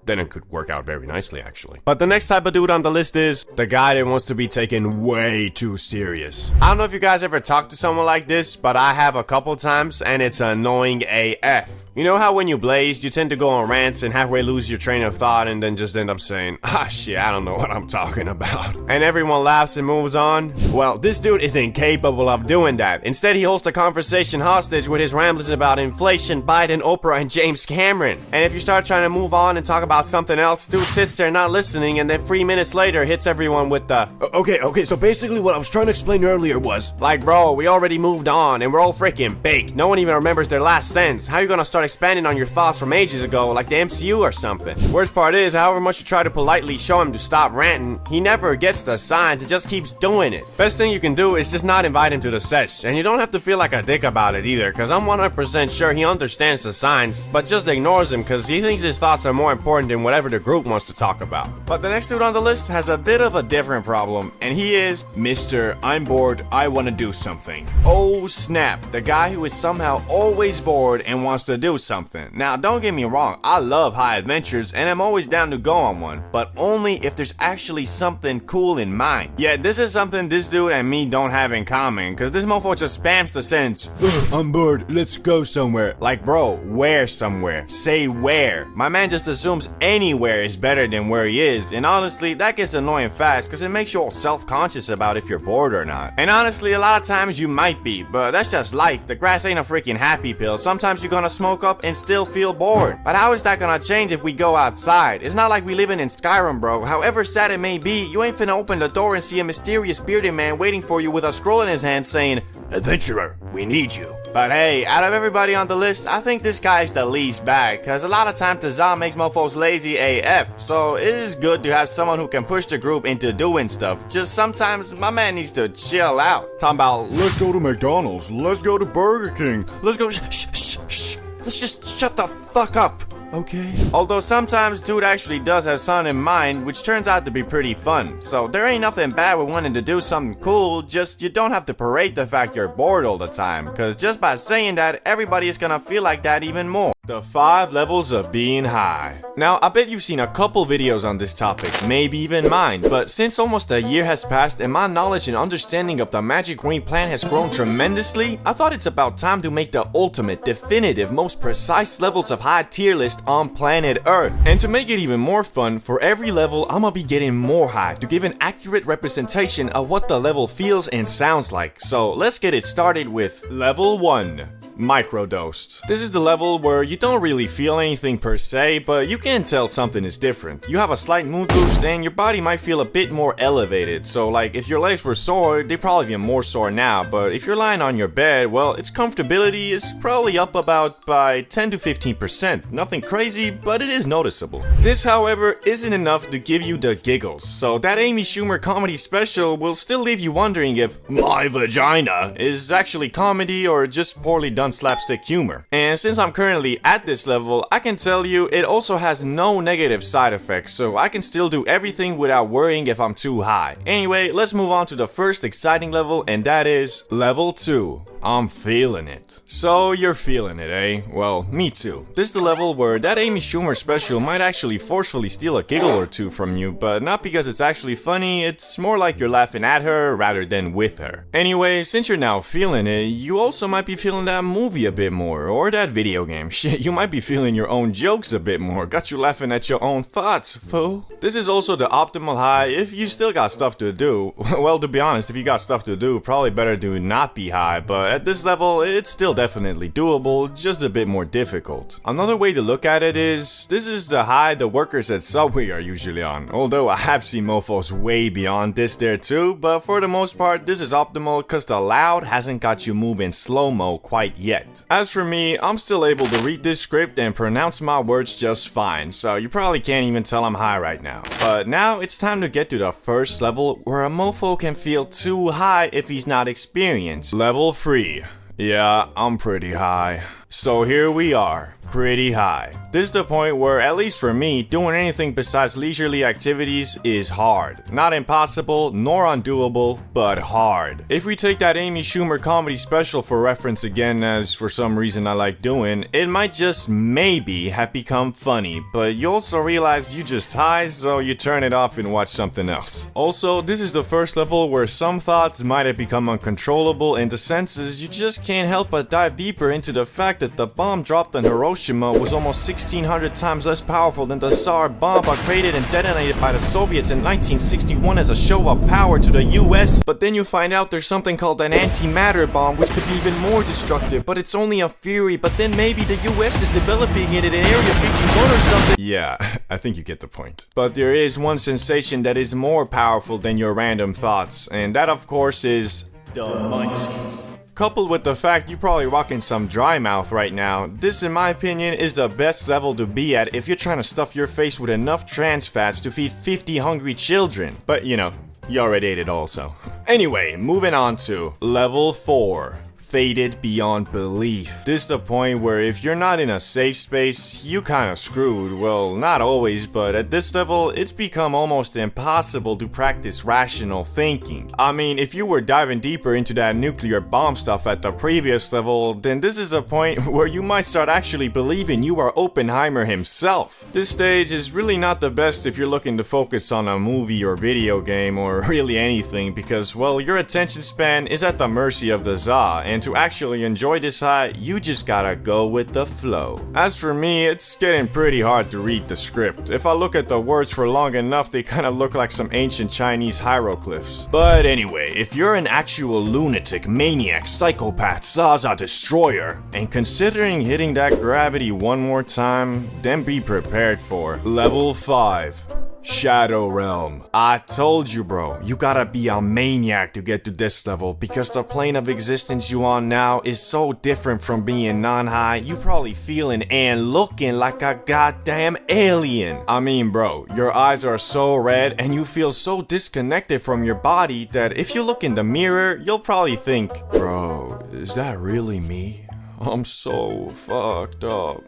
Then it could work out very nicely, actually. But the next type of dude on the list is the guy that wants to be taken way too serious. I don't know if you guys ever talked to someone like this, but I have a couple times, and it's annoying AF. You know how when you blaze, you tend to go on rants and halfway lose your train of thought and then just end up saying, ah shit, I don't know what I'm talking about. And everyone laughs and moves on? Well, this dude is incapable of doing that. Instead, he holds the conversation hostage with his ramblings about inflation, Biden, Oprah, and James Cameron. And if you start trying to move on and talk about something else, dude sits there not listening and then 3 minutes later hits everyone with the, Okay, so basically what I was trying to explain earlier was, like bro, we already moved on and we're all freaking baked. No one even remembers their last sentence. How you gonna start expanding on your thoughts from ages ago like the MCU or something? Worst part is, however much you try to politely show him to stop ranting, he never gets the signs and just keeps doing it. Best thing you can do is just not invite him to the sesh, and you don't have to feel like a dick about it either, cause I'm 100% sure he understands the signs, but just ignores him cause he thinks his thoughts are more important than whatever the group wants to talk about. But the next dude on the list has a bit of a different problem, and he is Mr. I'm bored, I wanna do something. oh snap, the guy who is somehow always bored and wants to do something. Now don't get me wrong, I love high adventures and I'm always down to go on one, but only if there's actually something cool in mind. Yeah, this is something this dude and me don't have in common, cause this mofo just spams the sentence, I'm bored, let's go somewhere. like bro, where somewhere? Say where. My man just assumes anywhere is better than where he is, and honestly that gets annoying fast cause it makes you all self-conscious about if you're bored or not. And honestly, a lot of times you might be, but that's just life. The grass ain't a freaking happy pill. Sometimes you're gonna smoke up and still feel bored. But how is that gonna change if we go outside? It's not like we living in Skyrim, bro. However sad it may be, you ain't finna open the door and see a mysterious bearded man waiting for you with a scroll in his hand saying, Adventurer, we need you. but hey, out of everybody on the list, I think this guy's the least bad, cause a lot of times the ZA makes mofos lazy AF, so it is good to have someone who can push the group into doing stuff. Just sometimes my man needs to chill out. Talking about, Let's go to McDonald's, let's go to Burger King, let's go shh. let's just shut the fuck up. Okay. Although sometimes dude actually does have something in mind, which turns out to be pretty fun. So there ain't nothing bad with wanting to do something cool, just you don't have to parade the fact you're bored all the time, cause just by saying that, everybody is gonna feel like that even more. The 5 levels of being high. Now, I bet you've seen a couple videos on this topic, maybe even mine, but since almost a year has passed and my knowledge and understanding of the magic green plant has grown tremendously, I thought it's about time to make the ultimate, definitive, most precise levels of high tier list on planet Earth. And to make it even more fun, for every level, I'ma be getting more high to give an accurate representation of what the level feels and sounds like. So let's get it started with level 1. Microdosed. This is the level where you don't really feel anything per se, but you can tell something is different. You have a slight mood boost and your body might feel a bit more elevated. So like if your legs were sore, they're probably even more sore now, but if you're lying on your bed, well, its comfortability is probably up about by 10 to 15%. Nothing crazy, but it is noticeable. This, however, isn't enough to give you the giggles, so that Amy Schumer comedy special will still leave you wondering if my vagina is actually comedy or just poorly done slapstick humor. And since I'm currently at this level, I can tell you it also has no negative side effects, so I can still do everything without worrying if I'm too high. Anyway, let's move on to the first exciting level, and that is level 2. I'm feeling it. So you're feeling it, eh? Well, me too. This is the level where that Amy Schumer special might actually forcefully steal a giggle or two from you, but not because it's actually funny, it's more like you're laughing at her rather than with her. Anyway, since you're now feeling it, you also might be feeling that movie a bit more, or that video game. Shit, you might be feeling your own jokes a bit more. Got you laughing at your own thoughts, fool. This is also the optimal high if you still got stuff to do. Well, to be honest, if you got stuff to do, probably better to not be high, but at this level, it's still definitely doable, just a bit more difficult. Another way to look at it is, this is the high the workers at Subway are usually on. Although I have seen mofos way beyond this there too, but for the most part, this is optimal cause the loud hasn't got you moving slow-mo quite yet. As for me, I'm still able to read this script and pronounce my words just fine, so you probably can't even tell I'm high right now. But now it's time to get to the first level where a mofo can feel too high if he's not experienced. Level 3. Yeah, I'm pretty high. So here we are, pretty high. This is the point where, at least for me, doing anything besides leisurely activities is hard. Not impossible, nor undoable, but hard. If we take that Amy Schumer comedy special for reference again, as for some reason I like doing, it might just maybe have become funny, but you also realize you just high, so you turn it off and watch something else. Also, this is the first level where some thoughts might have become uncontrollable in the senses you just can't help but dive deeper into the fact that the bomb dropped on Hiroshima was almost 1,600 times less powerful than the Tsar bomb created and detonated by the Soviets in 1961 as a show of power to the US. But then you find out there's something called an antimatter bomb which could be even more destructive, but it's only a theory, but then maybe the US is developing it in Area 51 or something. Yeah, I think you get the point. But there is one sensation that is more powerful than your random thoughts, and that of course is the munchies. Coupled with the fact you're probably rocking some dry mouth right now, this in my opinion is the best level to be at if you're trying to stuff your face with enough trans fats to feed 50 hungry children. But you know, you already ate it also. Anyway, moving on to level 4. Faded beyond belief. This is the point where if you're not in a safe space, you kinda screwed. Well, not always, but at this level, it's become almost impossible to practice rational thinking. I mean, if you were diving deeper into that nuclear bomb stuff at the previous level, then this is a point where you might start actually believing you are Oppenheimer himself. This stage is really not the best if you're looking to focus on a movie or video game or really anything because, well, your attention span is at the mercy of the za, and to actually enjoy this high, you just gotta go with the flow. As for me, it's getting pretty hard to read the script. If I look at the words for long enough, they kinda look like some ancient Chinese hieroglyphs. But anyway, if you're an actual lunatic, maniac, psychopath, Zaza destroyer, and considering hitting that gravity one more time, then be prepared for level 5. Shadow Realm. I told you, bro, you gotta be a maniac to get to this level because the plane of existence you on now is so different from being non-high, you probably feeling and looking like a goddamn alien. I mean, bro, your eyes are so red and you feel so disconnected from your body that if you look in the mirror, you'll probably think, bro, is that really me? I'm so fucked up.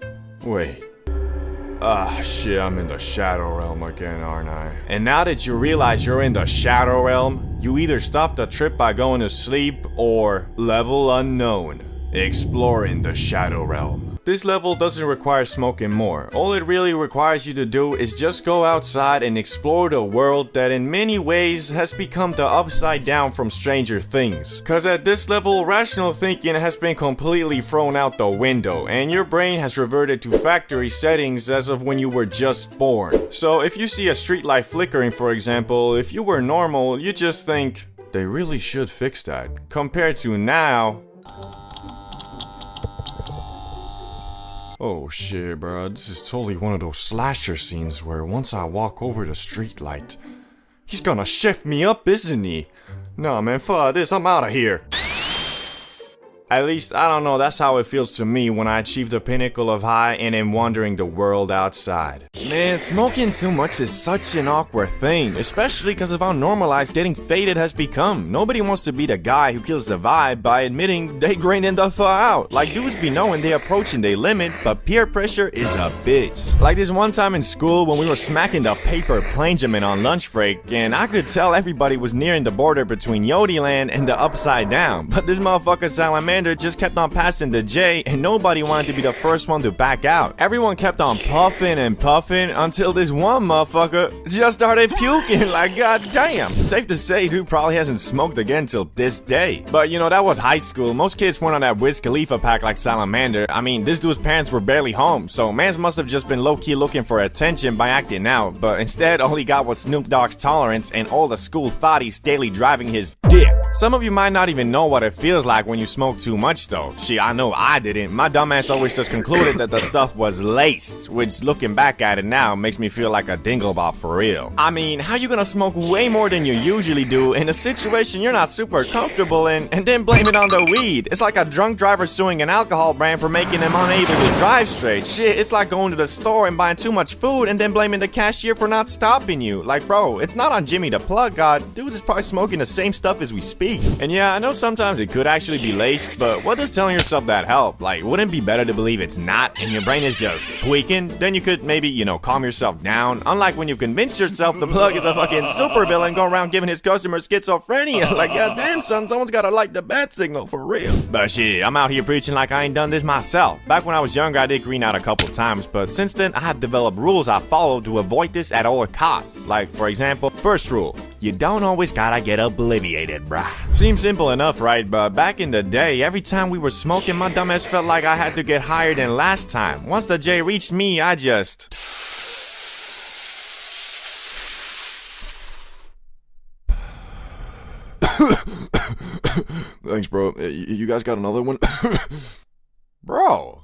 Wait. Ah, shit, I'm in the Shadow Realm again, aren't I? And now that you realize you're in the Shadow Realm, you either stop the trip by going to sleep or level unknown, exploring the Shadow Realm. This level doesn't require smoking more. All it really requires you to do is just go outside and explore the world that in many ways has become the upside down from Stranger Things. Cause at this level, rational thinking has been completely thrown out the window and your brain has reverted to factory settings as of when you were just born. So if you see a streetlight flickering, for example, if you were normal, you just think, they really should fix that. Compared to now, oh shit, bro, this is totally one of those slasher scenes where once I walk over the streetlight, he's gonna shift me up, isn't he? Nah, man, fuck this, I'm out of here. At least, I don't know, that's how it feels to me when I achieve the pinnacle of high and am wandering the world outside. Man, smoking too much is such an awkward thing, especially because of how normalized getting faded has become. Nobody wants to be the guy who kills the vibe by admitting they graining the fuck out. Like, dudes be knowing they approaching their limit, but peer pressure is a bitch. Like this one time in school when we were smacking the paper planejamin on lunch break, and I could tell everybody was nearing the border between Yodiland and the Upside Down, but this motherfucker sound like, man, Salamander just kept on passing the J, and nobody wanted to be the first one to back out. Everyone kept on puffing and puffing until this one motherfucker just started puking like goddamn. Safe to say, dude probably hasn't smoked again till this day. But you know, that was high school. Most kids weren't on that Wiz Khalifa pack like Salamander. I mean, this dude's parents were barely home, so mans must have just been low-key looking for attention by acting out. But instead, all he got was Snoop Dogg's tolerance and all the school thotties daily driving his dick. Some of you might not even know what it feels like when you smoke too much though. Shit, I know I didn't. My dumbass always just concluded that the stuff was laced, which looking back at it now makes me feel like a dinglebop for real. I mean, how you gonna smoke way more than you usually do in a situation you're not super comfortable in and then blame it on the weed? It's like a drunk driver suing an alcohol brand for making him unable to drive straight. Shit, it's like going to the store and buying too much food and then blaming the cashier for not stopping you. Like, bro, it's not on Jimmy the Plug God. Dude is probably smoking the same stuff as we speak. And yeah, I know sometimes it could actually be laced, but what does telling yourself that help? Like, wouldn't it be better to believe it's not and your brain is just tweaking? Then you could maybe, you know, calm yourself down. Unlike when you've convinced yourself the Plug is a fucking supervillain going around giving his customers schizophrenia. Like, goddamn son, someone's gotta like the bat signal for real. But shit, I'm out here preaching like I ain't done this myself. Back when I was younger, I did green out a couple times, but since then, I have developed rules I follow to avoid this at all costs. Like, for example, first rule, you don't always gotta get obliviated, bruh. Seems simple enough, right? But back in the day, every time we were smoking, my dumbass felt like I had to get higher than last time. Once the J reached me, I just... Thanks, bro. You guys got another one? Bro.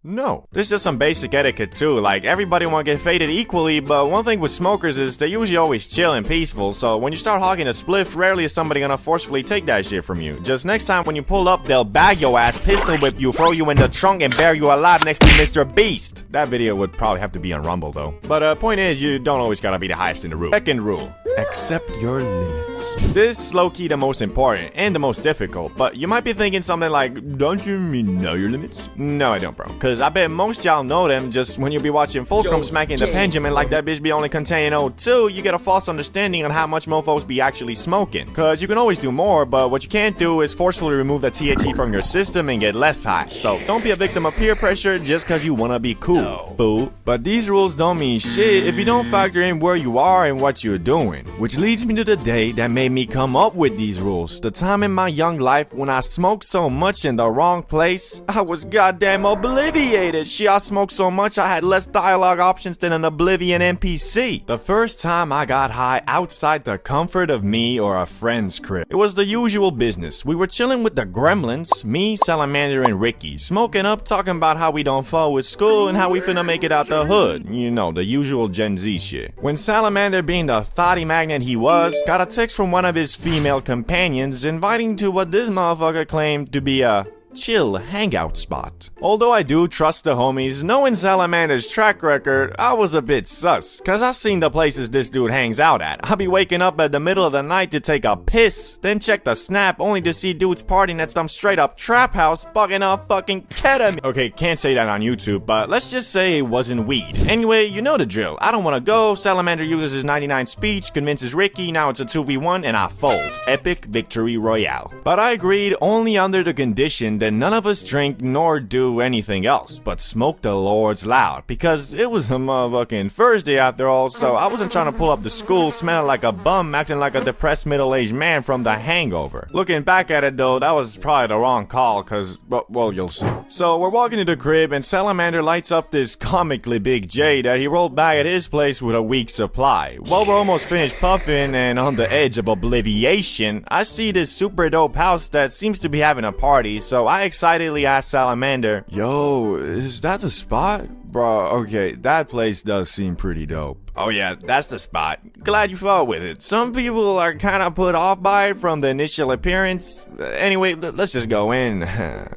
No. There's just some basic etiquette too, like everybody wanna get faded equally, but one thing with smokers is they're usually always chill and peaceful, so when you start hogging a spliff, rarely is somebody gonna forcefully take that shit from you. Just next time when you pull up, they'll bag your ass, pistol whip you, throw you in the trunk, and bury you alive next to Mr. Beast. That video would probably have to be on Rumble though. But point is, you don't always gotta be the highest in the room. Second rule, accept your limits. This is low-key the most important and the most difficult, but you might be thinking something like, don't you mean know your limits? No, I don't, bro. Cause I bet most y'all know them just when you be watching Fulcrum smacking the pendulum like that bitch be only containing O2, you get a false understanding on how much mofos be actually smoking. Cause you can always do more, but what you can't do is forcefully remove the THC from your system and get less high. So don't be a victim of peer pressure just cause you wanna be cool, fool. But these rules don't mean shit if you don't factor in where you are and what you're doing. Which leads me to the day that made me come up with these rules. The time in my young life when I smoked so much in the wrong place, I was goddamn obliviated. Shit, I smoked so much I had less dialogue options than an Oblivion NPC. The first time I got high outside the comfort of me or a friend's crib, it was the usual business. We were chilling with the gremlins, me, Salamander, and Ricky, smoking up, talking about how we don't fall with school and how we finna make it out the hood. You know, the usual Gen Z shit. When Salamander, being the thotty magnet he was, got a text from one of his female companions inviting to what this motherfucker claimed to be a chill hangout spot. Although I do trust the homies, knowing Salamander's track record, I was a bit sus, cause I seen the places this dude hangs out at. I'll be waking up at the middle of the night to take a piss, then check the snap only to see dudes partying at some straight up trap house bugging off fucking ketamine. Okay, can't say that on YouTube, but let's just say it wasn't weed. Anyway, you know the drill. I don't wanna go, Salamander uses his 99 speech, convinces Ricky, now it's a 2v1, and I fold. Epic victory royale. But I agreed only under the condition that none of us drink nor do anything else but smoke the Lord's loud, because it was a motherfucking Thursday after all, so I wasn't trying to pull up to school smelling like a bum, acting like a depressed middle-aged man from The Hangover. Looking back at it though, that was probably the wrong call, cause, well, you'll see. So we're walking to the crib and Salamander lights up this comically big J that he rolled back at his place with a week's supply. While we're almost finished puffing and on the edge of obliviation, I see this super dope house that seems to be having a party, so I excitedly asked Salamander, Yo, is that the spot? Bro, okay, that place does seem pretty dope. oh yeah, that's the spot. Glad you fought with it. Some people are kinda put off by it from the initial appearance. Anyway, let's just go in.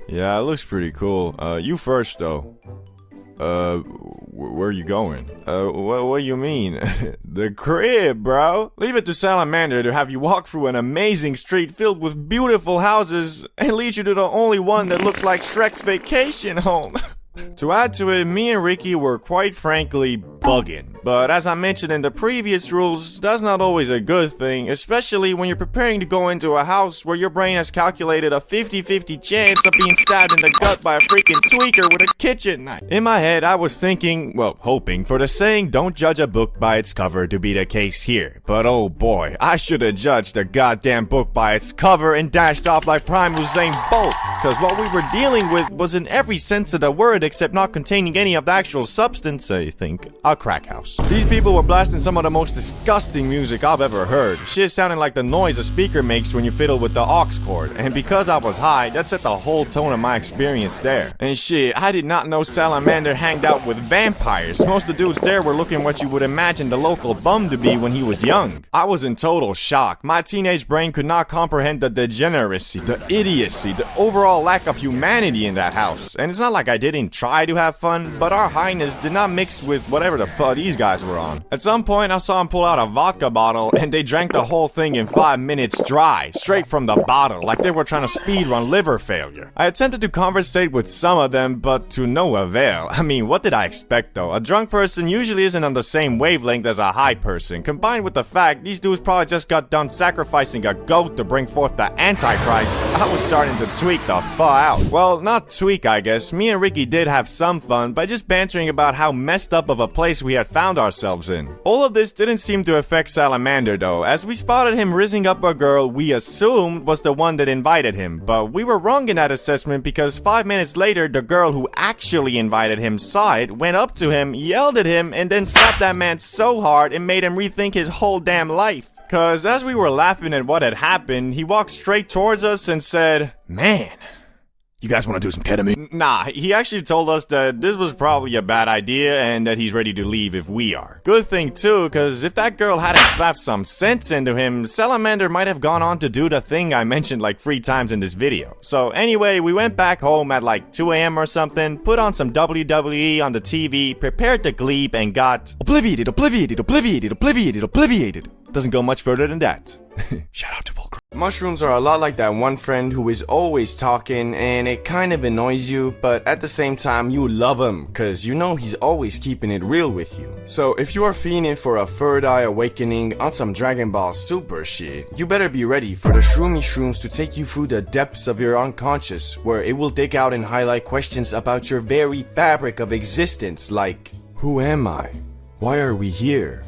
Yeah, it looks pretty cool. You first though. Where are you going? What do you mean? The crib, bro. Leave it to Salamander to have you walk through an amazing street filled with beautiful houses and lead you to the only one that looks like Shrek's vacation home. To add to it, me and Ricky were quite frankly bugging. But as I mentioned in the previous rules, that's not always a good thing, especially when you're preparing to go into a house where your brain has calculated a 50-50 chance of being stabbed in the gut by a freaking tweaker with a kitchen knife. In my head, I was thinking, well, hoping for the saying, don't judge a book by its cover to be the case here. But oh boy, I should have judged the goddamn book by its cover and dashed off like Prime Usain Bolt. Cause what we were dealing with was in every sense of the word except not containing any of the actual substance, I think, a crack house. These people were blasting some of the most disgusting music I've ever heard. Shit sounding like the noise a speaker makes when you fiddle with the aux cord. And because I was high, that set the whole tone of my experience there. And shit, I did not know Salamander hanged out with vampires. Most of the dudes there were looking what you would imagine the local bum to be when he was young. I was in total shock. My teenage brain could not comprehend the degeneracy, the idiocy, the overall lack of humanity in that house. And it's not like I didn't try to have fun, but our highness did not mix with whatever the fuck these guys were on. At some point, I saw him pull out a vodka bottle, and they drank the whole thing in 5 minutes dry, straight from the bottle, like they were trying to speedrun liver failure. I attempted to conversate with some of them, but to no avail. I mean, what did I expect though? A drunk person usually isn't on the same wavelength as a high person, combined with the fact these dudes probably just got done sacrificing a goat to bring forth the Antichrist. I was starting to tweak the fuck out. Well, not tweak, I guess. Me and Ricky did have some fun by just bantering about how messed up of a place we had found ourselves in. All of this didn't seem to affect Salamander though, as we spotted him rizzing up a girl we assumed was the one that invited him, but we were wrong in that assessment because 5 minutes later the girl who actually invited him saw it, went up to him, yelled at him, and then slapped that man so hard it made him rethink his whole damn life. Cause as we were laughing at what had happened, he walked straight towards us and said, "Man, you guys want to do some ketamine?" Nah, he actually told us that this was probably a bad idea and that he's ready to leave if we are. Good thing too, cause if that girl hadn't slapped some sense into him, Salamander might have gone on to do the thing I mentioned like 3 times in this video. So anyway, we went back home at like 2 AM or something, put on some WWE on the TV, prepared to gleep, and got obliviated. Doesn't go much further than that. Shout out to Volcrum. Mushrooms are a lot like that one friend who is always talking and it kind of annoys you, but at the same time you love him cause you know he's always keeping it real with you. So if you are fiending for a third eye awakening on some Dragon Ball Super shit, you better be ready for the Shroomy Shrooms to take you through the depths of your unconscious, where it will dig out and highlight questions about your very fabric of existence, like, who am I? Why are we here?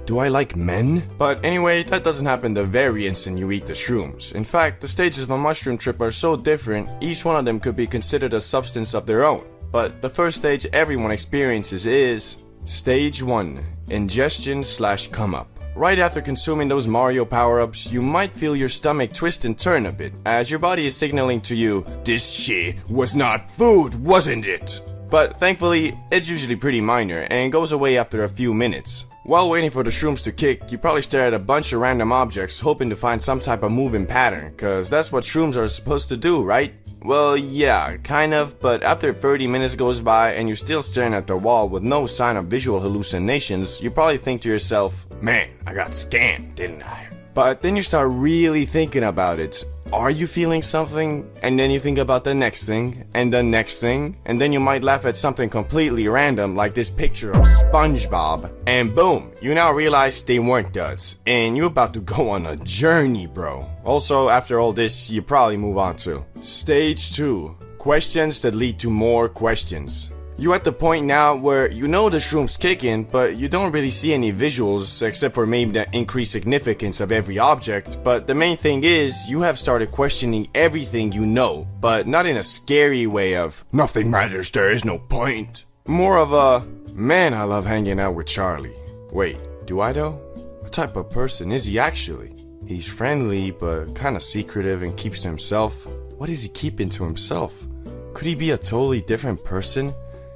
Do I like men? But anyway, that doesn't happen the very instant you eat the shrooms. In fact, the stages of a mushroom trip are so different, each one of them could be considered a substance of their own. But the first stage everyone experiences is Stage 1, Ingestion/come up. Right after consuming those Mario power-ups, you might feel your stomach twist and turn a bit, as your body is signaling to you, this shit was not food, wasn't it? But thankfully, it's usually pretty minor and goes away after a few minutes. While waiting for the shrooms to kick, you probably stare at a bunch of random objects hoping to find some type of moving pattern, cause that's what shrooms are supposed to do, right? Well, yeah, kind of, but after 30 minutes goes by and you're still staring at the wall with no sign of visual hallucinations, you probably think to yourself, man, I got scammed, didn't I? But then you start really thinking about it. Are you feeling something? And then you think about the next thing, and the next thing, and then you might laugh at something completely random like this picture of SpongeBob, and boom, you now realize they weren't duds, and you're about to go on a journey, bro. Also, after all this, you probably move on to Stage 2, Questions that lead to more questions. You're at the point now where you know the shroom's kicking, but you don't really see any visuals except for maybe the increased significance of every object, but the main thing is you have started questioning everything you know, but not in a scary way of nothing matters, there is no point. More of a, man, I love hanging out with Charlie. Wait, do I though? What type of person is he actually? He's friendly, but kinda secretive and keeps to himself. What is he keeping to himself? Could he be a totally different person?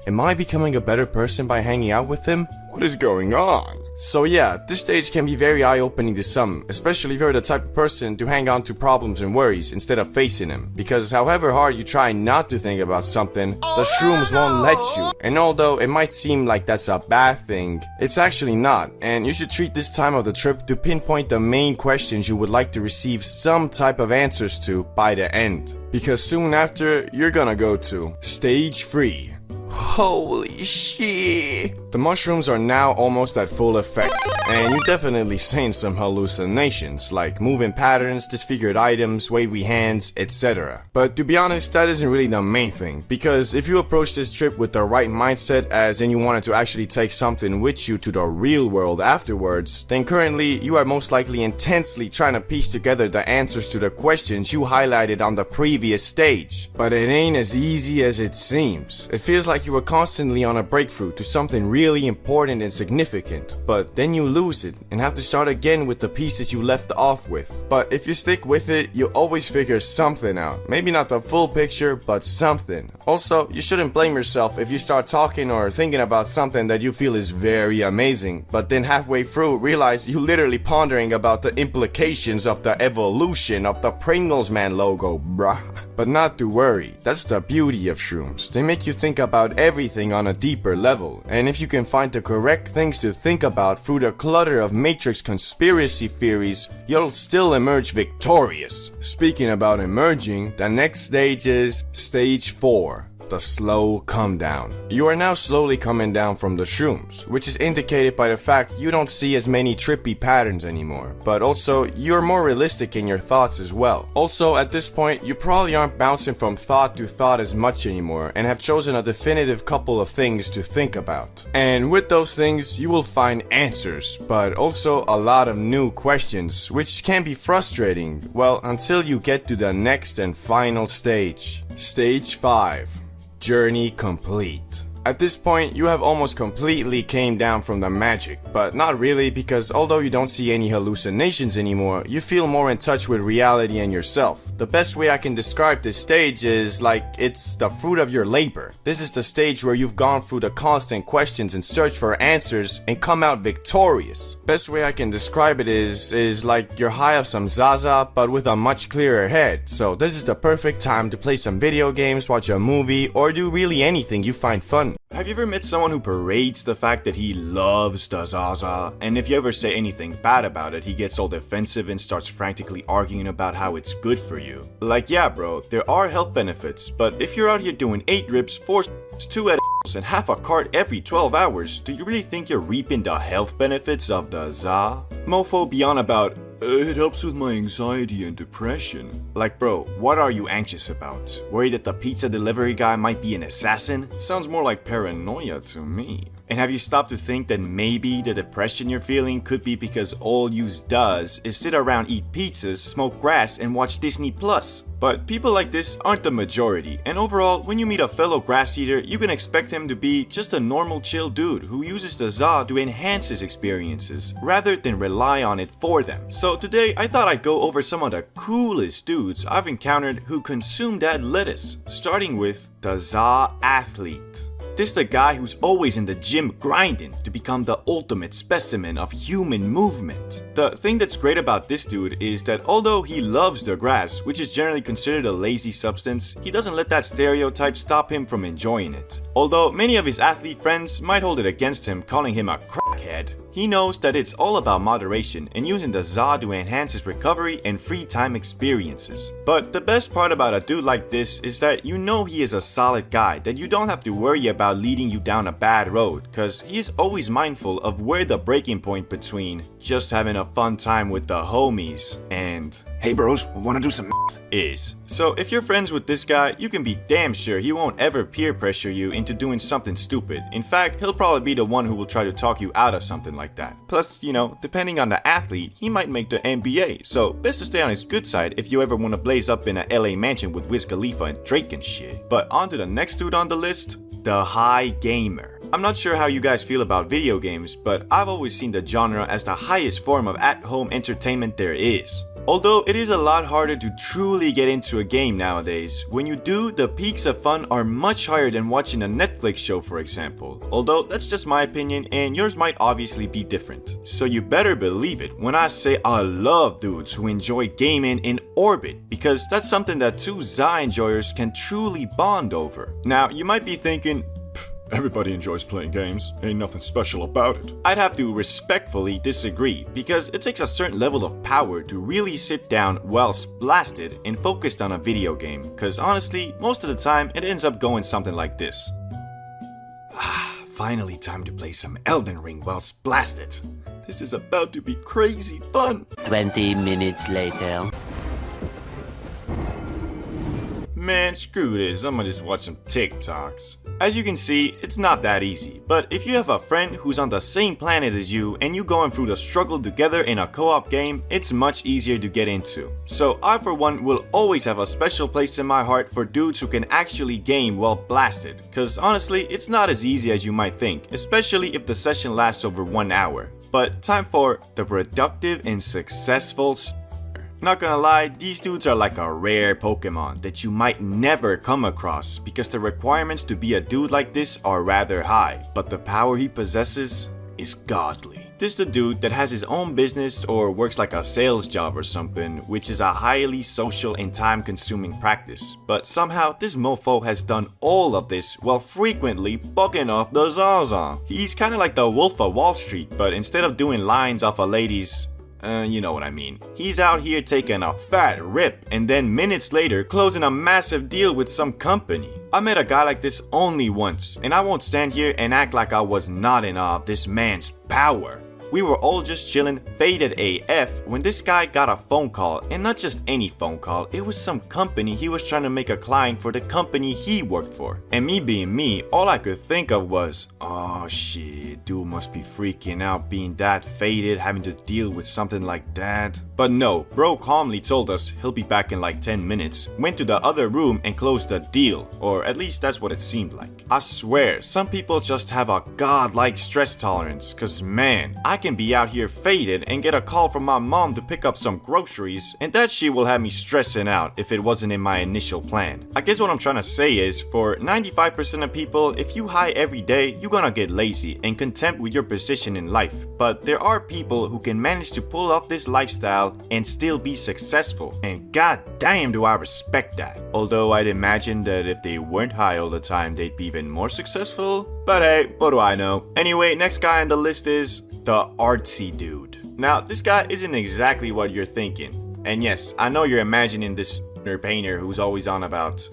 Am I becoming a better person by hanging out with him? What is going on? So yeah, this stage can be very eye-opening to some, especially if you're the type of person to hang on to problems and worries instead of facing them. Because however hard you try not to think about something, the shrooms won't let you. And although it might seem like that's a bad thing, it's actually not. And you should treat this time of the trip to pinpoint the main questions you would like to receive some type of answers to by the end. Because soon after, you're gonna go to Stage 3. Holy shit. The mushrooms are now almost at full effect, and you're definitely seeing some hallucinations, like moving patterns, disfigured items, wavy hands, etc. But to be honest, that isn't really the main thing, because if you approach this trip with the right mindset, as in you wanted to actually take something with you to the real world afterwards, then currently you are most likely intensely trying to piece together the answers to the questions you highlighted on the previous stage. But it ain't as easy as it seems. It feels like you were constantly on a breakthrough to something really important and significant, but then you lose it and have to start again with the pieces you left off with. But if you stick with it, you'll always figure something out. Maybe not the full picture, but something. Also, you shouldn't blame yourself if you start talking or thinking about something that you feel is very amazing, but then halfway through realize you literally pondering about the implications of the evolution of the Pringles Man logo, bruh. But not to worry, that's the beauty of shrooms. They make you think about everything on a deeper level, and if you can find the correct things to think about through the clutter of Matrix conspiracy theories, you'll still emerge victorious. Speaking about emerging, the next stage is Stage 4. The slow come down. You are now slowly coming down from the shrooms, which is indicated by the fact you don't see as many trippy patterns anymore, but also you're more realistic in your thoughts as well. Also, at this point, you probably aren't bouncing from thought to thought as much anymore and have chosen a definitive couple of things to think about. And with those things, you will find answers, but also a lot of new questions, which can be frustrating, well, until you get to the next and final stage. Stage 5. Journey complete. At this point, you have almost completely came down from the magic, but not really, because although you don't see any hallucinations anymore, you feel more in touch with reality and yourself. The best way I can describe this stage is like it's the fruit of your labor. This is the stage where you've gone through the constant questions and search for answers and come out victorious. Best way I can describe it is like you're high off some Zaza, but with a much clearer head. So this is the perfect time to play some video games, watch a movie, or do really anything you find fun. Have you ever met someone who parades the fact that he loves the Zaza, and if you ever say anything bad about it, he gets all defensive and starts frantically arguing about how it's good for you? Like, yeah bro, there are health benefits, but if you're out here doing 8 ribs, 4 2 edibles, and half a cart every 12 hours, do you really think you're reaping the health benefits of the Za? Mofo beyond about, it helps with my anxiety and depression. Like bro, what are you anxious about? Worried that the pizza delivery guy might be an assassin? Sounds more like paranoia to me. And have you stopped to think that maybe the depression you're feeling could be because all you does is sit around, eat pizzas, smoke grass, and watch Disney Plus? But people like this aren't the majority, and overall, when you meet a fellow grass eater, you can expect him to be just a normal chill dude who uses the Za to enhance his experiences, rather than rely on it for them. So today, I thought I'd go over some of the coolest dudes I've encountered who consume that lettuce, starting with the Za athlete. This is the guy who's always in the gym grinding to become the ultimate specimen of human movement. The thing that's great about this dude is that although he loves the grass, which is generally considered a lazy substance, he doesn't let that stereotype stop him from enjoying it. Although many of his athlete friends might hold it against him, calling him a crackhead, he knows that it's all about moderation and using the Za to enhance his recovery and free time experiences. But the best part about a dude like this is that you know he is a solid guy, that you don't have to worry about leading you down a bad road, cause he is always mindful of where the breaking point between just having a fun time with the homies and hey bros, wanna do some is. So if you're friends with this guy, you can be damn sure he won't ever peer pressure you into doing something stupid. In fact, he'll probably be the one who will try to talk you out of something like that. Plus, you know, depending on the athlete, he might make the NBA, so best to stay on his good side if you ever wanna blaze up in a LA mansion with Wiz Khalifa and Drake and shit. But on to the next dude on the list, the high gamer. I'm not sure how you guys feel about video games, but I've always seen the genre as the highest form of at-home entertainment there is. Although it is a lot harder to truly get into a game nowadays, when you do, the peaks of fun are much higher than watching a Netflix show, for example. Although that's just my opinion and yours might obviously be different. So you better believe it when I say I love dudes who enjoy gaming in orbit, because that's something that two Za enjoyers can truly bond over. Now you might be thinking, everybody enjoys playing games, ain't nothing special about it. I'd have to respectfully disagree, because it takes a certain level of power to really sit down well blasted and focused on a video game, cause honestly, most of the time it ends up going something like this. Finally time to play some Elden Ring whilst blasted. This is about to be crazy fun. 20 minutes later. Man, screw this, I'm gonna just watch some TikToks. As you can see, it's not that easy, but if you have a friend who's on the same planet as you and you going through the struggle together in a co-op game, it's much easier to get into. So I for one will always have a special place in my heart for dudes who can actually game while blasted, cause honestly, it's not as easy as you might think, especially if the session lasts over 1 hour. But time for the productive and successful. Not gonna lie, these dudes are like a rare Pokemon that you might never come across because the requirements to be a dude like this are rather high, but the power he possesses is godly. This is the dude that has his own business or works like a sales job or something, which is a highly social and time-consuming practice. But somehow this mofo has done all of this while frequently bugging off the Zaza. He's kinda like the Wolf of Wall Street, but instead of doing lines off a lady's you know what I mean. He's out here taking a fat rip and then minutes later closing a massive deal with some company. I met a guy like this only once, and I won't stand here and act like I was not in awe of this man's power. We were all just chillin', faded AF, when this guy got a phone call, and not just any phone call, it was some company he was trying to make a client for the company he worked for. And me being me, all I could think of was, oh shit, dude must be freaking out being that faded, having to deal with something like that. But no, bro calmly told us he'll be back in like 10 minutes, went to the other room and closed the deal, or at least that's what it seemed like. I swear, some people just have a godlike stress tolerance, cause man, I can be out here faded and get a call from my mom to pick up some groceries, and that shit will have me stressing out if it wasn't in my initial plan. I guess what I'm trying to say is, for 95% of people, if you high every day, you're gonna get lazy and content with your position in life. But there are people who can manage to pull off this lifestyle and still be successful, and god damn do I respect that. Although I'd imagine that if they weren't high all the time, they'd be even more successful. But hey, what do I know? Anyway, next guy on the list is the artsy dude. Now, this guy isn't exactly what you're thinking. And yes, I know you're imagining this painter who's always on about,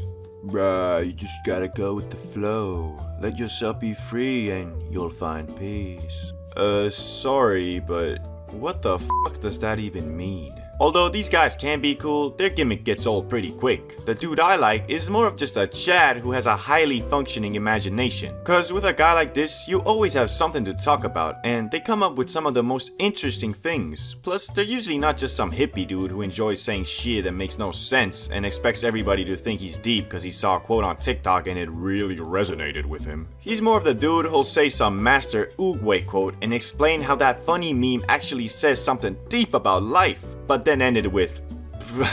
bruh, you just gotta go with the flow. Let yourself be free and you'll find peace. Sorry, but what the fuck does that even mean? Although these guys can be cool, their gimmick gets old pretty quick. The dude I like is more of just a Chad who has a highly functioning imagination. Cause with a guy like this, you always have something to talk about, and they come up with some of the most interesting things. Plus, they're usually not just some hippie dude who enjoys saying shit that makes no sense and expects everybody to think he's deep cause he saw a quote on TikTok and it really resonated with him. He's more of the dude who'll say some master Oogway quote and explain how that funny meme actually says something deep about life, but then ended with,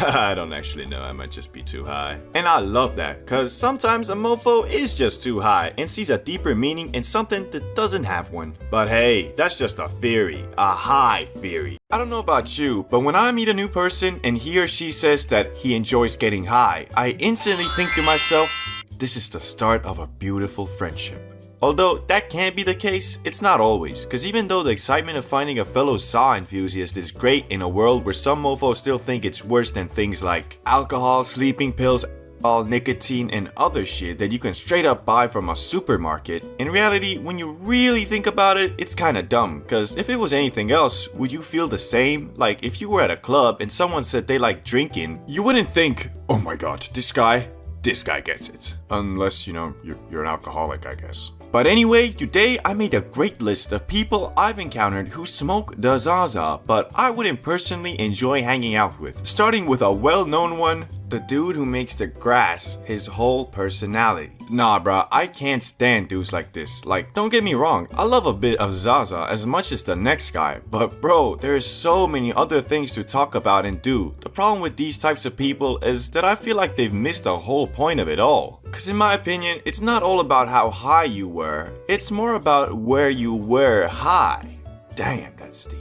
I don't actually know, I might just be too high. And I love that, cause sometimes a mofo is just too high and sees a deeper meaning in something that doesn't have one. But hey, that's just a theory, a high theory. I don't know about you, but when I meet a new person and he or she says that he enjoys getting high, I instantly think to myself, this is the start of a beautiful friendship. Although that can't be the case, it's not always, cause even though the excitement of finding a fellow Saw enthusiast is great in a world where some mofos still think it's worse than things like alcohol, sleeping pills, all nicotine and other shit that you can straight up buy from a supermarket, in reality, when you really think about it, it's kinda dumb, cause if it was anything else, would you feel the same? Like if you were at a club and someone said they like drinking, you wouldn't think, oh my god, this guy gets it. Unless, you know, you're an alcoholic, I guess. But anyway, today I made a great list of people I've encountered who smoke the Zaza, but I wouldn't personally enjoy hanging out with. Starting with a well-known one, the dude who makes the grass his whole personality. Nah bruh, I can't stand dudes like this. Like, don't get me wrong, I love a bit of Zaza as much as the next guy, but bro, there's so many other things to talk about and do. The problem with these types of people is that I feel like they've missed the whole point of it all. Cause in my opinion, it's not all about how high you were, it's more about where you were high. Damn, that's deep.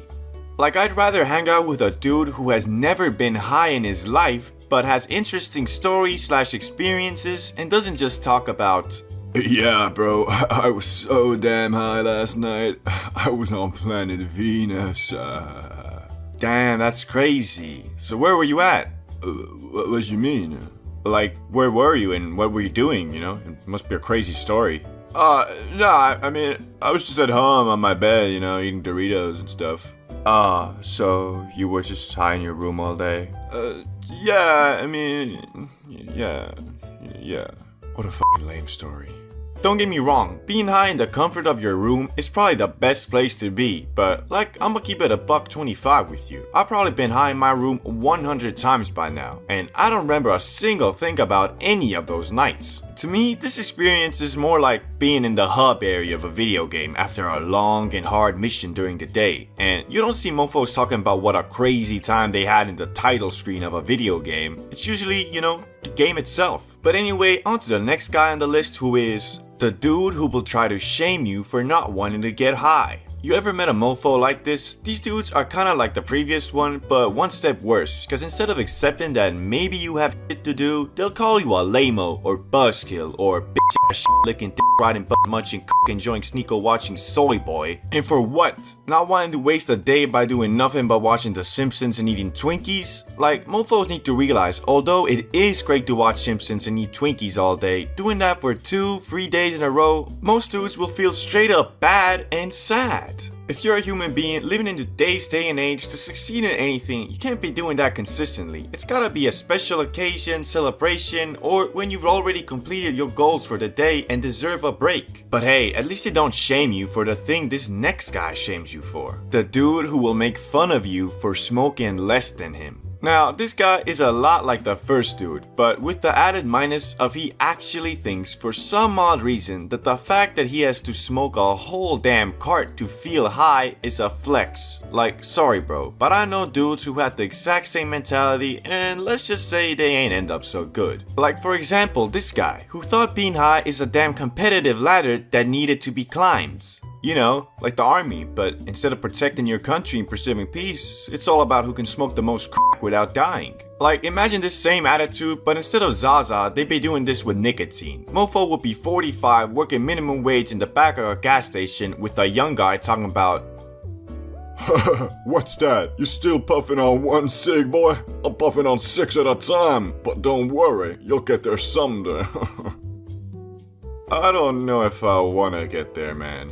Like, I'd rather hang out with a dude who has never been high in his life, but has interesting stories / experiences and doesn't just talk about, yeah bro, I was so damn high last night, I was on planet Venus. Damn, that's crazy. So where were you at? What you mean? Like, where were you and what were you doing, you know? It must be a crazy story. Nah, I mean, I was just at home on my bed, you know, eating Doritos and stuff. So you were just high in your room all day? Yeah, I mean, yeah. What a fucking lame story. Don't get me wrong, being high in the comfort of your room is probably the best place to be, but like, I'ma keep it a $1.25 with you. I've probably been high in my room 100 times by now, and I don't remember a single thing about any of those nights. To me, this experience is more like being in the hub area of a video game after a long and hard mission during the day, and you don't see mofos talking about what a crazy time they had in the title screen of a video game. It's usually, you know, the game itself. But anyway, on to the next guy on the list, who is the dude who will try to shame you for not wanting to get high. You ever met a mofo like this? These dudes are kinda like the previous one, but one step worse, cause instead of accepting that maybe you have shit to do, they'll call you a lame-o or buzzkill or bitch ass shit licking, dick riding, butt munching, cock enjoying, sneako watching soy boy. And for what? Not wanting to waste a day by doing nothing but watching The Simpsons and eating Twinkies? Like, mofos need to realize, although it is great to watch Simpsons and eat Twinkies all day, doing that for 2-3 days in a row, most dudes will feel straight up bad and sad. If you're a human being living in today's day and age, to succeed in anything, you can't be doing that consistently. It's gotta be a special occasion, celebration, or when you've already completed your goals for the day and deserve a break. But hey, at least they don't shame you for the thing this next guy shames you for. The dude who will make fun of you for smoking less than him. Now, this guy is a lot like the first dude, but with the added minus of he actually thinks for some odd reason that the fact that he has to smoke a whole damn cart to feel high is a flex. Like, sorry bro, but I know dudes who had the exact same mentality and let's just say they ain't end up so good. Like for example, this guy, who thought being high is a damn competitive ladder that needed to be climbed. You know, like the army, but instead of protecting your country and pursuing peace, it's all about who can smoke the most crack without dying. Like, imagine this same attitude, but instead of Zaza, they'd be doing this with nicotine. Mofo would be 45, working minimum wage in the back of a gas station with a young guy talking about, what's that? You still puffing on one cig, boy? I'm puffing on 6 at a time, but don't worry, you'll get there someday. I don't know if I wanna get there, man.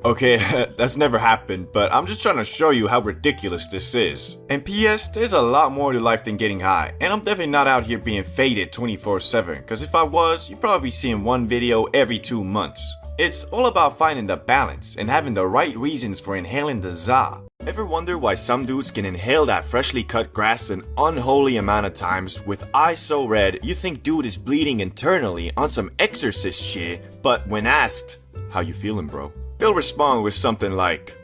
Okay, that's never happened, but I'm just trying to show you how ridiculous this is. And P.S., there's a lot more to life than getting high, and I'm definitely not out here being faded 24/7, cause if I was, you'd probably be seeing one video every 2 months. It's all about finding the balance and having the right reasons for inhaling the za. Ever wonder why some dudes can inhale that freshly cut grass an unholy amount of times with eyes so red you think dude is bleeding internally on some exorcist shit, but when asked, how you feeling bro? They'll respond with something like,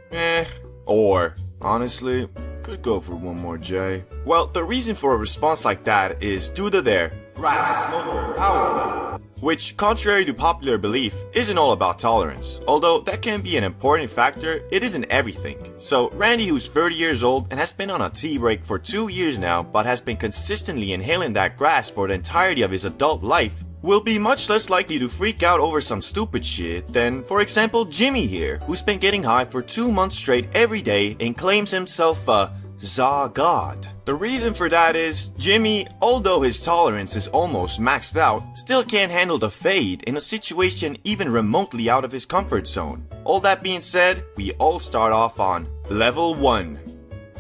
or, honestly, could go for one more J. Well, the reason for a response like that is due to their rat smoker power, which, contrary to popular belief, isn't all about tolerance. Although that can be an important factor, it isn't everything. So, Randy, who's 30 years old and has been on a tea break for 2 years now, but has been consistently inhaling that grass for the entirety of his adult life, will be much less likely to freak out over some stupid shit than, for example, Jimmy here, who's been getting high for 2 months straight every day and claims himself a za god. The reason for that is, Jimmy, although his tolerance is almost maxed out, still can't handle the fade in a situation even remotely out of his comfort zone. All that being said, we all start off on level 1.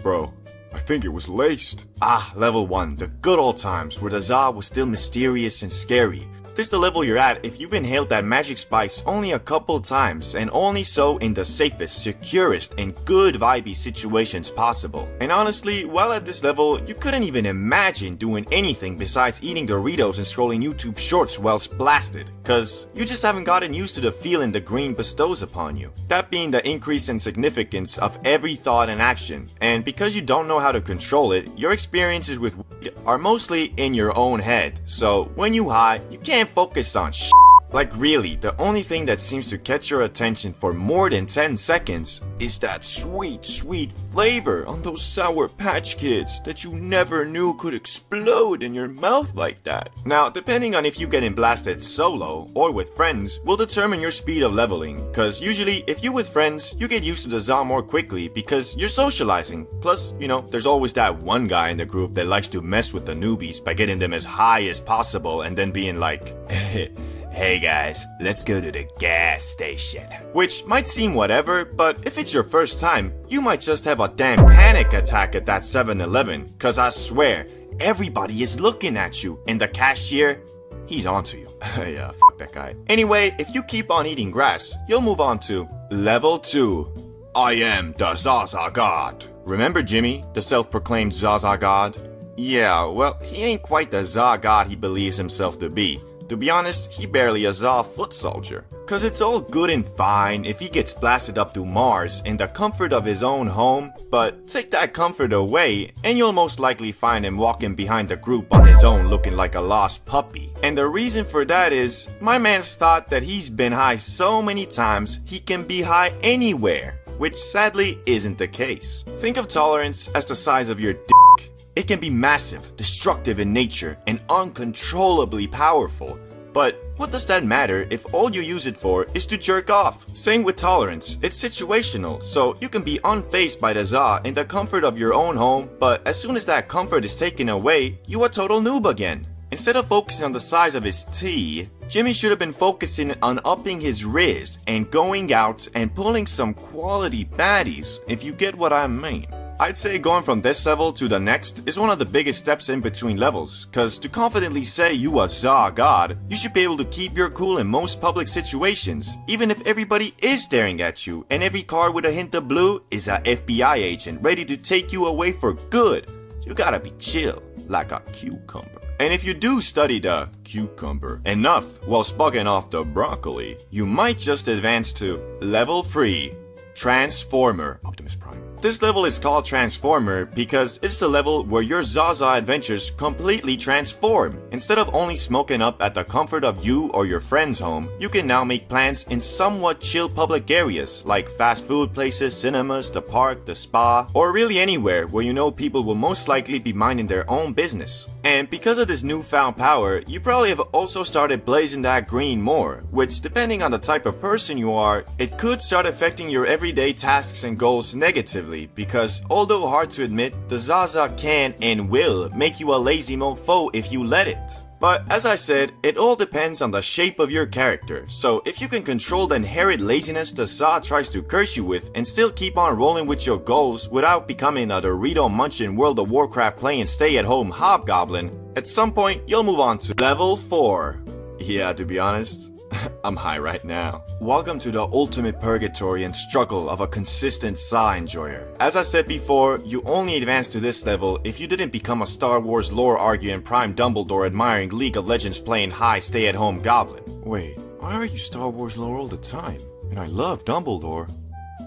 Bro, I think it was laced. Level 1, the good old times where the za was still mysterious and scary. This is the level you're at if you've inhaled that magic spice only a couple times, and only so in the safest, securest, and good vibey situations possible. And honestly, while at this level, you couldn't even imagine doing anything besides eating Doritos and scrolling YouTube shorts whilst blasted, cause you just haven't gotten used to the feeling the green bestows upon you. That being the increase in significance of every thought and action, and because you don't know how to control it, your experiences with weed are mostly in your own head. So when you high, you can't focus on shit. Like really, the only thing that seems to catch your attention for more than 10 seconds is that sweet, sweet flavor on those Sour Patch Kids that you never knew could explode in your mouth like that. Now, depending on if you getting blasted solo or with friends will determine your speed of leveling, cause usually if you with friends, you get used to the za more quickly because you're socializing. Plus, you know, there's always that one guy in the group that likes to mess with the newbies by getting them as high as possible and then being like, Hey guys, let's go to the gas station. Which might seem whatever, but if it's your first time, you might just have a damn panic attack at that 7-Eleven. Cause I swear, everybody is looking at you, and the cashier, he's onto you. Yeah, fuck that guy. Anyway, if you keep on eating grass, you'll move on to Level 2. I am the Zaza God. Remember Jimmy, the self-proclaimed Zaza God? Yeah, well, he ain't quite the Za God he believes himself to be. To be honest, he barely a Za foot soldier. Cause it's all good and fine if he gets blasted up to Mars in the comfort of his own home, but take that comfort away and you'll most likely find him walking behind the group on his own looking like a lost puppy. And the reason for that is, my man's thought that he's been high so many times he can be high anywhere, which sadly isn't the case. Think of tolerance as the size of your dick. It can be massive, destructive in nature, and uncontrollably powerful. But what does that matter if all you use it for is to jerk off? Same with tolerance, it's situational, so you can be unfazed by the za in the comfort of your own home, but as soon as that comfort is taken away, you a total noob again. Instead of focusing on the size of his T, Jimmy should have been focusing on upping his riz and going out and pulling some quality baddies, if you get what I mean. I'd say going from this level to the next is one of the biggest steps in between levels, cause to confidently say you a Za God, you should be able to keep your cool in most public situations, even if everybody is staring at you and every car with a hint of blue is a FBI agent ready to take you away for good. You gotta be chill, like a cucumber. And if you do study the cucumber enough while spugging off the broccoli, you might just advance to Level 3, Transformer Optimus Prime. This level is called Transformer because it's a level where your Zaza adventures completely transform. Instead of only smoking up at the comfort of you or your friend's home, you can now make plans in somewhat chill public areas like fast food places, cinemas, the park, the spa, or really anywhere where you know people will most likely be minding their own business. And because of this newfound power, you probably have also started blazing that green more, which depending on the type of person you are, it could start affecting your everyday tasks and goals negatively because although hard to admit, the Zaza can and will make you a lazy mofo if you let it. But as I said, it all depends on the shape of your character, so if you can control the inherent laziness the Za tries to curse you with and still keep on rolling with your goals without becoming a Dorito munching World of Warcraft playing stay-at-home hobgoblin, at some point you'll move on to Level 4. Yeah, to be honest, I'm high right now. Welcome to the ultimate purgatory and struggle of a consistent Za enjoyer. As I said before, you only advance to this level if you didn't become a Star Wars lore arguing Prime Dumbledore admiring League of Legends playing high stay-at-home goblin. Wait, why are you Star Wars lore all the time? And I love Dumbledore.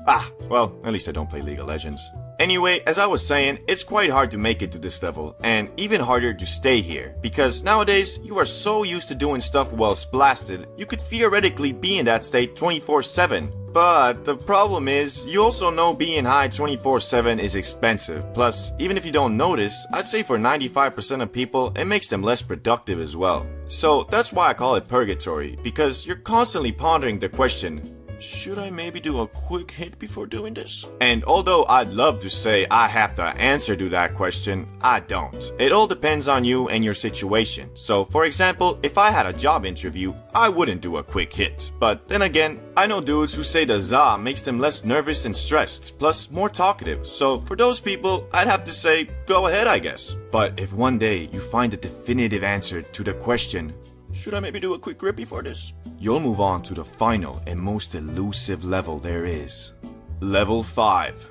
Ah, well, at least I don't play League of Legends. Anyway, as I was saying, it's quite hard to make it to this level, and even harder to stay here, because nowadays, you are so used to doing stuff while blasted, you could theoretically be in that state 24/7. But the problem is, you also know being high 24/7 is expensive, plus, even if you don't notice, I'd say for 95% of people, it makes them less productive as well. So that's why I call it purgatory, because you're constantly pondering the question, should I maybe do a quick hit before doing this? And although I'd love to say I have the answer to that question, I don't. It all depends on you and your situation. So for example, if I had a job interview, I wouldn't do a quick hit. But then again, I know dudes who say the Za makes them less nervous and stressed, plus more talkative. So for those people, I'd have to say, go ahead I guess. But if one day you find a definitive answer to the question, should I maybe do a quick rip before this? You'll move on to the final and most elusive level there is. Level 5.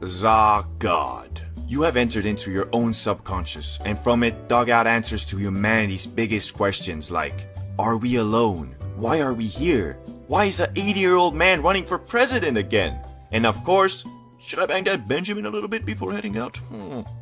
Za God. You have entered into your own subconscious and from it dug out answers to humanity's biggest questions like, are we alone? Why are we here? Why is an 80-year-old man running for president again? And of course, should I bang that Benjamin a little bit before heading out?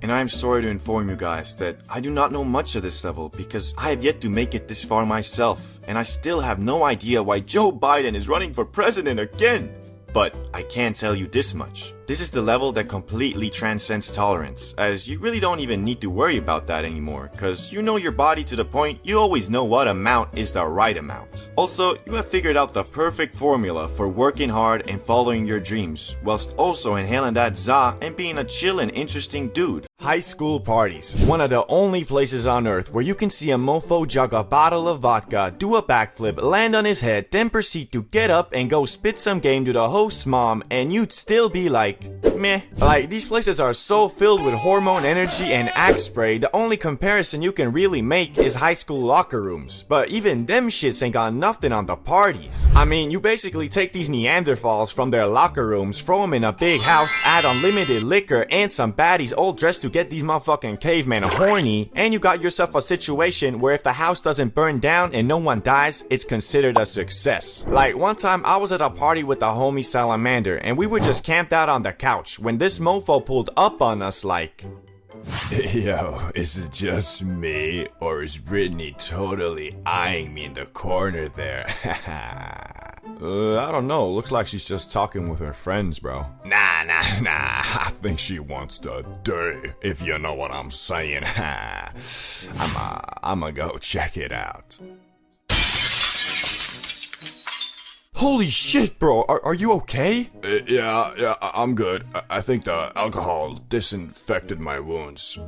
And I am sorry to inform you guys that I do not know much of this level because I have yet to make it this far myself, and I still have no idea why Joe Biden is running for president again. But I can tell you this much. This is the level that completely transcends tolerance, as you really don't even need to worry about that anymore, cause you know your body to the point you always know what amount is the right amount. Also, you have figured out the perfect formula for working hard and following your dreams, whilst also inhaling that za and being a chill and interesting dude. High school parties. One of the only places on earth where you can see a mofo jug a bottle of vodka, do a backflip, land on his head, then proceed to get up and go spit some game to the host's mom, and you'd still be like, meh. Like, these places are so filled with hormone energy and axe spray, the only comparison you can really make is high school locker rooms. But even them shits ain't got nothing on the parties. I mean, you basically take these Neanderthals from their locker rooms, throw them in a big house, add unlimited liquor and some baddies all dressed to get these motherfucking cavemen horny, and you got yourself a situation where if the house doesn't burn down and no one dies, it's considered a success. Like, one time I was at a party with the homie Salamander, and we were just camped out on the couch when this mofo pulled up on us like, Yo, is it just me, or is Brittany totally eyeing me in the corner there? I don't know. Looks like she's just talking with her friends, bro. Nah. I think she wants the dirty, if you know what I'm saying. I'ma go check it out. Holy shit, bro. Are you okay? Yeah, I'm good. I think the alcohol disinfected my wounds.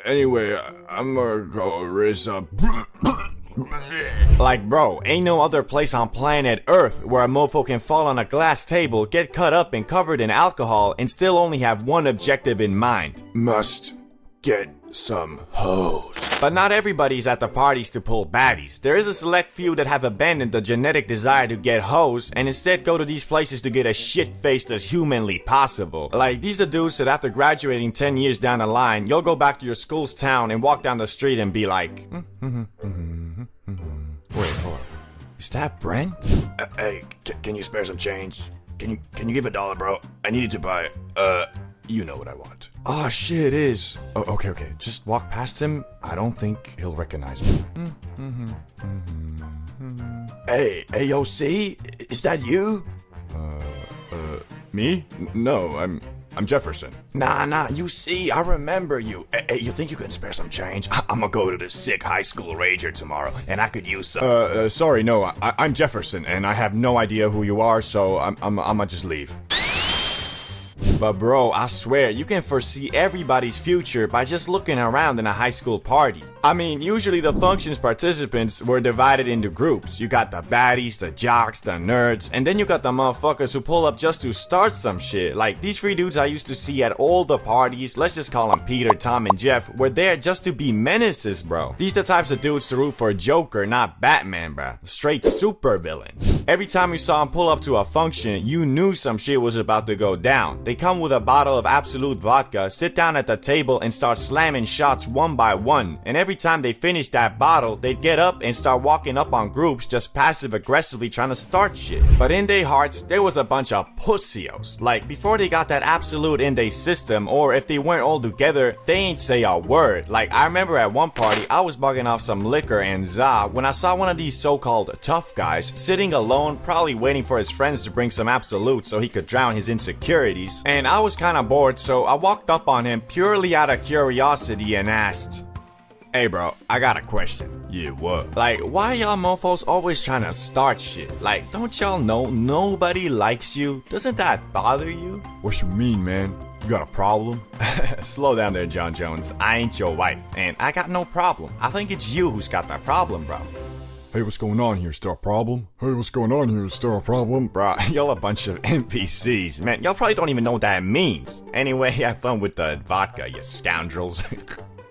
Anyway, I'm gonna go raise up. Like, bro, ain't no other place on planet Earth where a mofo can fall on a glass table, get cut up and covered in alcohol, and still only have one objective in mind. Must get some hoes. But not everybody's at the parties to pull baddies. There is a select few that have abandoned the genetic desire to get hoes and instead go to these places to get as shit-faced as humanly possible. Like, these are dudes that after graduating 10 years down the line, you'll go back to your school's town and walk down the street and be like, Wait, hold up. Is that Brent? Hey, can you spare some change? Can you give $1, bro? I need it to buy, you know what I want. Oh, shit, it is. Oh, okay. Just walk past him. I don't think he'll recognize me. Hey, AOC? Is that you? Me? No, I'm Jefferson. Nah, you see, I remember you. Hey, you think you can spare some change? I'ma go to the sick high school rager tomorrow, and I could use some. Sorry, no, I'm Jefferson, and I have no idea who you are, so I'ma just leave. But bro, I swear, you can foresee everybody's future by just looking around in a high school party. I mean, usually the function's participants were divided into groups. You got the baddies, the jocks, the nerds, and then you got the motherfuckers who pull up just to start some shit. Like, these three dudes I used to see at all the parties, let's just call them Peter, Tom, and Jeff, were there just to be menaces, bro. These the types of dudes to root for Joker, not Batman, bro. Straight super villains. Every time you saw them pull up to a function, you knew some shit was about to go down. They come with a bottle of absolute vodka, sit down at the table, and start slamming shots one by one. And every time they finished that bottle, they'd get up and start walking up on groups just passive aggressively trying to start shit. But in their hearts, there was a bunch of pussios. Like, before they got that absolute in their system, or if they weren't all together, they ain't say a word. Like, I remember at one party, I was bugging off some liquor and za when I saw one of these so-called tough guys sitting alone, probably waiting for his friends to bring some absolute so he could drown his insecurities. And I was kinda bored, so I walked up on him purely out of curiosity and asked, "Hey bro, I got a question." Yeah, what? Like, why y'all mofos always trying to start shit? Like, don't y'all know nobody likes you? Doesn't that bother you? What you mean, man? You got a problem? Slow down there, John Jones. I ain't your wife, and I got no problem. I think it's you who's got that problem, bro. Hey, what's going on here? Is there a problem? Hey, what's going on here? Is there a problem? Bro, y'all a bunch of NPCs. Man, y'all probably don't even know what that means. Anyway, have fun with the vodka, you scoundrels.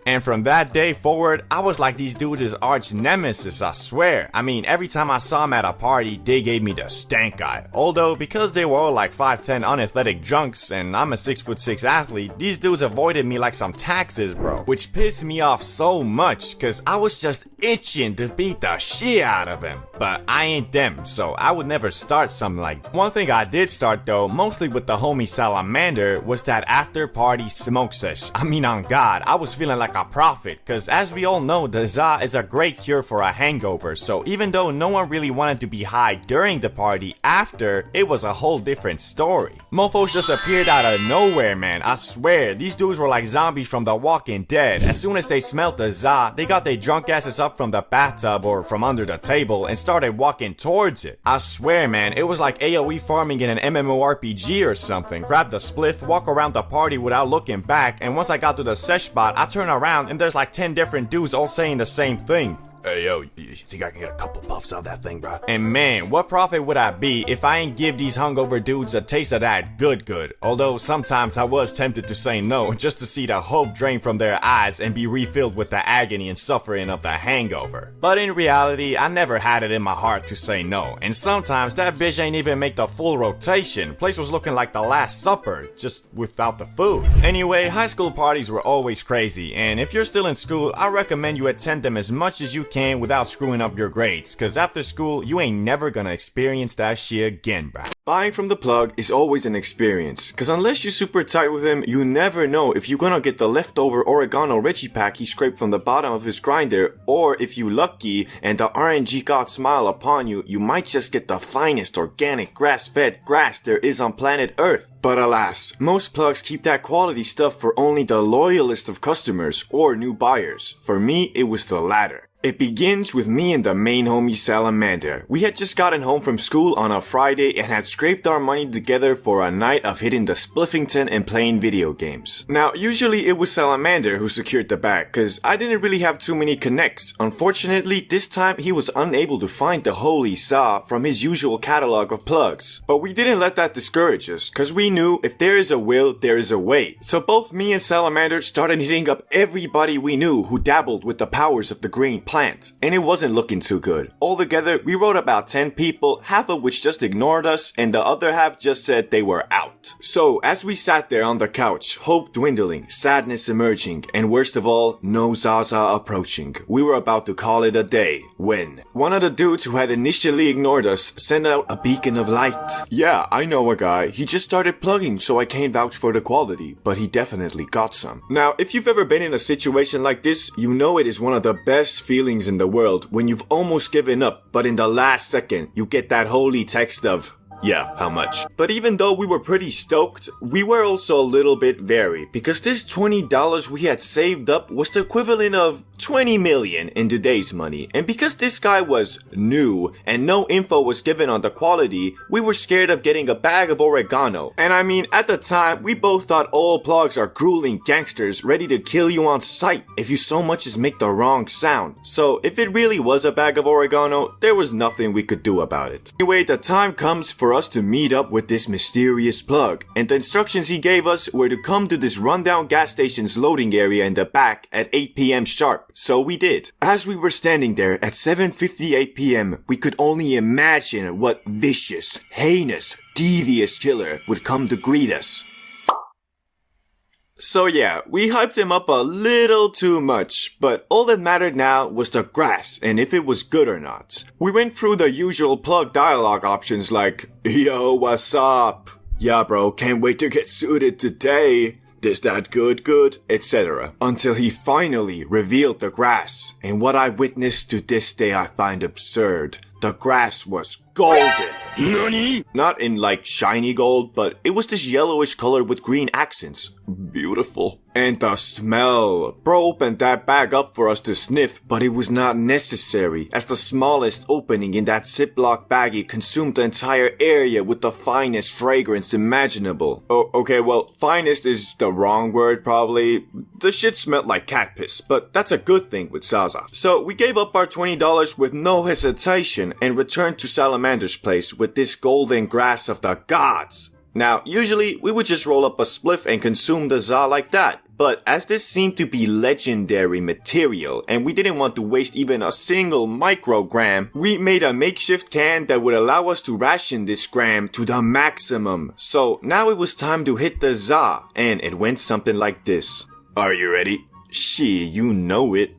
And from that day forward, I was like these dudes' arch nemesis, I swear. I mean, every time I saw them at a party, they gave me the stank eye. Although, because they were all like 5'10" unathletic drunks, and I'm a 6'6" athlete, these dudes avoided me like some taxes, bro. Which pissed me off so much, cause I was just itching to beat the shit out of them. But I ain't them, so I would never start something like that. One thing I did start though, mostly with the homie Salamander, was that after party smoke sesh. I mean, on God, I was feeling like a prophet, cause as we all know, the za is a great cure for a hangover, so even though no one really wanted to be high during the party, after, it was a whole different story. Mofos just appeared out of nowhere, man, I swear. These dudes were like zombies from The Walking Dead. As soon as they smelled the za, they got their drunk asses up up from the bathtub or from under the table and started walking towards it. I swear, man, it was like AoE farming in an MMORPG or something. Grabbed the spliff, walk around the party without looking back, and once I got to the sesh spot, I turn around and there's like 10 different dudes all saying the same thing. Hey, yo, you think I can get a couple puffs out of that thing, bro? And man, what profit would I be if I ain't give these hungover dudes a taste of that good? Although sometimes I was tempted to say no, just to see the hope drain from their eyes and be refilled with the agony and suffering of the hangover. But in reality, I never had it in my heart to say no, and sometimes that bitch ain't even make the full rotation. Place was looking like the Last Supper, just without the food. Anyway, high school parties were always crazy, and if you're still in school, I recommend you attend them as much as you can without screwing up your grades, cause after school you ain't never gonna experience that shit again, bruh. Buying from the plug is always an experience, cause unless you're super tight with him, you never know if you're gonna get the leftover oregano Reggie pack he scraped from the bottom of his grinder, or if you lucky and the RNG god smile upon you, you might just get the finest organic grass-fed grass there is on planet Earth. But alas, most plugs keep that quality stuff for only the loyalist of customers or new buyers. For me, it was the latter. It begins with me and the main homie Salamander. We had just gotten home from school on a Friday and had scraped our money together for a night of hitting the Spliffington and playing video games. Now, usually it was Salamander who secured the bag, cause I didn't really have too many connects. Unfortunately, this time he was unable to find the holy saw from his usual catalog of plugs. But we didn't let that discourage us, cause we knew if there is a will, there is a way. So both me and Salamander started hitting up everybody we knew who dabbled with the powers of the green plant, and it wasn't looking too good. Altogether, we wrote about 10 people, half of which just ignored us, and the other half just said they were out. So, as we sat there on the couch, hope dwindling, sadness emerging, and worst of all, no Zaza approaching, we were about to call it a day, when one of the dudes who had initially ignored us sent out a beacon of light. Yeah, I know a guy. He just started plugging, so I can't vouch for the quality, but he definitely got some. Now, if you've ever been in a situation like this, you know it is one of the best feelings in the world when you've almost given up, but in the last second, you get that holy text of, yeah, how much? But even though we were pretty stoked, we were also a little bit wary, because this $20 we had saved up was the equivalent of 20 million in today's money, and because this guy was new and no info was given on the quality, we were scared of getting a bag of oregano. And I mean, at the time, we both thought all plugs are grueling gangsters ready to kill you on sight if you so much as make the wrong sound. So if it really was a bag of oregano, there was nothing we could do about it. Anyway, the time comes for us to meet up with this mysterious plug, and the instructions he gave us were to come to this rundown gas station's loading area in the back at 8 p.m. sharp. So we did. As we were standing there at 7:58 p.m., we could only imagine what vicious, heinous, devious killer would come to greet us. So yeah, we hyped him up a little too much, but all that mattered now was the grass and if it was good or not. We went through the usual plug dialogue options like, yo, what's up? Yeah bro, can't wait to get suited today. This that good, etc. Until he finally revealed the grass, and what I witnessed to this day I find absurd. The grass was golden. NANI? Not in like shiny gold, but it was this yellowish color with green accents. Beautiful. And the smell. Bro opened that bag up for us to sniff, but it was not necessary, as the smallest opening in that Ziploc baggie consumed the entire area with the finest fragrance imaginable. Oh, okay, well, finest is the wrong word probably. The shit smelled like cat piss, but that's a good thing with Zaza. So we gave up our $20 with no hesitation and returned to Salamander's place with this golden grass of the gods. Now, usually we would just roll up a spliff and consume the za like that, but as this seemed to be legendary material and we didn't want to waste even a single microgram, we made a makeshift can that would allow us to ration this gram to the maximum. So now it was time to hit the za, and it went something like this. Are you ready? Shit, you know it.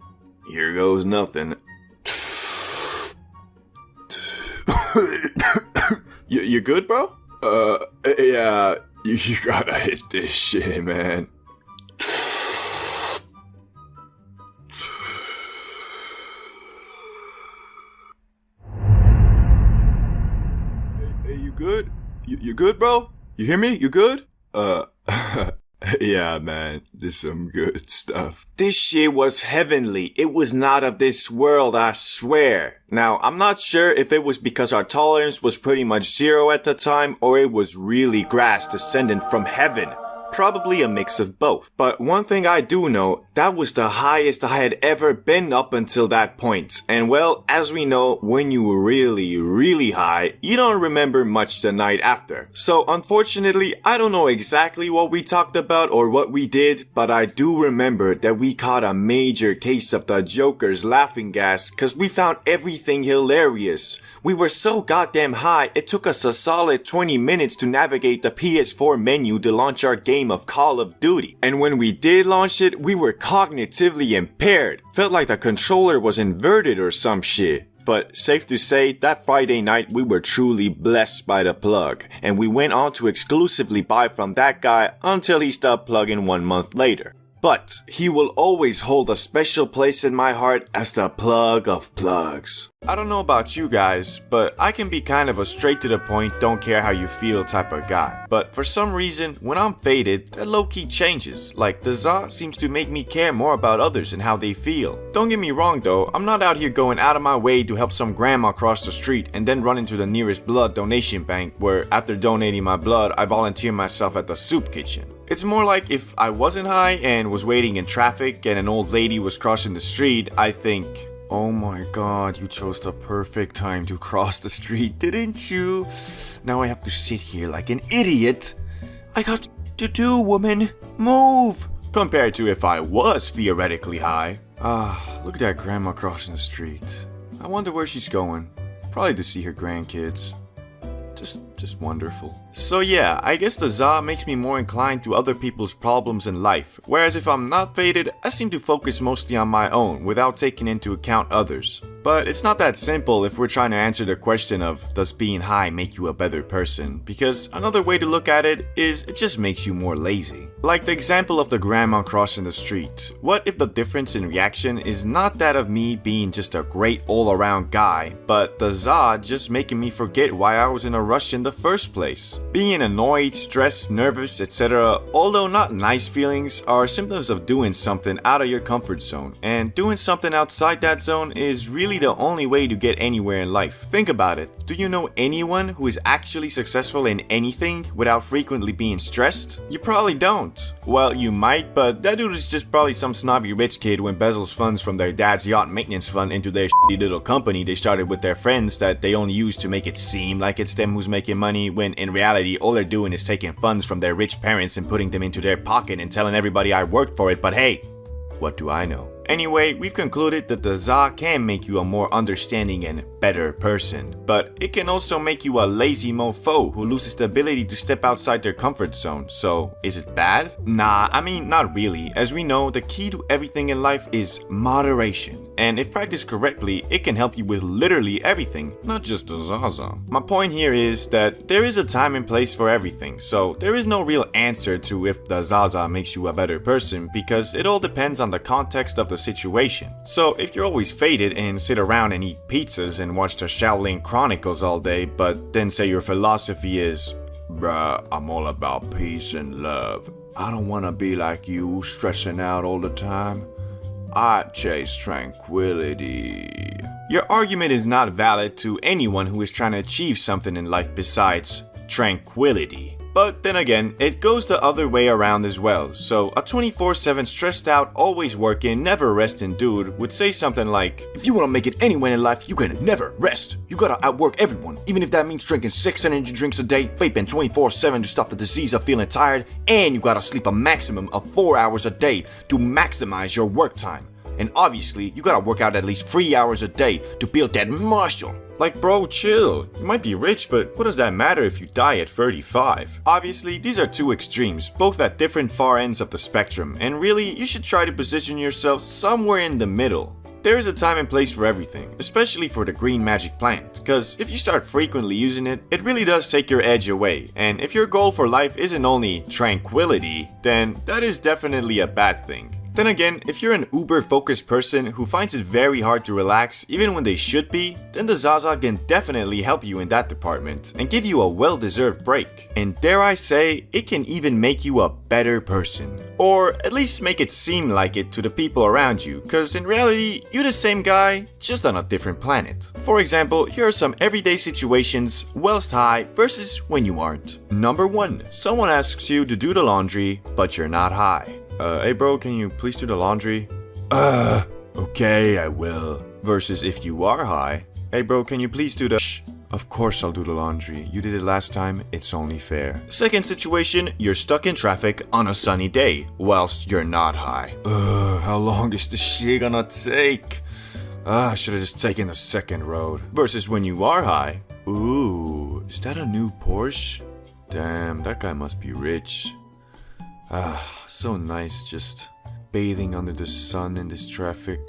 Here goes nothing. You good, bro? Yeah, you gotta hit this shit, man. Hey, you good? You good, bro? You hear me? You good? Yeah, man, this is some good stuff. This shit was heavenly. It was not of this world, I swear. Now, I'm not sure if it was because our tolerance was pretty much zero at the time, or it was really grass descending from heaven. Probably a mix of both. But one thing I do know, that was the highest I had ever been up until that point. And well, as we know, when you were really high, you don't remember much the night after. So unfortunately, I don't know exactly what we talked about or what we did, but I do remember that we caught a major case of the Joker's laughing gas cause we found everything hilarious. We were so goddamn high, it took us a solid 20 minutes to navigate the PS4 menu to launch our game of Call of Duty. And when we did launch it, we were cognitively impaired. Felt like the controller was inverted or some shit. But safe to say, that Friday night we were truly blessed by the plug. And we went on to exclusively buy from that guy until he stopped plugging 1 month later. But he will always hold a special place in my heart as the plug of plugs. I don't know about you guys, but I can be kind of a straight to the point, don't care how you feel type of guy. But for some reason, when I'm faded, that low-key changes. Like, the za seems to make me care more about others and how they feel. Don't get me wrong though, I'm not out here going out of my way to help some grandma cross the street and then run into the nearest blood donation bank where after donating my blood, I volunteer myself at the soup kitchen. It's more like if I wasn't high and was waiting in traffic and an old lady was crossing the street, I think, oh my god, you chose the perfect time to cross the street, didn't you? Now I have to sit here like an idiot. I got to do, woman. Move! Compared to if I was theoretically high. Look at that grandma crossing the street. I wonder where she's going. Probably to see her grandkids. Just wonderful. So yeah, I guess the za makes me more inclined to other people's problems in life, whereas if I'm not faded, I seem to focus mostly on my own without taking into account others. But it's not that simple if we're trying to answer the question of, does being high make you a better person? Because another way to look at it is, it just makes you more lazy. Like the example of the grandma crossing the street. What if the difference in reaction is not that of me being just a great all-around guy, but the za just making me forget why I was in a rush in the first place? Being annoyed, stressed, nervous, etc., although not nice feelings, are symptoms of doing something out of your comfort zone. And doing something outside that zone is really the only way to get anywhere in life. Think about it. Do you know anyone who is actually successful in anything without frequently being stressed? You probably don't. Well, you might, but that dude is just probably some snobby rich kid who embezzles funds from their dad's yacht maintenance fund into their shitty little company they started with their friends that they only use to make it seem like it's them who's making money, when in reality all they're doing is taking funds from their rich parents and putting them into their pocket and telling everybody I worked for it, but hey, what do I know? Anyway, we've concluded that the za can make you a more understanding and better person, but it can also make you a lazy mofo who loses the ability to step outside their comfort zone. So, is it bad? Nah, I mean, not really. As we know, the key to everything in life is moderation. And if practiced correctly, it can help you with literally everything, not just the zaza. My point here is that there is a time and place for everything, so there is no real answer to if the zaza makes you a better person, because it all depends on the context of the situation. So if you're always faded and sit around and eat pizzas and watch the Shaolin Chronicles all day, but then say your philosophy is, bruh, I'm all about peace and love. I don't wanna be like you, stressing out all the time. I chase tranquility. Your argument is not valid to anyone who is trying to achieve something in life besides tranquility. But then again, it goes the other way around as well. So a 24/7 stressed out, always working, never resting dude would say something like, if you want to make it anywhere in life, you can never rest. You gotta outwork everyone, even if that means drinking 6 energy drinks a day, vaping 24/7 to stop the disease of feeling tired, and you gotta sleep a maximum of 4 hours a day to maximize your work time. And obviously, you gotta work out at least 3 hours a day to build that muscle. Like, bro, chill. You might be rich, but what does that matter if you die at 35? Obviously, these are two extremes, both at different far ends of the spectrum, and really, you should try to position yourself somewhere in the middle. There is a time and place for everything, especially for the green magic plant, because if you start frequently using it, it really does take your edge away, and if your goal for life isn't only tranquility, then that is definitely a bad thing. Then again, if you're an uber-focused person who finds it very hard to relax even when they should be, then the Zaza can definitely help you in that department and give you a well-deserved break. And dare I say, it can even make you a better person. Or at least make it seem like it to the people around you, cause in reality, you're the same guy, just on a different planet. For example, here are some everyday situations whilst high versus when you aren't. Number 1. Someone asks you to do the laundry, but you're not high. Hey bro, can you please do the laundry? Okay, I will. Versus if you are high. Hey bro, can you please do the... Shh. Of course I'll do the laundry. You did it last time, it's only fair. Second situation, you're stuck in traffic on a sunny day, whilst you're not high. How long is this shit gonna take? I should've just taken the second road. Versus when you are high. Ooh, is that a new Porsche? Damn, that guy must be rich. So nice just bathing under the sun in this traffic.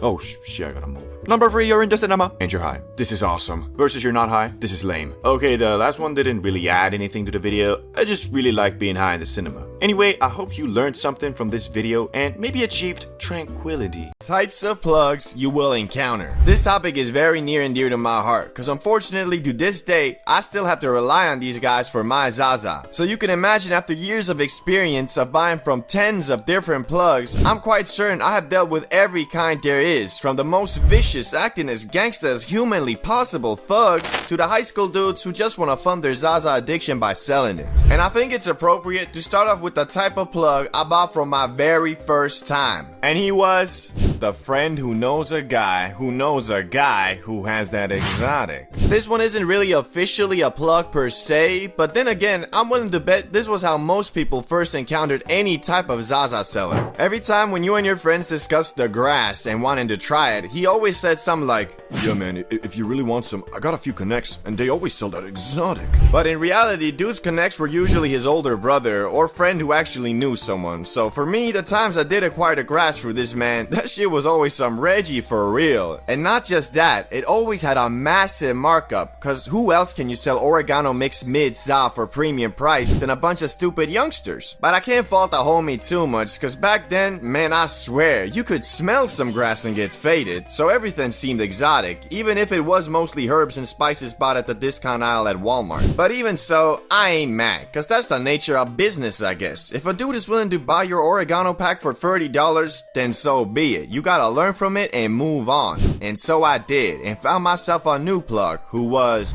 Oh, shit, I gotta move. Number 3, you're in the cinema and you're high. This is awesome. Versus you're not high. This is lame. Okay, the last one didn't really add anything to the video. I just really like being high in the cinema. Anyway, I hope you learned something from this video and maybe achieved tranquility. Types of plugs you will encounter. This topic is very near and dear to my heart because unfortunately to this day, I still have to rely on these guys for my Zaza. So you can imagine after years of experience of buying from tens of different plugs, I'm quite certain I have dealt with every kind there is, from the most vicious acting as gangsta as humanly possible thugs to the high school dudes who just want to fund their Zaza addiction by selling it. And I think it's appropriate to start off with the type of plug I bought from my very first time. And he was the friend who knows a guy who knows a guy who has that exotic. This one isn't really officially a plug per se, but then again, I'm willing to bet this was how most people first encountered any type of Zaza seller. Every time when you and your friends discussed the grass and wanted to try it, he always said something like, yeah man, if you really want some, I got a few connects and they always sell that exotic. But in reality, dude's connects were usually his older brother or friend who actually knew someone. So for me, the times I did acquire the grass through this man, that shit was always some Reggie for real. And not just that, it always had a massive markup, cause who else can you sell oregano mixed mid-za for premium price than a bunch of stupid youngsters? But I can't fault the homie too much, cause back then, man, I swear, you could smell some grass and get faded, so everything seemed exotic, even if it was mostly herbs and spices bought at the discount aisle at Walmart. But even so, I ain't mad, cause that's the nature of business, I guess. If a dude is willing to buy your oregano pack for $30, then so be it. You gotta learn from it and move on. And so I did, and found myself a new plug, who was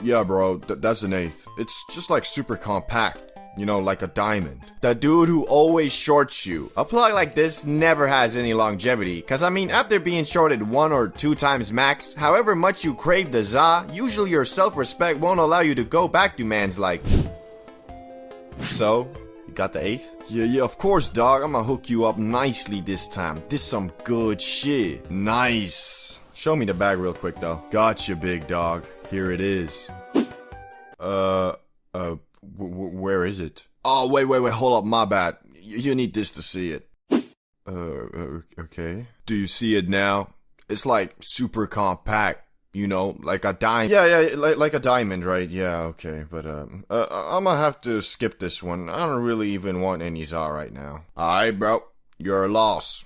yeah bro, that's an eighth. It's just like super compact. You know, like a diamond. The dude who always shorts you. A plug like this never has any longevity, cause I mean, after being shorted 1 or 2 times max, however much you crave the za, usually your self-respect won't allow you to go back to man's like. So, you got the eighth? Yeah, of course dog, I'ma hook you up nicely this time. This some good shit. Nice. Show me the bag real quick though. Gotcha big dog, here it is. Where is it? Oh, wait, hold up, my bad. You need this to see it. Okay. Do you see it now? It's like super compact, you know, like a diamond. Yeah, like a diamond, right? Yeah, okay, but I'm gonna have to skip this one. I don't really even want any za right now. Alright, bro, you're a loss.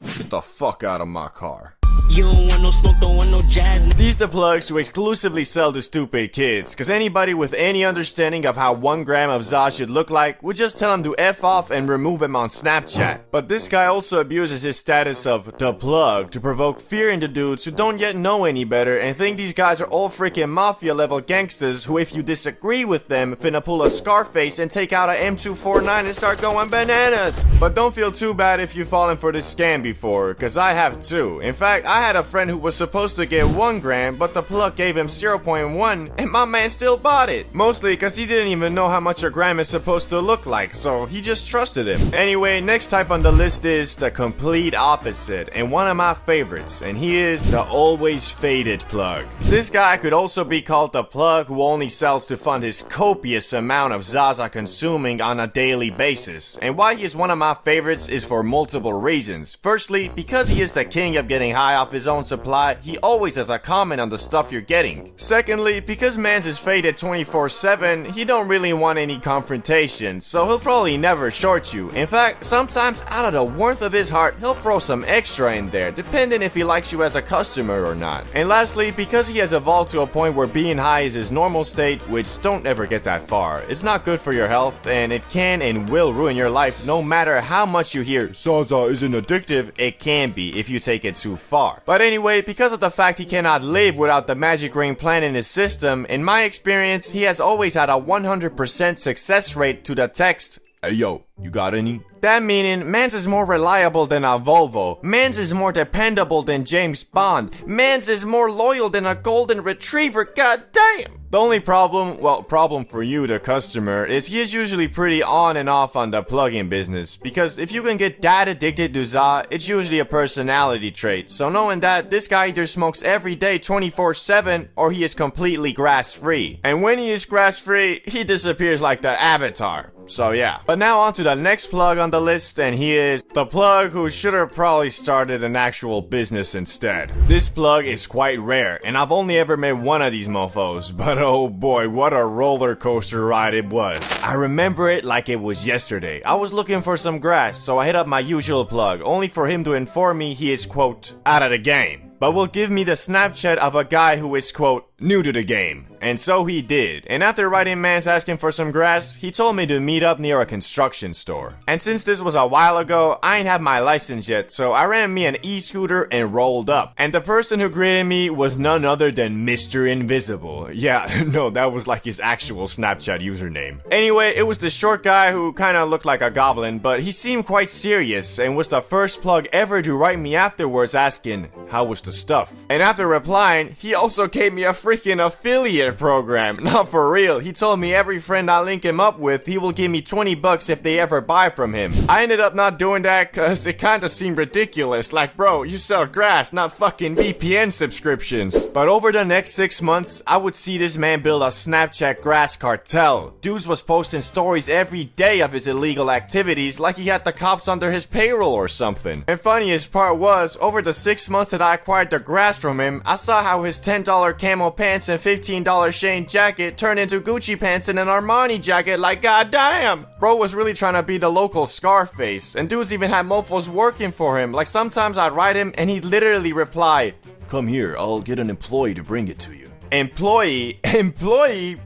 Get the fuck out of my car. You don't want no smoke, don't want no jazz. These the plugs who exclusively sell to stupid kids, cause anybody with any understanding of how 1 gram of za should look like would just tell him to F off and remove him on Snapchat. But this guy also abuses his status of the plug to provoke fear into dudes who don't yet know any better and think these guys are all freaking mafia level gangsters who if you disagree with them finna pull a Scarface and take out a M249 and start going bananas. But don't feel too bad if you've fallen for this scam before, cause I have too. In fact, I had a friend who was supposed to get 1 gram, but the plug gave him 0.1, and my man still bought it. Mostly cause he didn't even know how much a gram is supposed to look like, so he just trusted him. Anyway, next type on the list is the complete opposite, and one of my favorites, and he is the always faded plug. This guy could also be called the plug who only sells to fund his copious amount of Zaza consuming on a daily basis. And why he is one of my favorites is for multiple reasons. Firstly, because he is the king of getting high off his own supply, he always has a comment on the stuff you're getting. Secondly, because mans is faded 24/7, he don't really want any confrontation, so he'll probably never short you. In fact, sometimes out of the warmth of his heart, he'll throw some extra in there, depending if he likes you as a customer or not. And lastly, because he has evolved to a point where being high is his normal state, which don't ever get that far. It's not good for your health, and it can and will ruin your life no matter how much you hear Zaza isn't addictive. It can be if you take it too far. But anyway, because of the fact he cannot live without the magic ring plant in his system, in my experience, he has always had a 100% success rate to the text, "Hey yo, you got any?" That meaning, mans is more reliable than a Volvo, mans is more dependable than James Bond, mans is more loyal than a golden retriever, god damn! The only problem, well, problem for you, the customer, is he is usually pretty on and off on the plug-in business, because if you can get that addicted to za, it's usually a personality trait, so knowing that, this guy either smokes every day 24/7, or he is completely grass-free. And when he is grass-free, he disappears like the Avatar. So yeah. But now on to the next plug on the list, and he is the plug who should have probably started an actual business instead. This plug is quite rare, and I've only ever met one of these mofos, but oh boy, what a roller coaster ride it was. I remember it like it was yesterday. I was looking for some grass, so I hit up my usual plug, only for him to inform me he is, quote, out of the game, but will give me the Snapchat of a guy who is, quote, new to the game. And so he did, and after writing mans asking for some grass, he told me to meet up near a construction store. And since this was a while ago, I ain't have my license yet, so I ran me an e-scooter and rolled up. And the person who greeted me was none other than Mr. Invisible. Yeah, no, that was like his actual Snapchat username. Anyway, it was the short guy who kinda looked like a goblin, but he seemed quite serious and was the first plug ever to write me afterwards asking, how was the stuff? And after replying, he also gave me a freaking affiliate program. Not for real. He told me every friend I link him up with, he will give me 20 bucks if they ever buy from him. I ended up not doing that cause it kinda seemed ridiculous. Like, bro, you sell grass, not fucking VPN subscriptions. But over the next 6 months, I would see this man build a Snapchat grass cartel. Dudes was posting stories every day of his illegal activities like he had the cops under his payroll or something. And funniest part was, over the 6 months that I acquired the grass from him, I saw how his $10 camo pants and $15 Shane jacket turned into Gucci pants and an Armani jacket, like goddamn! Bro was really trying to be the local Scarface, and dudes even had mofos working for him. Like sometimes I'd write him and he'd literally reply, come here, I'll get an employee to bring it to you. Employee?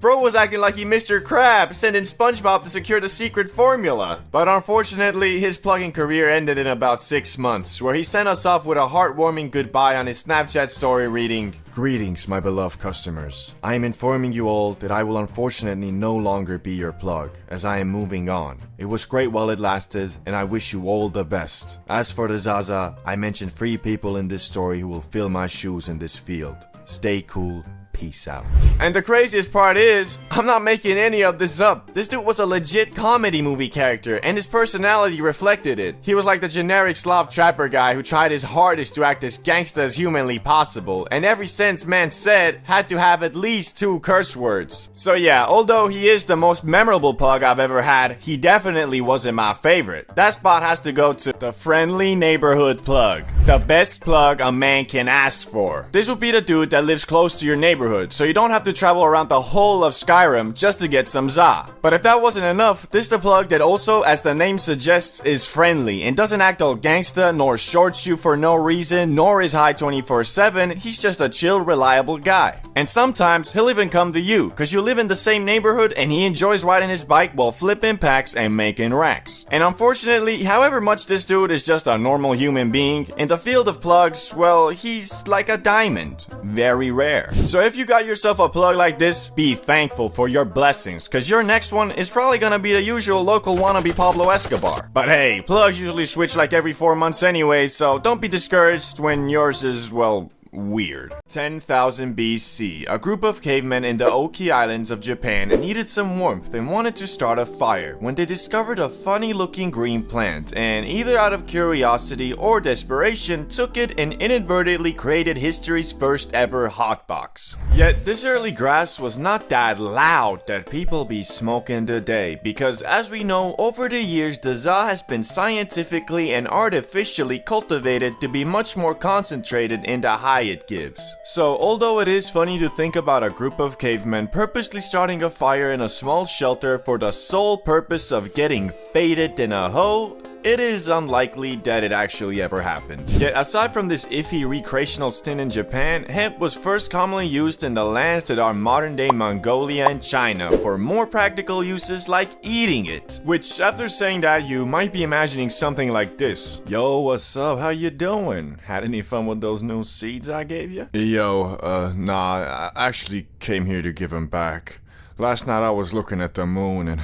Bro was acting like he Mr. Krab, sending SpongeBob to secure the secret formula. But unfortunately, his plugging career ended in about 6 months, where he sent us off with a heartwarming goodbye on his Snapchat story reading, greetings, my beloved customers. I am informing you all that I will unfortunately no longer be your plug, as I am moving on. It was great while it lasted, and I wish you all the best. As for the Zaza, I mentioned 3 people in this story who will fill my shoes in this field. Stay cool. Peace out. And the craziest part is, I'm not making any of this up. This dude was a legit comedy movie character, and his personality reflected it. He was like the generic Slav trapper guy who tried his hardest to act as gangsta as humanly possible, and every sentence man said had to have at least 2 curse words. So yeah, although he is the most memorable plug I've ever had, he definitely wasn't my favorite. That spot has to go to the friendly neighborhood plug. The best plug a man can ask for. This would be the dude that lives close to your neighborhood, so you don't have to travel around the whole of Skyrim just to get some za. But if that wasn't enough, this the plug that also, as the name suggests, is friendly and doesn't act all gangsta, nor shorts you for no reason, nor is high 24/7. He's just a chill, reliable guy. And sometimes he'll even come to you, cause you live in the same neighborhood and he enjoys riding his bike while flipping packs and making racks. And unfortunately, however much this dude is just a normal human being, in the field of plugs, well, he's like a diamond. Very rare. So if you got yourself a plug like this, be thankful for your blessings, cause your next one is probably gonna be the usual local wannabe Pablo Escobar. But hey, plugs usually switch like every 4 months anyway, so don't be discouraged when yours is, well, weird. 10,000 BC, a group of cavemen in the Oki Islands of Japan needed some warmth and wanted to start a fire when they discovered a funny looking green plant, and either out of curiosity or desperation took it and inadvertently created history's first ever hotbox. Yet this early grass was not that loud that people be smoking today, because as we know, over the years the za has been scientifically and artificially cultivated to be much more concentrated in the high it gives. So although it is funny to think about a group of cavemen purposely starting a fire in a small shelter for the sole purpose of getting faded in a hoe, it is unlikely that it actually ever happened. Yet aside from this iffy recreational stint in Japan, hemp was first commonly used in the lands that are modern day Mongolia and China for more practical uses like eating it. Which, after saying that, you might be imagining something like this. Yo, what's up? How you doing? Had any fun with those new seeds I gave you? Yo, nah, I actually came here to give them back. Last night I was looking at the moon and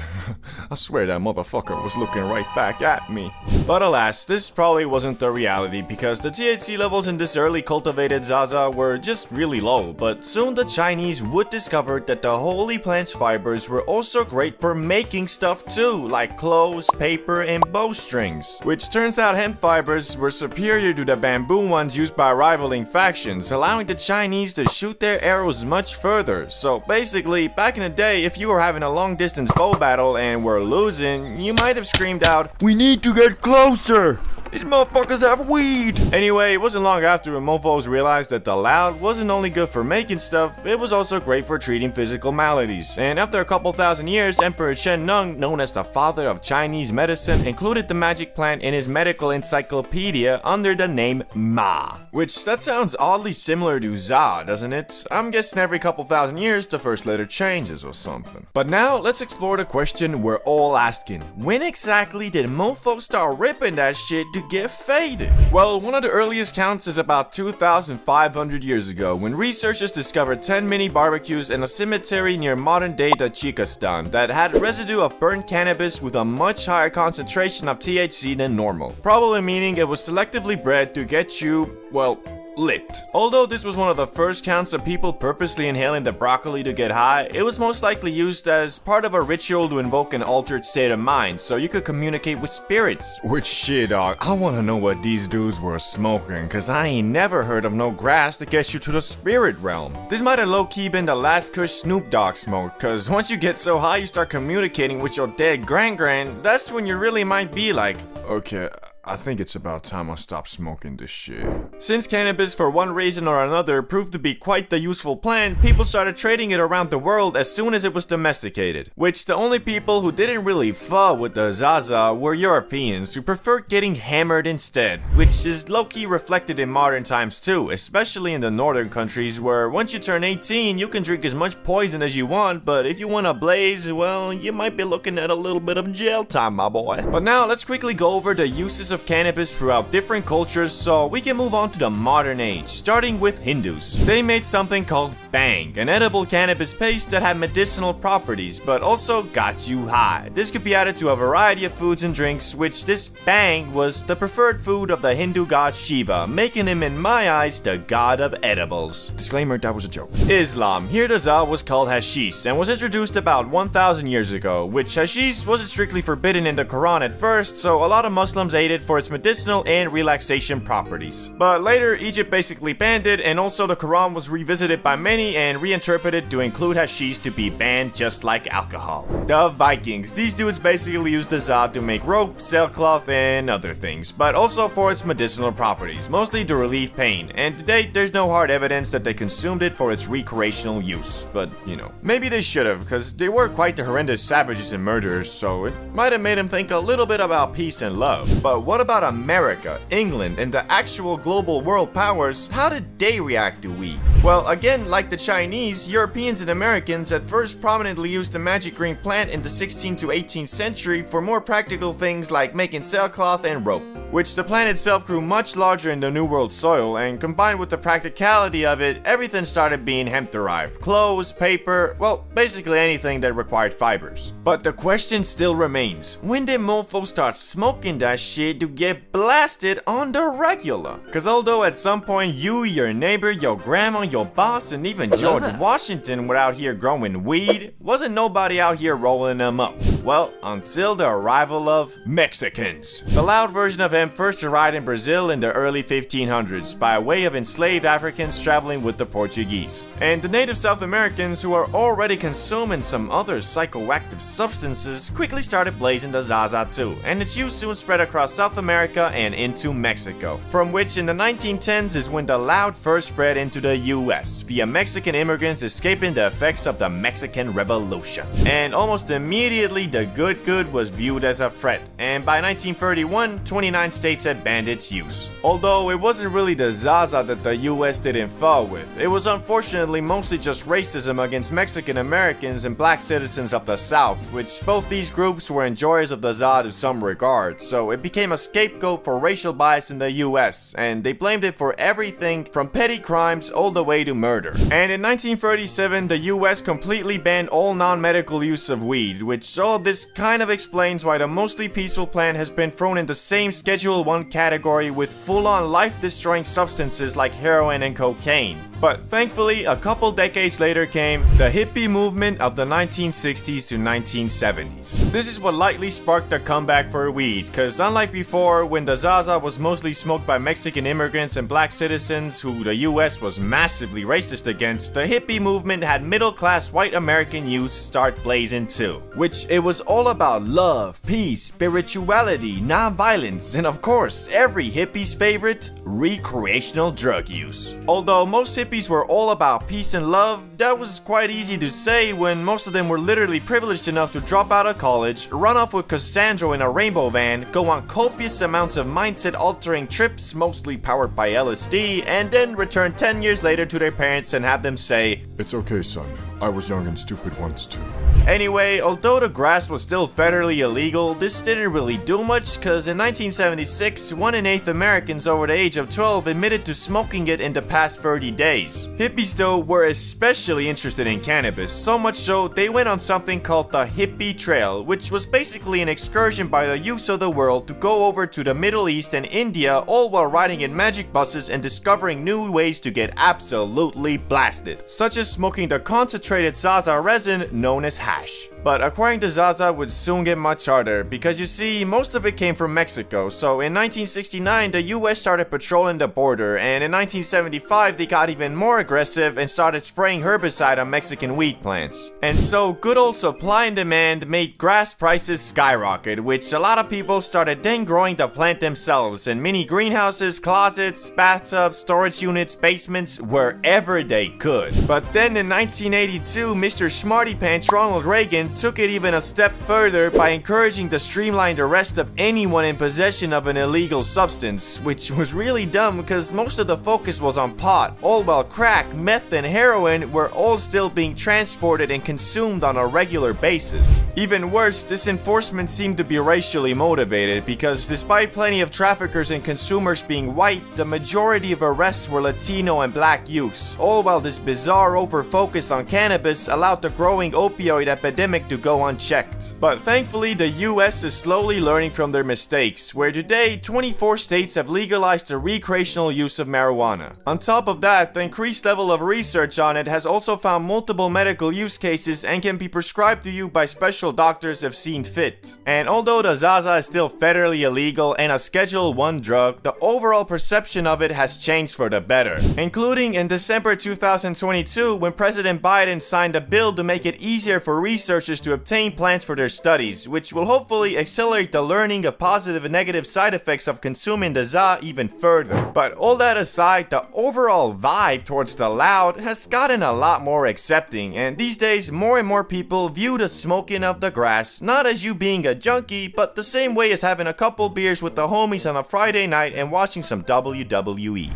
I swear that motherfucker was looking right back at me. But alas, this probably wasn't the reality because the THC levels in this early cultivated Zaza were just really low, but soon the Chinese would discover that the holy plant's fibers were also great for making stuff too, like clothes, paper, and bowstrings. Which turns out hemp fibers were superior to the bamboo ones used by rivaling factions, allowing the Chinese to shoot their arrows much further. So basically, back in the day, if you were having a long distance bow battle and were losing, you might have screamed out, "We need to get closer! These motherfuckers have weed!" Anyway, it wasn't long after mofos realized that the loud wasn't only good for making stuff, it was also great for treating physical maladies. And after a couple thousand years, Emperor Shen Nung, known as the father of Chinese medicine, included the magic plant in his medical encyclopedia under the name Ma. Which, that sounds oddly similar to za, doesn't it? I'm guessing every couple thousand years the first letter changes or something. But now, let's explore the question we're all asking. When exactly did mofos start ripping that shit to get faded? Well, one of the earliest counts is about 2,500 years ago, when researchers discovered 10 mini barbecues in a cemetery near modern-day Tajikistan that had residue of burnt cannabis with a much higher concentration of THC than normal, probably meaning it was selectively bred to get you, well, lit. Although this was one of the first counts of people purposely inhaling the broccoli to get high, it was most likely used as part of a ritual to invoke an altered state of mind so you could communicate with spirits. Which shit, dog, I wanna know what these dudes were smoking, cause I ain't never heard of no grass that gets you to the spirit realm. This might have low-key been the last kush Snoop Dogg smoked, cause once you get so high you start communicating with your dead gran-gran, that's when you really might be like, okay, I think it's about time I stop smoking this shit. Since cannabis, for one reason or another, proved to be quite the useful plant, people started trading it around the world as soon as it was domesticated. Which the only people who didn't really fuck with the Zaza were Europeans, who preferred getting hammered instead. Which is low-key reflected in modern times too, especially in the northern countries where once you turn 18, you can drink as much poison as you want, but if you want a blaze, well, you might be looking at a little bit of jail time, my boy. But now, let's quickly go over the uses of cannabis throughout different cultures so we can move on to the modern age, starting with Hindus. They made something called bang, an edible cannabis paste that had medicinal properties but also got you high. This could be added to a variety of foods and drinks, which this bang was the preferred food of the Hindu god Shiva, making him in my eyes the god of edibles. Disclaimer, that was a joke. Islam. Here the za was called hashish and was introduced about 1,000 years ago, which hashish wasn't strictly forbidden in the Quran at first, so a lot of Muslims ate it for its medicinal and relaxation properties. But later, Egypt basically banned it, and also the Quran was revisited by many and reinterpreted to include hashish to be banned just like alcohol. The Vikings. These dudes basically used the za to make rope, sailcloth, and other things, but also for its medicinal properties, mostly to relieve pain, and to date there's no hard evidence that they consumed it for its recreational use, but you know, maybe they should have, because they were quite the horrendous savages and murderers, so it might have made them think a little bit about peace and love. But what about America, England, and the actual global world powers? How did they react to weed? Well, again, like the Chinese, Europeans and Americans at first prominently used the magic green plant in the 16th to 18th century for more practical things like making sailcloth and rope, which the plant itself grew much larger in the New World soil, and combined with the practicality of it, everything started being hemp-derived. Clothes, paper, well, basically anything that required fibers. But the question still remains, when did mofos start smoking that shit to get blasted on the regular? Cause although at some point you, your neighbor, your grandma, your boss, and even George Washington were out here growing weed, wasn't nobody out here rolling them up. Well, until the arrival of Mexicans. The loud version of hemp first arrived in Brazil in the early 1500s by way of enslaved Africans traveling with the Portuguese. And the native South Americans, who are already consuming some other psychoactive substances, quickly started blazing the Zaza too, and its use soon spread across South America and into Mexico, from which in the 1910s is when the loud first spread into the US via Mexican immigrants escaping the effects of the Mexican Revolution. And almost immediately the good was viewed as a threat, and by 1931 29 states had banned its use. Although it wasn't really the Zaza that the US didn't fall with, it was unfortunately mostly just racism against Mexican Americans and black citizens of the South, which both these groups were enjoyers of the Zaza to some regard, so it became a scapegoat for racial bias in the US, and they blamed it for everything from petty crimes all the way to murder. And in 1937 the US completely banned all non-medical use of weed, which all of this kind of explains why the mostly peaceful plant has been thrown in the same Schedule 1 category with full-on life-destroying substances like heroin and cocaine. But thankfully, a couple decades later came the hippie movement of the 1960s to 1970s. This is what lightly sparked a comeback for weed, cause unlike before, when the Zaza was mostly smoked by Mexican immigrants and black citizens who the US was massively racist against, the hippie movement had middle-class white American youth start blazing too. Which it was all about love, peace, spirituality, non-violence, and of course, every hippie's favorite, recreational drug use. Although most hippies were all about peace and love, that was quite easy to say when most of them were literally privileged enough to drop out of college, run off with Cassandra in a rainbow van, go on copious amounts of mindset-altering trips, mostly powered by LSD, and then return 10 years later to their parents and have them say, "It's okay, son. I was young and stupid once too." Anyway, although the grass was still federally illegal, this didn't really do much, cause in 1976, 1 in 8 Americans over the age of 12 admitted to smoking it in the past 30 days. Hippies though were especially interested in cannabis, so much so they went on something called the Hippie Trail, which was basically an excursion by the youths of the world to go over to the Middle East and India, all while riding in magic buses and discovering new ways to get absolutely blasted, such as smoking the concentrated Zaza resin known as hash. But acquiring the Zaza would soon get much harder, because you see, most of it came from Mexico, so in 1969 the US started patrolling the border, and in 1975 they got even more aggressive and started spraying herbicide on Mexican weed plants. And so good old supply and demand made grass prices skyrocket, which a lot of people started then growing the plant themselves in mini greenhouses, closets, bathtubs, storage units, basements, wherever they could. But then in 1982, Mr. Smarty Pants Ronald Reagan took it even a step further by encouraging the streamlined arrest of anyone in possession of an illegal substance, which was really dumb because most of the focus was on pot, all while crack, meth, and heroin were all still being transported and consumed on a regular basis. Even worse, this enforcement seemed to be racially motivated because despite plenty of traffickers and consumers being white, the majority of arrests were Latino and black youths, all while this bizarre over-focus on cannabis allowed the growing opioid epidemic to go unchecked. But thankfully, the US is slowly learning from their mistakes, where today 24 states have legalized the recreational use of marijuana. On top of that, the increased level of research on it has also found multiple medical use cases and can be prescribed to you by special doctors if seen fit. And although the Zaza is still federally illegal and a Schedule 1 drug, the overall perception of it has changed for the better, including in December 2022 when President Biden signed a bill to make it easier for researchers to obtain plants for their studies, which will hopefully accelerate the learning of positive and negative side effects of consuming the Za even further. But all that aside, the overall vibe towards the loud has gotten a lot more accepting, and these days more and more people view the smoking of the grass not as you being a junkie, but the same way as having a couple beers with the homies on a Friday night and watching some WWE.